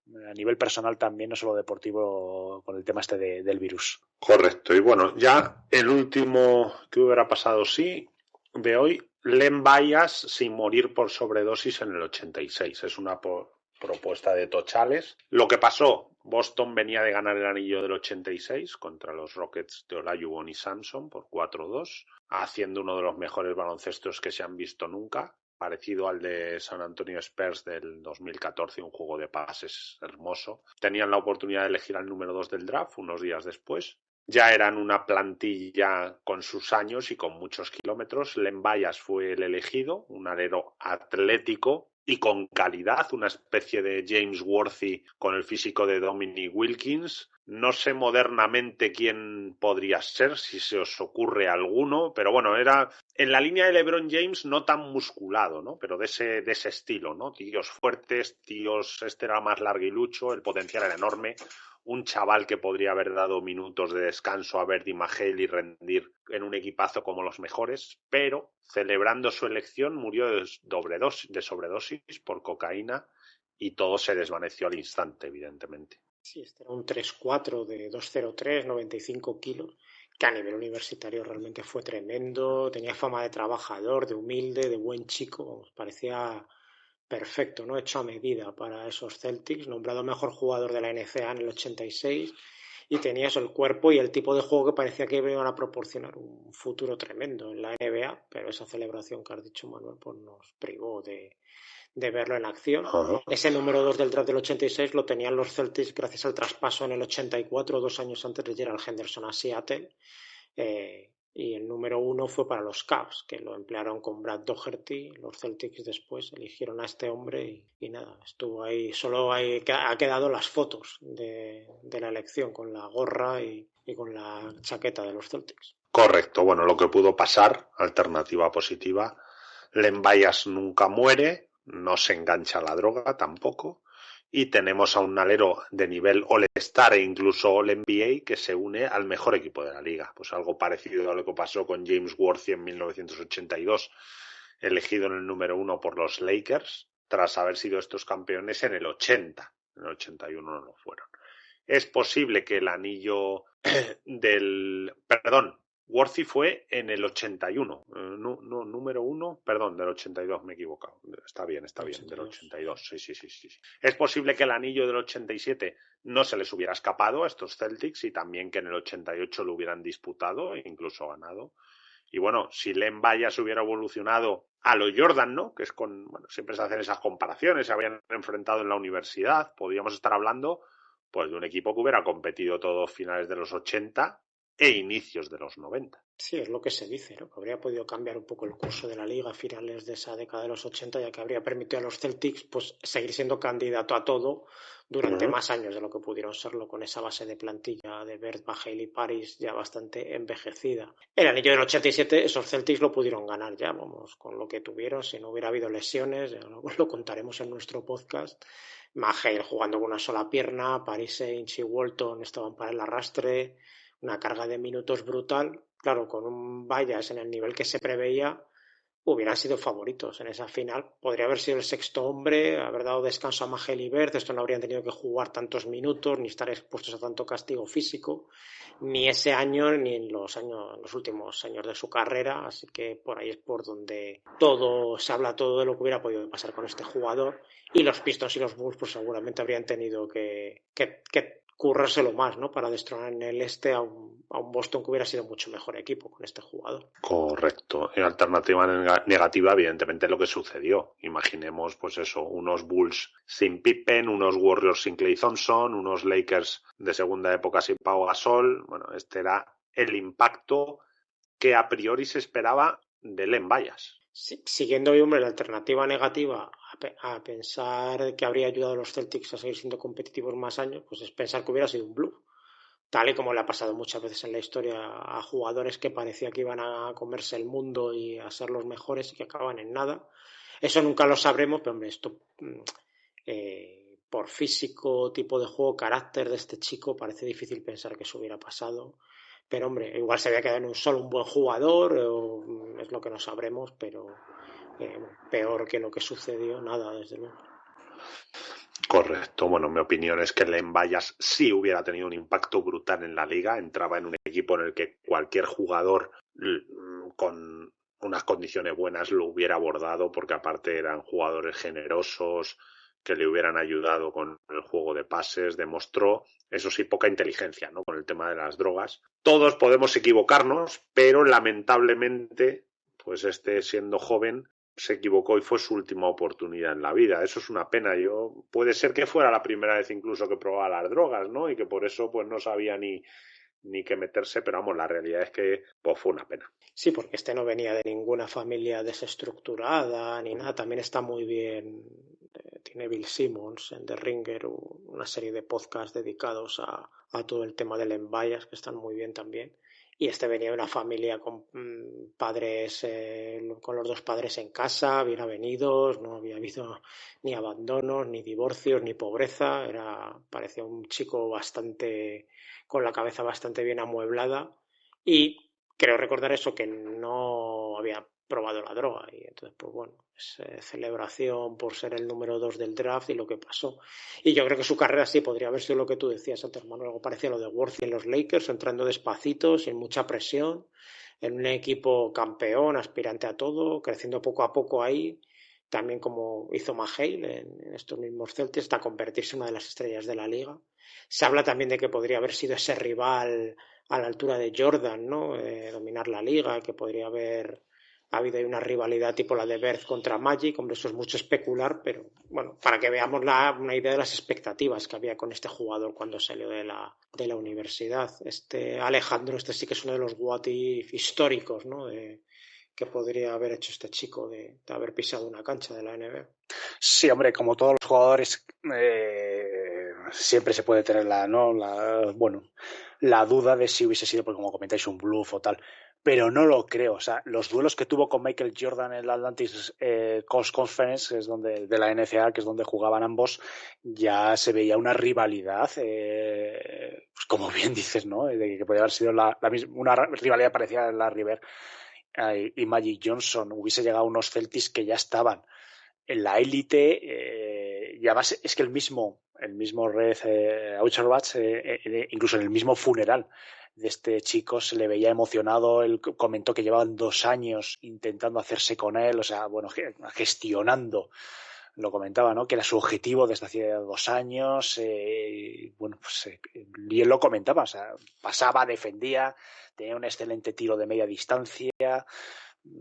a nivel personal también, no solo deportivo, con el tema del virus. Correcto. Y bueno, ya el último que hubiera pasado sí de hoy, Len Bias sin morir por sobredosis en el 86. Es una propuesta de Tochales. Lo que pasó, Boston venía de ganar el anillo del 86 contra los Rockets de Olajuwon y Sampson por 4-2, haciendo uno de los mejores baloncestos que se han visto nunca, parecido al de San Antonio Spurs del 2014, un juego de pases hermoso. Tenían la oportunidad de elegir al número 2 del draft unos días después. Ya eran una plantilla con sus años y con muchos kilómetros. Len Bias fue el elegido, un alero atlético y con calidad, una especie de James Worthy con el físico de Dominic Wilkins. No sé modernamente quién podría ser, si se os ocurre alguno, pero bueno, era en la línea de LeBron James, no tan musculado, ¿no?, pero de ese estilo, ¿no? Tíos fuertes, este era más larguilucho, el potencial era enorme. Un chaval que podría haber dado minutos de descanso a Verdi Magel y rendir en un equipazo como los mejores, pero celebrando su elección murió de sobredosis por cocaína y todo se desvaneció al instante, evidentemente. Sí, este era un 3-4 de 203, 95 kilos, que a nivel universitario realmente fue tremendo, tenía fama de trabajador, de humilde, de buen chico, parecía perfecto, ¿no?, hecho a medida para esos Celtics, nombrado mejor jugador de la NCAA en el 86, y tenía eso, el cuerpo y el tipo de juego que parecía que iban a proporcionar un futuro tremendo en la NBA, pero esa celebración que has dicho, Manuel, pues nos privó de verlo en acción. Uh-huh. Ese número 2 del draft del 86 lo tenían los Celtics gracias al traspaso en el 84, 2 años antes de Gerald Henderson a Seattle, y el número 1 fue para los Cavs, que lo emplearon con Brad Doherty. Los Celtics después eligieron a este hombre y nada, estuvo ahí. Solo ha quedado las fotos de la elección con la gorra y con la chaqueta de los Celtics. Correcto, bueno, lo que pudo pasar, alternativa positiva. Len Bias nunca muere, no se engancha a la droga tampoco, y tenemos a un alero de nivel All-Star e incluso All-NBA que se une al mejor equipo de la liga. Pues algo parecido a lo que pasó con James Worthy en 1982, elegido en el número 1 por los Lakers. tras haber sido estos campeones en el 80. En el 81 no lo fueron. Es posible que el anillo Perdón, Worthy fue en el 81. Número 1, perdón, del 82, me he equivocado. Está bien, 82. Del 82. Sí. Es posible que el anillo del 87 no se les hubiera escapado a estos Celtics y también que en el 88 lo hubieran disputado e incluso ganado. Y bueno, si Len Bias hubiera evolucionado a lo Jordan, ¿no? Que es siempre se hacen esas comparaciones, se habían enfrentado en la universidad, podríamos estar hablando pues de un equipo que hubiera competido todos finales de los 80 e inicios de los 90. Sí, es lo que se dice, ¿no? Que habría podido cambiar un poco el curso de la liga a finales de esa década de los 80, ya que habría permitido a los Celtics pues seguir siendo candidato a todo durante más años de lo que pudieron serlo con esa base de plantilla de Bird, Hale y Paris ya bastante envejecida. El anillo del 87, esos Celtics lo pudieron ganar ya, vamos, con lo que tuvieron, si no hubiera habido lesiones, ya lo contaremos en nuestro podcast. Hale jugando con una sola pierna, Paris Sainz y Walton estaban para el arrastre, una carga de minutos brutal. Claro, con un Bias en el nivel que se preveía, hubieran sido favoritos en esa final. Podría haber sido el sexto hombre, haber dado descanso a Magel y Bird, esto no habrían tenido que jugar tantos minutos, ni estar expuestos a tanto castigo físico, ni ese año, ni en los últimos años de su carrera, así que por ahí es por donde se habla todo de lo que hubiera podido pasar con este jugador, y los Pistons y los Bulls pues seguramente habrían tenido que currárselo más, ¿no? Para destronar en el este a un Boston que hubiera sido mucho mejor equipo con este jugador. Correcto. En alternativa negativa, evidentemente, lo que sucedió. Imaginemos, pues eso, unos Bulls sin Pippen, unos Warriors sin Klay Thompson, unos Lakers de segunda época sin Pau Gasol. Bueno, este era el impacto que a priori se esperaba de Len Bias. Sí, siguiendo hoy, hombre, la alternativa negativa a pensar que habría ayudado a los Celtics a seguir siendo competitivos más años, pues es pensar que hubiera sido un bluff. Tal y como le ha pasado muchas veces en la historia a jugadores que parecía que iban a comerse el mundo y a ser los mejores y que acaban en nada. Eso nunca lo sabremos, pero hombre, esto por físico, tipo de juego, carácter de este chico, parece difícil pensar que eso hubiera pasado. Pero hombre, igual se había quedado en solo un buen jugador, es lo que no sabremos, pero peor que lo que sucedió, nada, desde luego. Correcto. Bueno, mi opinión es que Len Bias sí hubiera tenido un impacto brutal en la liga. Entraba en un equipo en el que cualquier jugador con unas condiciones buenas lo hubiera abordado, porque aparte eran jugadores generosos que le hubieran ayudado con el juego de pases. Demostró, eso sí, poca inteligencia, ¿no? Con el tema de las drogas. Todos podemos equivocarnos, pero lamentablemente, pues siendo joven, se equivocó y fue su última oportunidad en la vida. Eso es una pena. Puede ser que fuera la primera vez incluso que probaba las drogas, ¿no? Y que por eso pues no sabía ni qué meterse, pero vamos, la realidad es que pues fue una pena. Sí, porque no venía de ninguna familia desestructurada ni nada. También está muy bien. Tiene Bill Simmons en The Ringer una serie de podcasts dedicados a todo el tema del Len Bias, que están muy bien también. Y venía de una familia con padres, con los dos padres en casa, bien avenidos, no había habido ni abandonos, ni divorcios, ni pobreza. Parecía un chico con la cabeza bastante bien amueblada, y creo recordar eso, que no había probado la droga, y entonces pues bueno, celebración por ser el número 2 del draft y lo que pasó. Y yo creo que su carrera sí podría haber sido lo que tú decías, hermano, algo parecido a lo de Worthy en los Lakers, entrando despacito, sin mucha presión, en un equipo campeón, aspirante a todo, creciendo poco a poco ahí, también como hizo Mahale en estos mismos Celtics, hasta convertirse en una de las estrellas de la liga. Se habla también de que podría haber sido ese rival a la altura de Jordan, ¿no? Dominar la liga, que podría haber habido ahí una rivalidad tipo la de Bird contra Magic. Hombre, eso es mucho especular, pero bueno, para que veamos una idea de las expectativas que había con este jugador cuando salió de la universidad. Alejandro, sí que es uno de los what if históricos, ¿no? Que podría haber hecho este chico de haber pisado una cancha de la NBA. Sí, hombre, como todos los jugadores, siempre se puede tener la duda de si hubiese sido, porque como comentáis, un bluff o tal, pero no lo creo. O sea, los duelos que tuvo con Michael Jordan en la Atlantic Coast Conference, que es de la NCAA, que es donde jugaban ambos, ya se veía una rivalidad, pues como bien dices, ¿no? De que podría haber sido una rivalidad parecida a la River y Magic Johnson. Hubiese llegado a unos Celtics que ya estaban en la élite, y además es que el mismo Red Auerbach, incluso en el mismo funeral de este chico se le veía emocionado. Él comentó que llevaban 2 años intentando hacerse con él, o sea, bueno, gestionando, lo comentaba, ¿no? Que era su objetivo desde hacía 2 años. Bueno, pues y él lo comentaba, o sea, pasaba, defendía, tenía un excelente tiro de media distancia,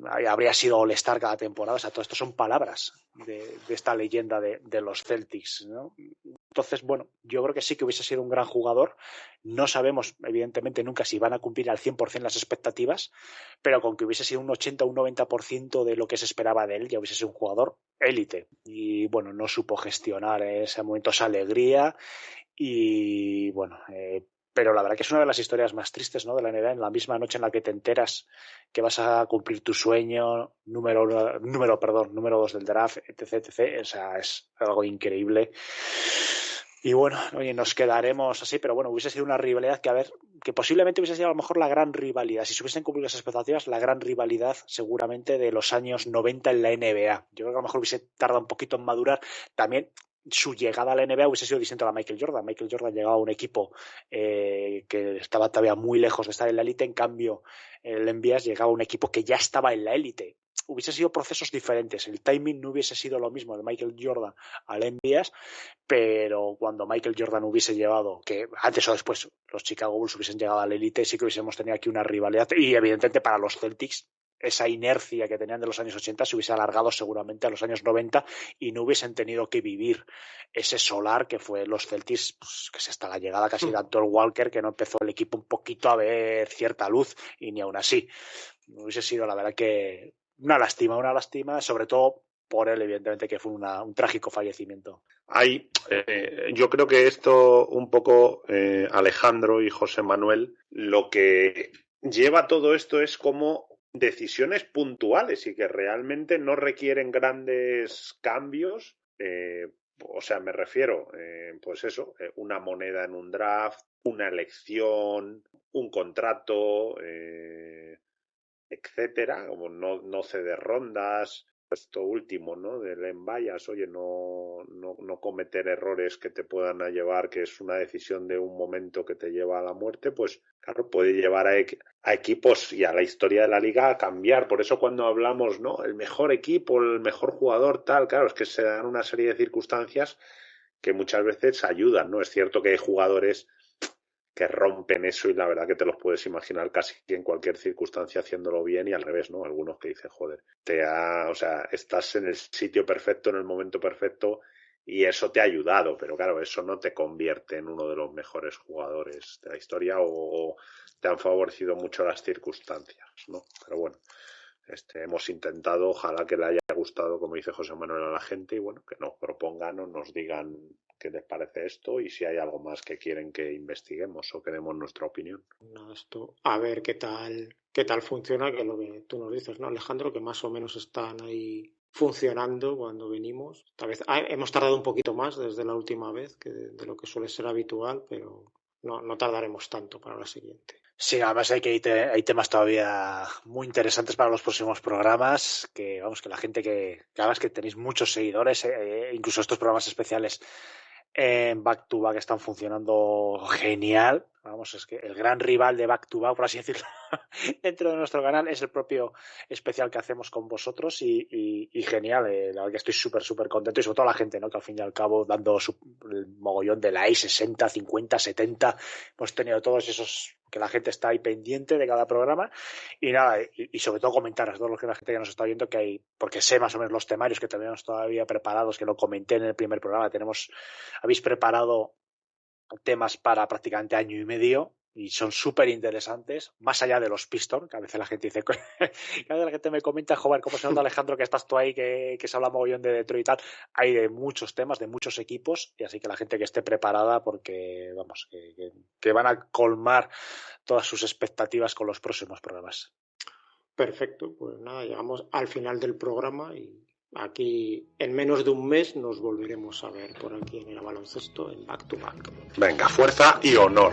habría sido All-Star cada temporada. O sea, todo esto son palabras de esta leyenda de los Celtics, ¿no? Entonces, bueno, yo creo que sí que hubiese sido un gran jugador. No sabemos, evidentemente, nunca si van a cumplir al 100% las expectativas, pero con que hubiese sido un 80 o un 90% de lo que se esperaba de él, ya hubiese sido un jugador élite. Y, bueno, no supo gestionar en ese momento esa alegría y, bueno, pero la verdad que es una de las historias más tristes, ¿no?, de la NBA, en la misma noche en la que te enteras que vas a cumplir tu sueño, número 2 del draft, etc. O sea, es algo increíble. Y bueno, oye, nos quedaremos así, pero bueno, hubiese sido una rivalidad que posiblemente hubiese sido a lo mejor la gran rivalidad. Si se hubiesen cumplido las expectativas, la gran rivalidad seguramente de los años 90 en la NBA. Yo creo que a lo mejor hubiese tardado un poquito en madurar. También su llegada a la NBA hubiese sido distinta a la de Michael Jordan. Michael Jordan llegaba a un equipo que estaba todavía muy lejos de estar en la élite. En cambio, el Embiid llegaba a un equipo que ya estaba en la élite. Hubiese sido procesos diferentes. El timing no hubiese sido lo mismo de Michael Jordan al Embiid, pero cuando Michael Jordan hubiese llevado, que antes o después los Chicago Bulls hubiesen llegado a la élite, sí que hubiésemos tenido aquí una rivalidad. Y evidentemente para los Celtics, esa inercia que tenían de los años 80 se hubiese alargado seguramente a los años 90 y no hubiesen tenido que vivir ese solar que fue los Celtics, pues, que es hasta la llegada casi de Antoine Walker, que no empezó el equipo un poquito a ver cierta luz, y ni aún así. Hubiese sido, la verdad, que una lástima, sobre todo por él, evidentemente, que fue un trágico fallecimiento. Yo creo que esto un poco, Alejandro y José Manuel, lo que lleva todo esto es como decisiones puntuales y que realmente no requieren grandes cambios. O sea, me refiero, pues eso, una moneda en un draft, una elección, un contrato, etcétera, como no ceder rondas. Esto último, ¿no?, del Len Bias, oye, no cometer errores que te puedan llevar, que es una decisión de un momento que te lleva a la muerte, pues claro, puede llevar a equipos y a la historia de la liga a cambiar. Por eso cuando hablamos, ¿no?, el mejor equipo, el mejor jugador, tal, claro, es que se dan una serie de circunstancias que muchas veces ayudan, ¿no? Es cierto que hay jugadores que rompen eso y la verdad que te los puedes imaginar casi en cualquier circunstancia haciéndolo bien, y al revés, ¿no? Algunos que dicen, joder, o sea, estás en el sitio perfecto, en el momento perfecto y eso te ha ayudado, pero claro, eso no te convierte en uno de los mejores jugadores de la historia o te han favorecido mucho las circunstancias, ¿no? Pero bueno, hemos intentado, ojalá que le haya gustado, como dice José Manuel, a la gente, y bueno, que nos propongan o nos digan qué les parece esto y si hay algo más que quieren que investiguemos o que demos nuestra opinión. No, esto, a ver qué tal funciona, que es lo que tú nos dices, ¿no, Alejandro? Que más o menos están ahí funcionando cuando venimos. Tal vez hemos tardado un poquito más desde la última vez que de lo que suele ser habitual, pero no tardaremos tanto para la siguiente. Sí, además hay temas todavía muy interesantes para los próximos programas, que vamos, que la gente que además que tenéis muchos seguidores, incluso estos programas especiales en Back to Back están funcionando genial. Vamos, es que el gran rival de Back to Back, por así decirlo, dentro de nuestro canal es el propio especial que hacemos con vosotros y genial. La verdad que estoy súper contento, y sobre todo la gente, ¿no?, que al fin y al cabo, dando el mogollón de likes, 60, 50, 70, hemos tenido todos esos, que la gente está ahí pendiente de cada programa, y nada, y sobre todo comentar a todos los que la gente que nos está viendo, que hay, porque sé más o menos los temarios que tenemos todavía preparados, que lo comenté en el primer programa, habéis preparado temas para prácticamente año y medio y son súper interesantes, más allá de los Pistons, que a veces la gente dice, cada vez la gente me comenta, joder, ¿cómo se nota, Alejandro, que estás tú ahí, que se habla mogollón de Detroit y tal? Hay de muchos temas, de muchos equipos, y así que la gente que esté preparada, porque vamos, que van a colmar todas sus expectativas con los próximos programas. Perfecto, pues nada, llegamos al final del programa y aquí en menos de un mes nos volveremos a ver por aquí en el baloncesto en Back to Back. Venga, fuerza y honor.